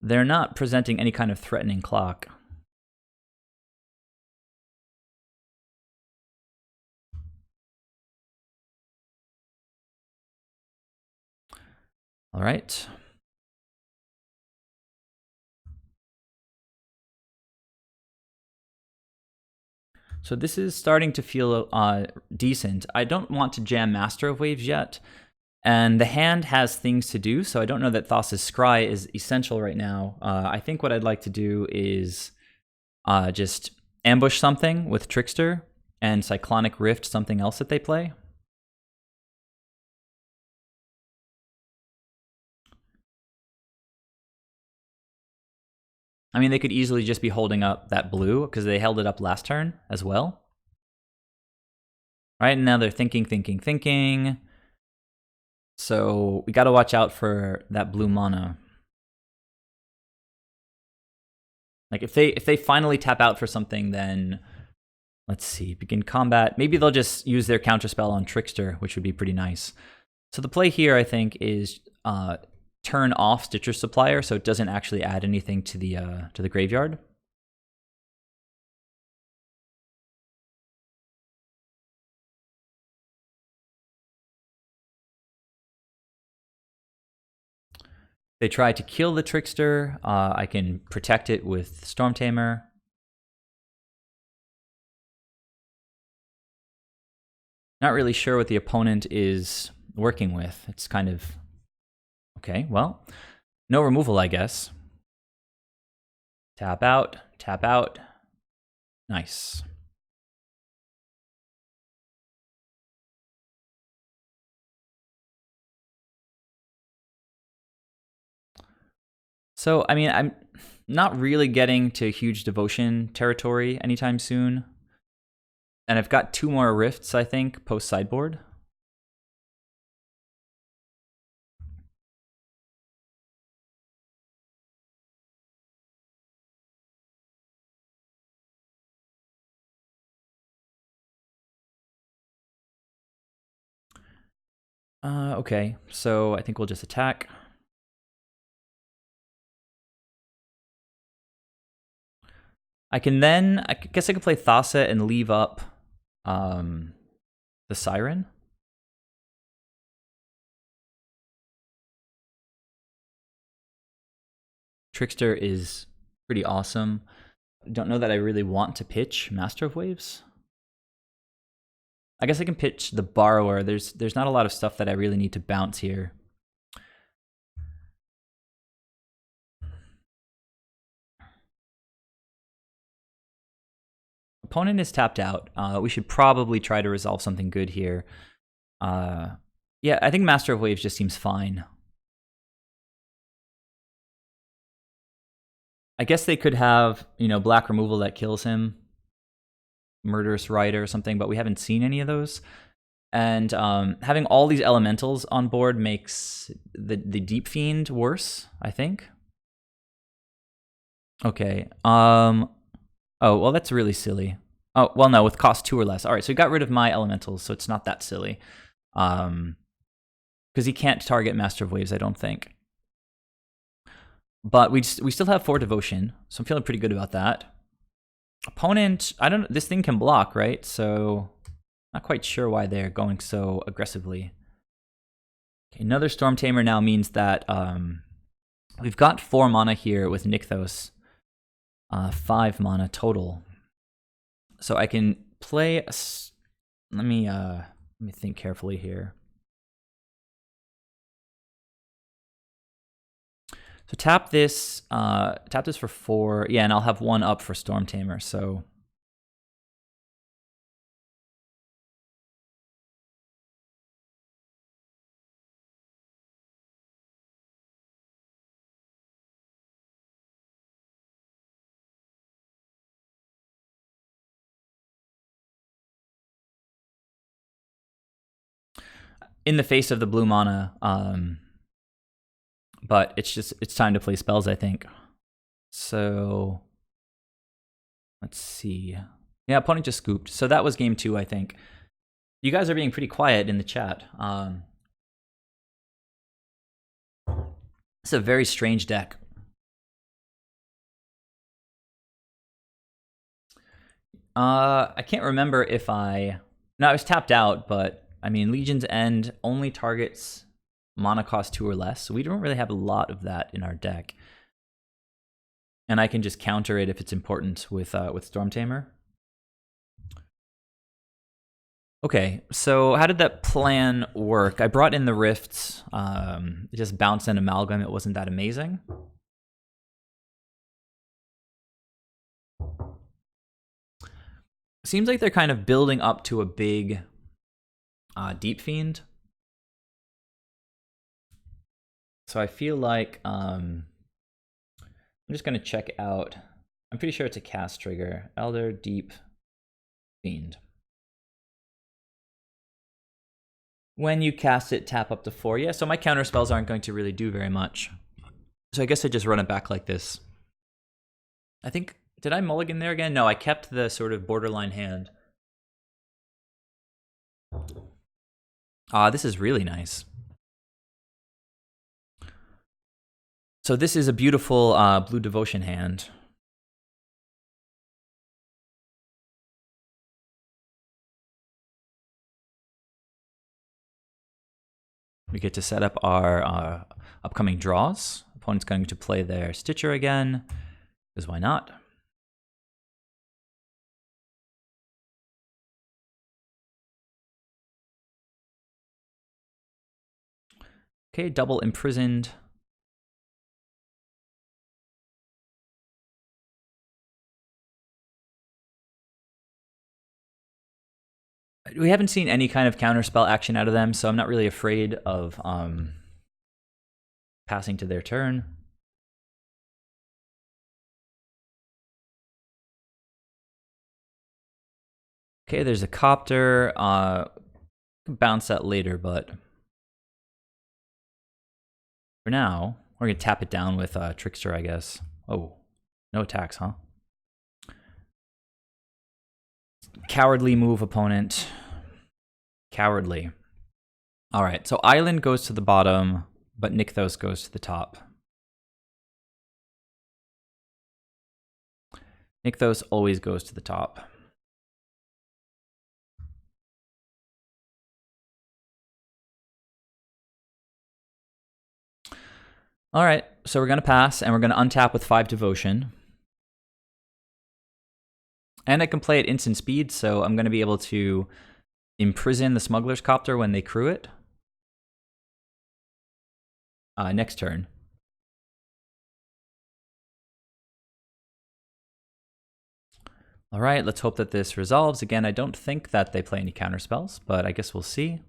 They're not presenting any kind of threatening clock. All right. So this is starting to feel decent. I don't want to jam Master of Waves yet. And the hand has things to do, so I don't know that Thassa's Scry is essential right now. I think what I'd like to do is just ambush something with Trickster and Cyclonic Rift something else that they play. I mean, they could easily just be holding up that blue because they held it up last turn as well. Right, and now they're thinking. So we got to watch out for that blue mana. Like if they finally tap out for something, then let's see, begin combat. Maybe they'll just use their counterspell on Trickster, which would be pretty nice. So the play here, I think, is turn off Stitcher Supplier, so it doesn't actually add anything to the graveyard. They try to kill the Trickster. I can protect it with Storm Tamer. Not really sure what the opponent is working with. It's kind of... Okay, well, no removal, I guess. Tap out, tap out. Nice. So, I mean, I'm not really getting to huge devotion territory anytime soon. And I've got 2 more rifts, I think, post-sideboard. Okay, so I think we'll just attack. I can then, I guess I could play Thassa and leave up the Siren. Trickster is pretty awesome. Don't know that I really want to pitch Master of Waves. I guess I can pitch the Borrower. There's not a lot of stuff that I really need to bounce here. Opponent is tapped out. We should probably try to resolve something good here. Yeah, I think Master of Waves just seems fine. I guess they could have, black removal that kills him. Murderous Rider or something, but we haven't seen any of those. And having all these elementals on board makes the Deep Fiend worse, I think. Okay. Oh, well, that's really silly. Oh, well, no, with cost 2 or less. All right, so he got rid of my elementals, so it's not that silly. Because he can't target Master of Waves, I don't think. But we still have 4 Devotion, so I'm feeling pretty good about that. Opponent, this thing can block, right? So not quite sure why they're going so aggressively. Okay, another Storm Tamer now means that we've got 4 mana here with Nykthos. 5 mana total. So I can play let me think carefully here. So tap this for 4. Yeah, and I'll have 1 up for Storm Tamer, so in the face of the blue mana, but it's time to play spells, I think. So let's see. Yeah, opponent just scooped. So that was game 2, I think. You guys are being pretty quiet in the chat. It's a very strange deck. I can't remember if I was tapped out, but I mean, Legion's End only targets mana cost 2 or less, so we don't really have a lot of that in our deck. And I can just counter it if it's important with Storm Tamer. Okay, so how did that plan work? I brought in the Rifts. It just bounced an Amalgam. It wasn't that amazing. Seems like they're kind of building up to a big Deep Fiend. So I feel like I'm just going to check out. I'm pretty sure it's a cast trigger. Elder Deep Fiend. When you cast it, tap up to 4. Yeah, so my counter spells aren't going to really do very much. So I guess I just run it back like this. I think, did I mulligan there again? No, I kept the sort of borderline hand. This is really nice. So this is a beautiful blue Devotion hand. We get to set up our upcoming draws. Opponent's going to play their Stitcher again, because why not? Okay, double Imprisoned. We haven't seen any kind of counterspell action out of them, so I'm not really afraid of passing to their turn. Okay, there's a Copter. Bounce that later, but for now, we're going to tap it down with Trickster, I guess. Oh, no attacks, huh? Cowardly move, opponent. Cowardly. All right, so Island goes to the bottom, but Nykthos goes to the top. Nykthos always goes to the top. All right, so we're going to pass, and we're going to untap with 5 Devotion. And I can play at instant speed, so I'm going to be able to imprison the Smuggler's Copter when they crew it. Next turn. All right, let's hope that this resolves. Again, I don't think that they play any counter spells, but I guess we'll see.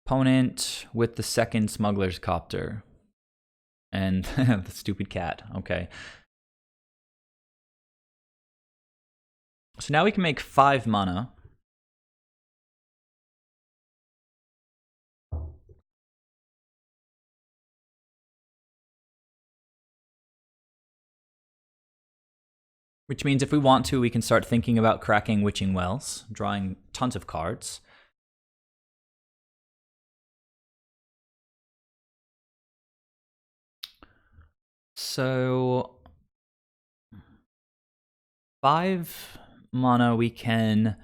Opponent with the second Smuggler's Copter. And the stupid cat. Okay. So now we can make 5 mana. Which means if we want to, we can start thinking about cracking Witching Wells, drawing tons of cards. So 5 mana, we can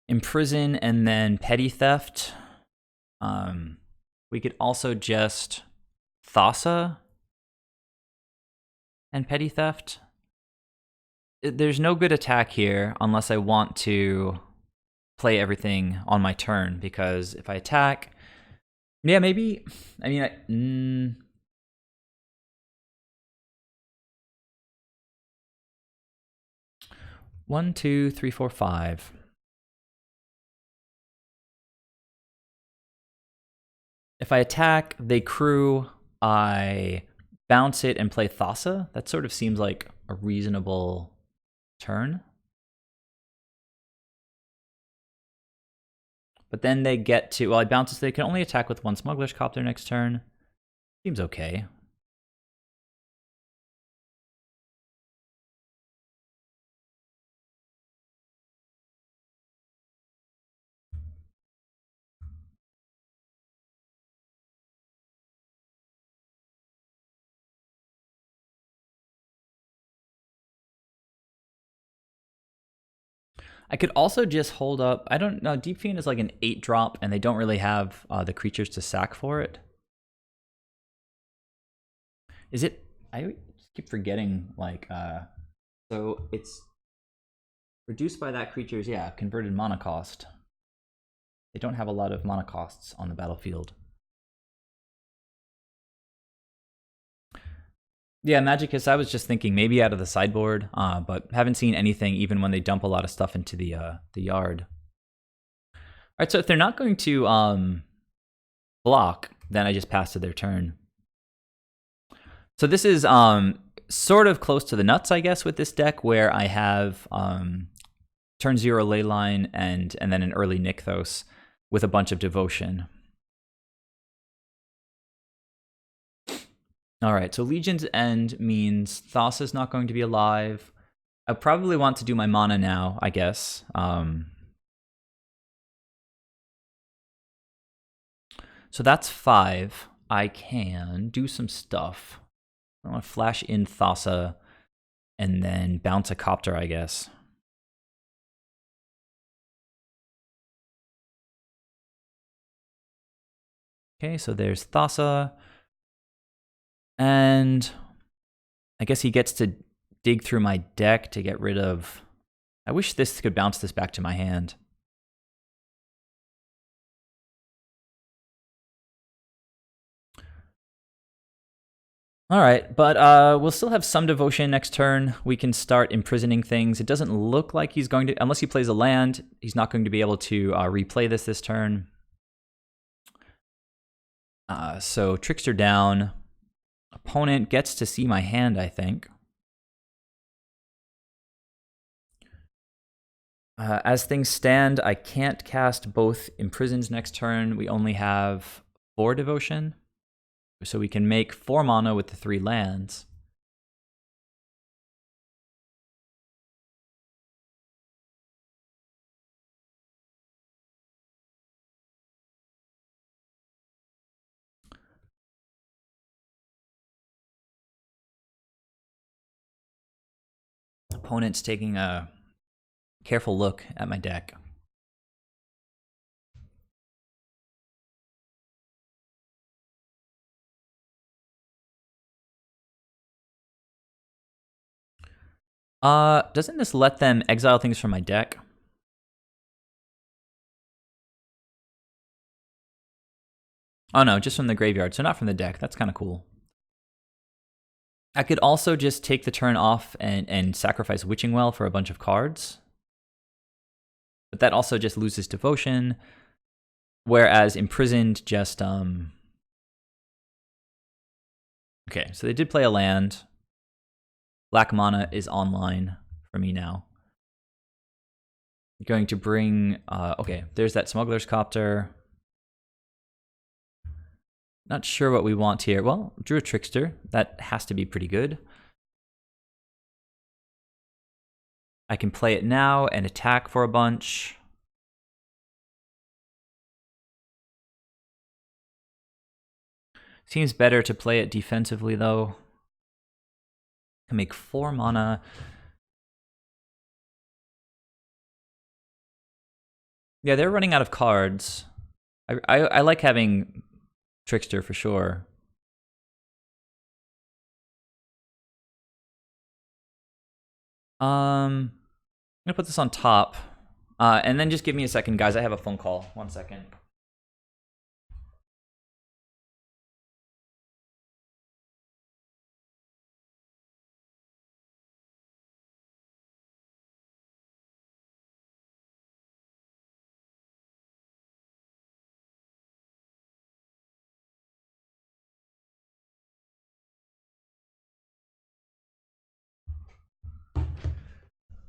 imprison and then petty theft. We could also just Thassa and petty theft. There's no good attack here unless I want to play everything on my turn, because if I attack, yeah, maybe, I mean, 1, 2, 3, 4, 5. If I attack, they crew, I bounce it and play Thassa. That sort of seems like a reasonable turn. But then they get to, well, I bounce it, so they can only attack with 1 Smuggler's Copter next turn. Seems okay. I could also just hold up, I don't know, Deep Fiend is like an 8-drop, and they don't really have the creatures to sack for it. Is it, I keep forgetting, like, so it's reduced by that creature's, yeah, converted mana cost. They don't have a lot of mana costs on the battlefield. Yeah, Magicus, I was just thinking maybe out of the sideboard, but haven't seen anything even when they dump a lot of stuff into the yard. All right, so if they're not going to block, then I just pass to their turn. So this is sort of close to the nuts, I guess, with this deck, where I have turn 0 Leyline and then an early Nykthos with a bunch of Devotion. All right, so Legion's End means Thassa's not going to be alive. I probably want to do my mana now, I guess. So that's 5. I can do some stuff. I want to flash in Thassa and then bounce a Copter, I guess. Okay, so there's Thassa. And I guess he gets to dig through my deck to get rid of... I wish this could bounce this back to my hand. All right, but we'll still have some Devotion next turn. We can start imprisoning things. It doesn't look like he's going to, unless he plays a land, he's not going to be able to replay this turn. So Trickster down. Opponent gets to see my hand, I think. As things stand, I can't cast both Imprisons next turn. We only have 4 Devotion. So we can make 4 mana with the 3 lands. opponent's taking a careful look at my deck. Doesn't this let them exile things from my deck? Oh no, just from the graveyard, so not from the deck. That's kind of cool. I could also just take the turn off and sacrifice Witching Well for a bunch of cards. But that also just loses devotion. Whereas Imprisoned just... Okay, so they did play a land. Black mana is online for me now. Going to bring... okay, there's that Smuggler's Copter. Not sure what we want here. Well, drew a Trickster. That has to be pretty good. I can play it now and attack for a bunch. Seems better to play it defensively, though. Can make 4 mana. Yeah, they're running out of cards. I like having Trickster for sure. I'm gonna put this on top. And then just give me a second, guys. I have a phone call. 1 second.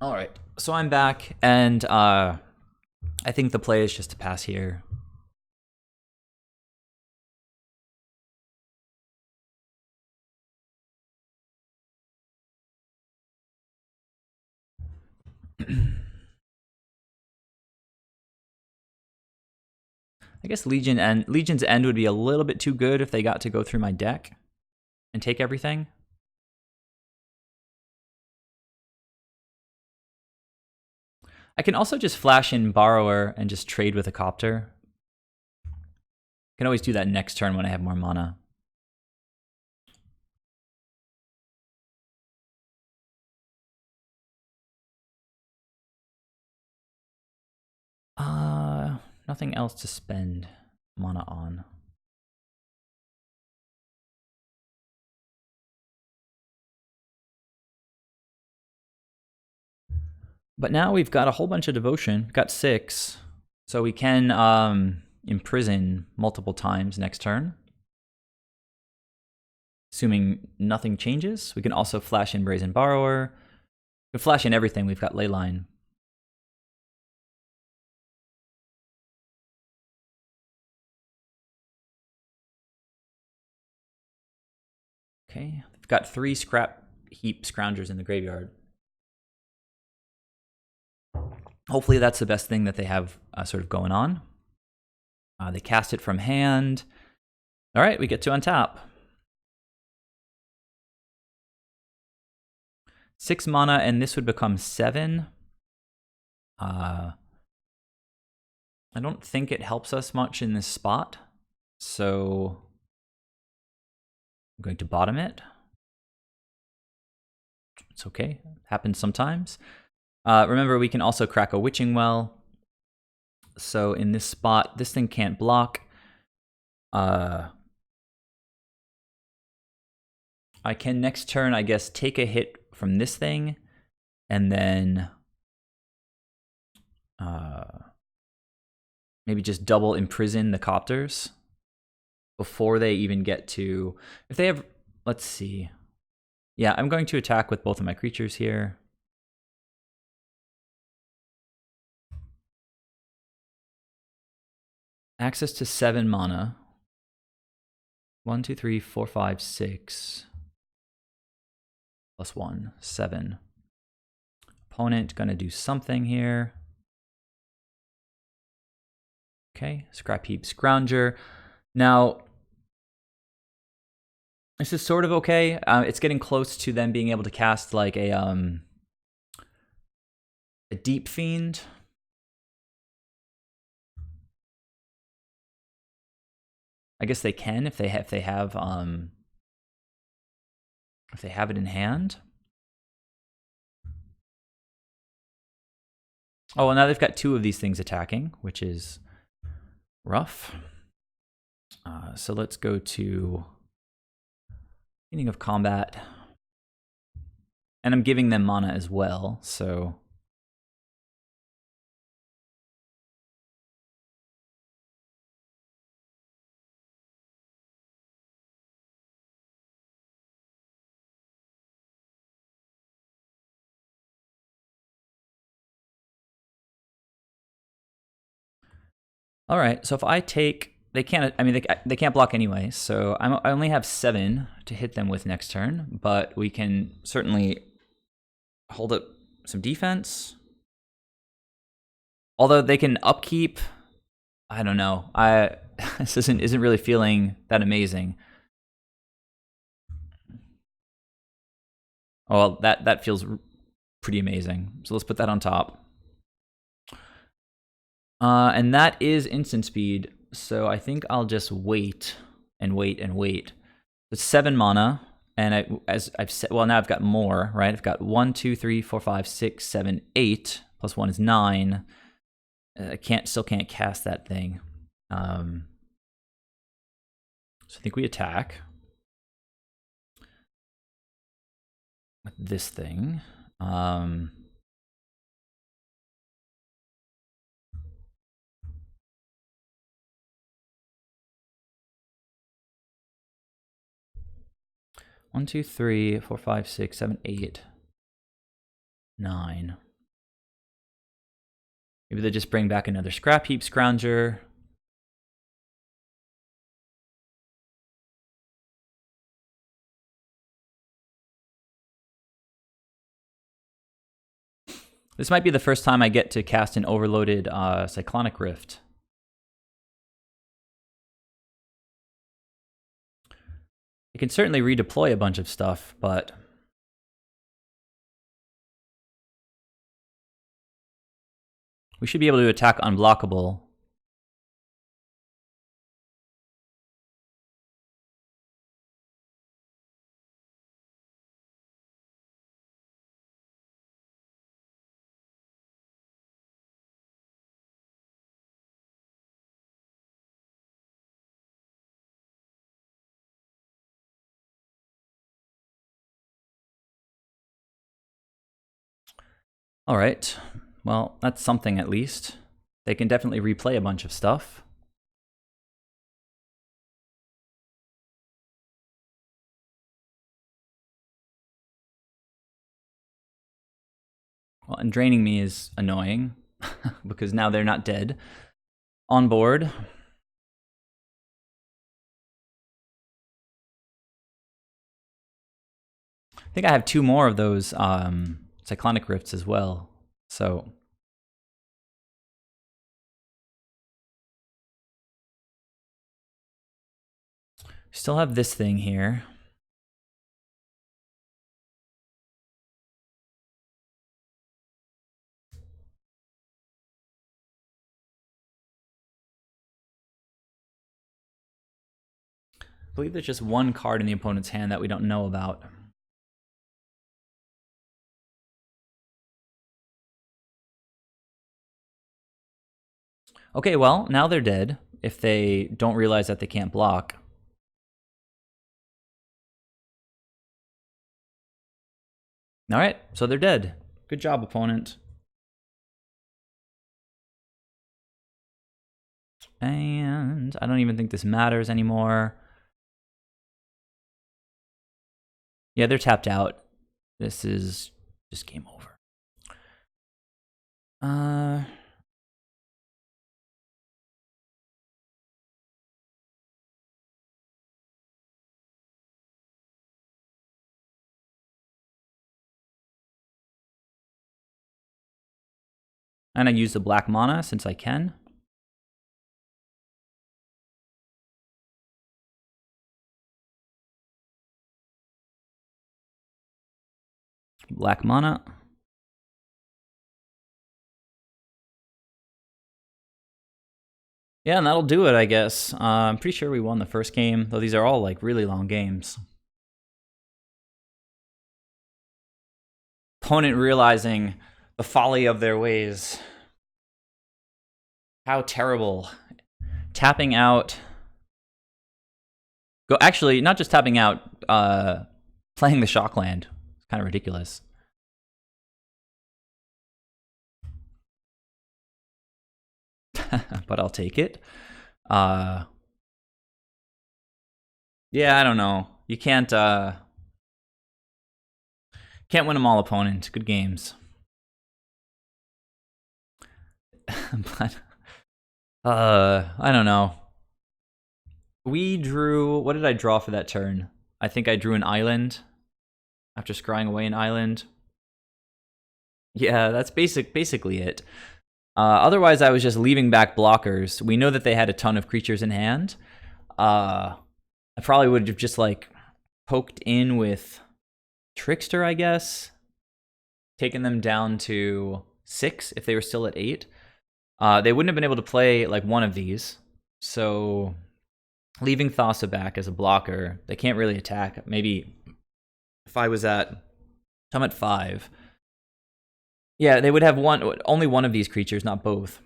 All right, so I'm back, and I think the play is just to pass here. I guess Legion's End would be a little bit too good if they got to go through my deck and take everything. I can also just flash in Borrower and just trade with a Copter. I can always do that next turn when I have more mana. Nothing else to spend mana on. But now we've got a whole bunch of devotion. Got 6. So we can imprison multiple times next turn. Assuming nothing changes. We can also flash in Brazen Borrower. We can flash in everything. We've got Leyline. Okay, they've got 3 Scrap Heap Scroungers in the graveyard. Hopefully that's the best thing that they have sort of going on. They cast it from hand. All right, we get to untap. 6 mana, and this would become 7. I don't think it helps us much in this spot, so I'm going to bottom it. It's okay, happens sometimes. Remember, we can also crack a Witching Well. So in this spot, this thing can't block. I can next turn, I guess, take a hit from this thing, and then maybe just double imprison the Copters before they even get to... If they have... Let's see. Yeah, I'm going to attack with both of my creatures here. Access to 7 mana. 1, 2, 3, 4, 5, 6. Plus 1, 7. Opponent gonna do something here. Okay, Scrap Heap Scrounger. Now, this is sort of okay. It's getting close to them being able to cast like a A Deep Fiend. I guess they can if they have it in hand. Oh, well, now they've got 2 of these things attacking, which is rough. So let's go to beginning of combat. And I'm giving them mana as well, so... All right, so if I take... They can't, I mean, they can't block anyway, so I only have 7 to hit them with next turn, but we can certainly hold up some defense. Although they can upkeep, I don't know. This isn't really feeling that amazing. Oh, well, that feels pretty amazing. So let's put that on top. And that is instant speed, so I think I'll just wait and wait and wait. It's 7 mana, and as I've said, well, now I've got more, right? I've got 1, 2, 3, 4, 5, 6, 7, 8, plus 1 is 9. I still can't cast that thing. So I think we attack with this thing. 1, 2, 3, 4, 5, 6, 7, 8, 9. Maybe they just bring back another Scrap Heap Scrounger. This might be the first time I get to cast an overloaded Cyclonic Rift. You can certainly redeploy a bunch of stuff, but... we should be able to attack unblockable. All right. Well, that's something at least. They can definitely replay a bunch of stuff. Well, and draining me is annoying because now they're not dead. On board. I think I have 2 more of those Cyclonic Rifts as well. So still have this thing here. I believe there's just 1 card in the opponent's hand that we don't know about. Okay, well, now they're dead if they don't realize that they can't block. All right, so they're dead. Good job, opponent. And I don't even think this matters anymore. Yeah, they're tapped out. This is just game over. And I use the black mana since I can. Black mana. Yeah, and that'll do it, I guess. I'm pretty sure we won the first game, though these are all like really long games. Opponent realizing the folly of their ways. How terrible. Tapping out. Go actually, not just tapping out, playing the Shockland. It's kind of ridiculous. But I'll take it. Yeah, I don't know. You can't win them all, opponent. Good games. But I don't know. We drew. What did I draw for that turn? I think I drew an island after scrying away an island. Yeah, that's basically it. Otherwise, I was just leaving back blockers. We know that they had a ton of creatures in hand. I probably would have just like poked in with Trickster, I guess. Taken them down to 6 if they were still at 8. They wouldn't have been able to play like one of these. So leaving Thassa back as a blocker, they can't really attack. Maybe if I was at, I'm at 5. Yeah, they would have only one of these creatures, not both.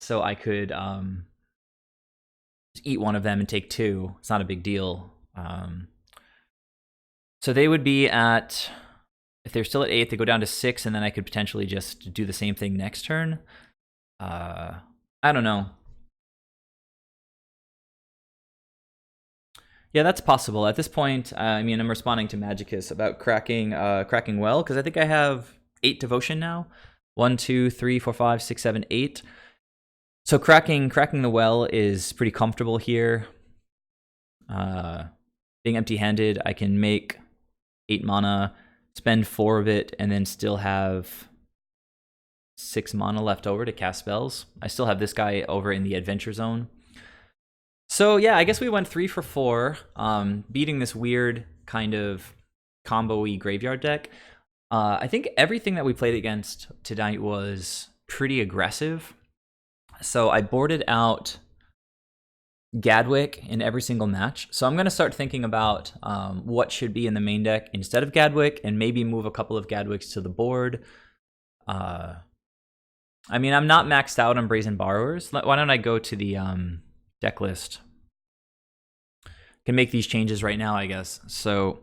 So I could just eat one of them and take 2. It's not a big deal. So they would be at, if they're still at 8, they go down to 6, and then I could potentially just do the same thing next turn. I don't know. Yeah, that's possible. At this point, I mean, I'm responding to Magicus about cracking well, because I think I have 8 devotion now. 1, 2, 3, 4, 5, 6, 7, 8. So cracking the well is pretty comfortable here. Being empty-handed, I can make 8 mana, spend 4 of it, and then still have 6 mana left over to cast spells. I still have this guy over in the adventure zone. So yeah, I guess we went 3 for 4, beating this weird kind of combo-y graveyard deck. I think everything that we played against tonight was pretty aggressive. So I boarded out Gadwick in every single match. So I'm going to start thinking about what should be in the main deck instead of Gadwick, and maybe move a couple of Gadwicks to the board. I mean, I'm not maxed out on Brazen Borrowers. Why don't I go to the deck list? Can make these changes right now, I guess. So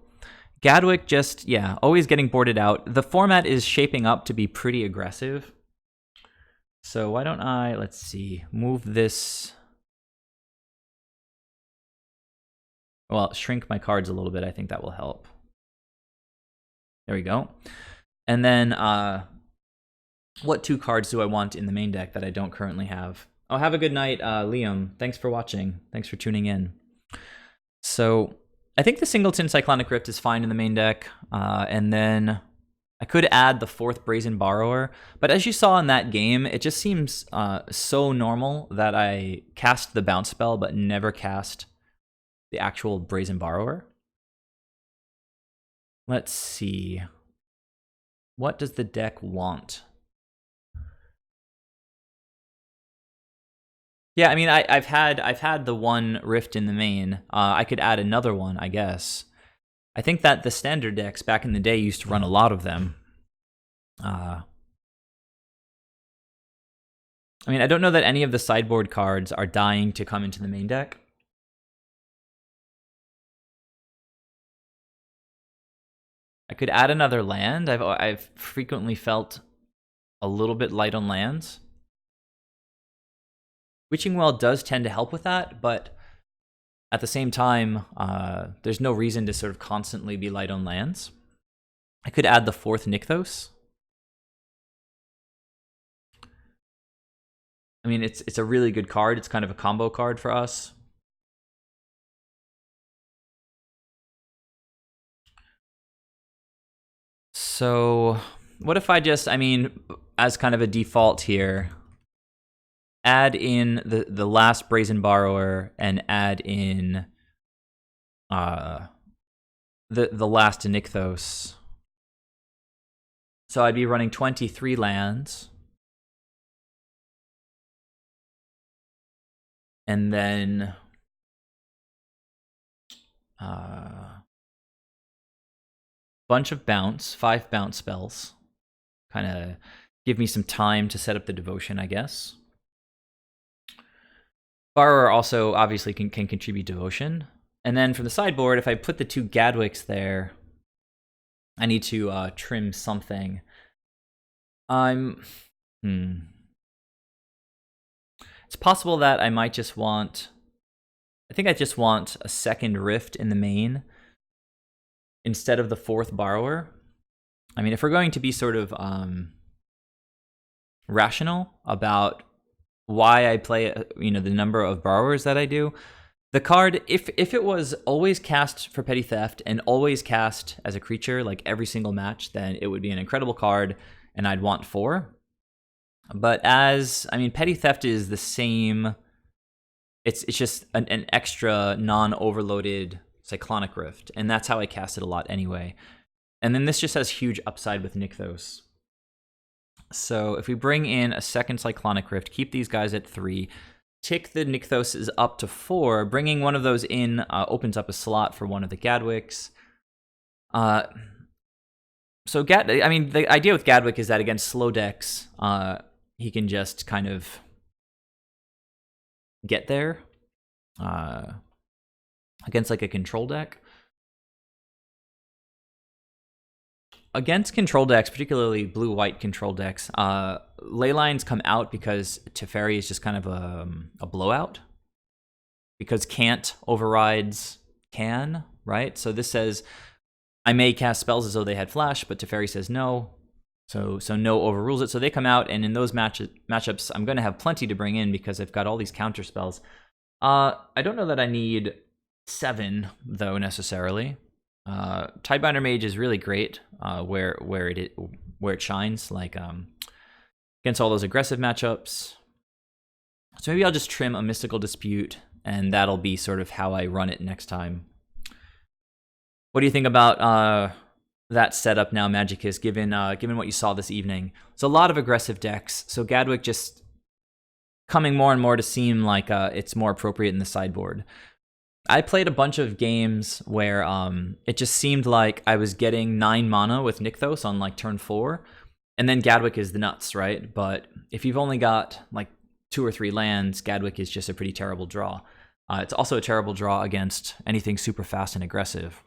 Gadwick just, yeah, always getting boarded out. The format is shaping up to be pretty aggressive. So why don't I, let's see, move this. Well, shrink my cards a little bit. I think that will help. There we go. And then what 2 cards do I want in the main deck that I don't currently have? Oh, have a good night, Liam. Thanks for watching. Thanks for tuning in. So I think the Singleton Cyclonic Rift is fine in the main deck. And then I could add the 4th Brazen Borrower. But as you saw in that game, it just seems so normal that I cast the bounce spell but never cast the actual Brazen Borrower. Let's see. What does the deck want? Yeah, I mean, I've had the one Rift in the main. I could add another one, I guess. I think that the standard decks back in the day used to run a lot of them. I mean, I don't know that any of the sideboard cards are dying to come into the main deck. I could add another land. I've frequently felt a little bit light on lands. Witching Well does tend to help with that, but at the same time, there's no reason to sort of constantly be light on lands. I could add the 4th Nykthos. I mean, it's a really good card. It's kind of a combo card for us. So what if I just, I mean, as kind of a default here, add in the last Brazen Borrower and add in the last Nykthos. So I'd be running 23 lands. And then bunch of bounce, 5 bounce spells. Kind of give me some time to set up the devotion, I guess. Borrower also obviously can contribute devotion. And then from the sideboard, if I put the 2 Gadwicks there, I need to trim something. It's possible that I might just want... I think I just want a second Rift in the main instead of the 4th Borrower. I mean, if we're going to be sort of rational about why I play, the number of Borrowers that I do, the card, if it was always cast for Petty Theft and always cast as a creature, like every single match, then it would be an incredible card, and I'd want 4. But Petty Theft is the same. It's just an extra non-overloaded Cyclonic Rift, and that's how I cast it a lot anyway. And then this just has huge upside with Nykthos. So if we bring in a second Cyclonic Rift, keep these guys at 3, tick the Nykthos up to 4, bringing one of those in opens up a slot for one of the Gadwicks. The idea with Gadwick is that against slow decks, he can just kind of get there against like a control deck. Against control decks, particularly blue-white control decks, ley lines come out because Teferi is just kind of a blowout. Because can't overrides can, right? So this says, I may cast spells as though they had flash, but Teferi says no. So no overrules it. So they come out, and in those matchups, I'm going to have plenty to bring in because I've got all these counter spells. I don't know that I need 7, though, necessarily. Tidebinder Mage is really great where it shines, like against all those aggressive matchups. So maybe I'll just trim a Mystical Dispute, and that'll be sort of how I run it next time. What do you think about that setup now, Magicus, given what you saw this evening? It's a lot of aggressive decks, so Gadwick just coming more and more to seem like it's more appropriate in the sideboard. I played a bunch of games where it just seemed like I was getting 9 mana with Nykthos on like turn 4, and then Gadwick is the nuts, right? But if you've only got like 2 or 3 lands, Gadwick is just a pretty terrible draw. It's also a terrible draw against anything super fast and aggressive.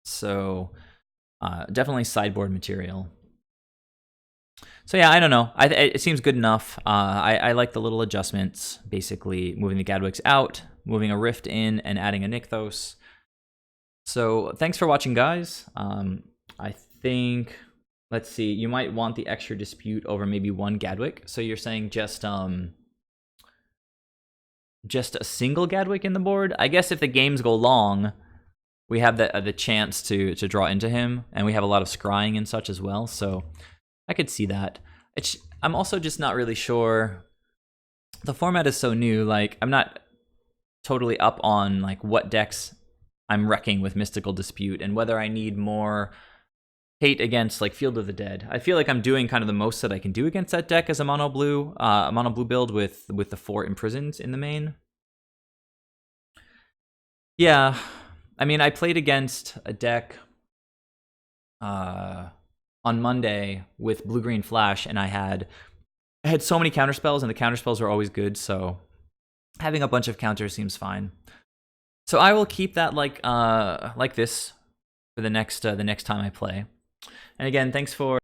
So definitely sideboard material. So yeah, I don't know. It seems good enough. I like the little adjustments, basically moving the Gadwicks out, moving a Rift in, and adding a Nykthos. So thanks for watching, guys. I think, let's see, you might want the extra Dispute over maybe 1 Gadwick. So you're saying just a single Gadwick in the board? I guess if the games go long, we have the chance to draw into him, and we have a lot of scrying and such as well, so I could see that. I'm also just not really sure. The format is so new, like, I'm not totally up on like what decks I'm wrecking with Mystical Dispute, and whether I need more hate against like Field of the Dead. I feel like I'm doing kind of the most that I can do against that deck as a mono blue build with the 4 Imprisoned in the main. Yeah, I mean, I played against a deck on Monday with blue-green flash, and I had so many counterspells, and the counterspells were always good, so having a bunch of counters seems fine. So I will keep that like this for the next time I play. And again, thanks for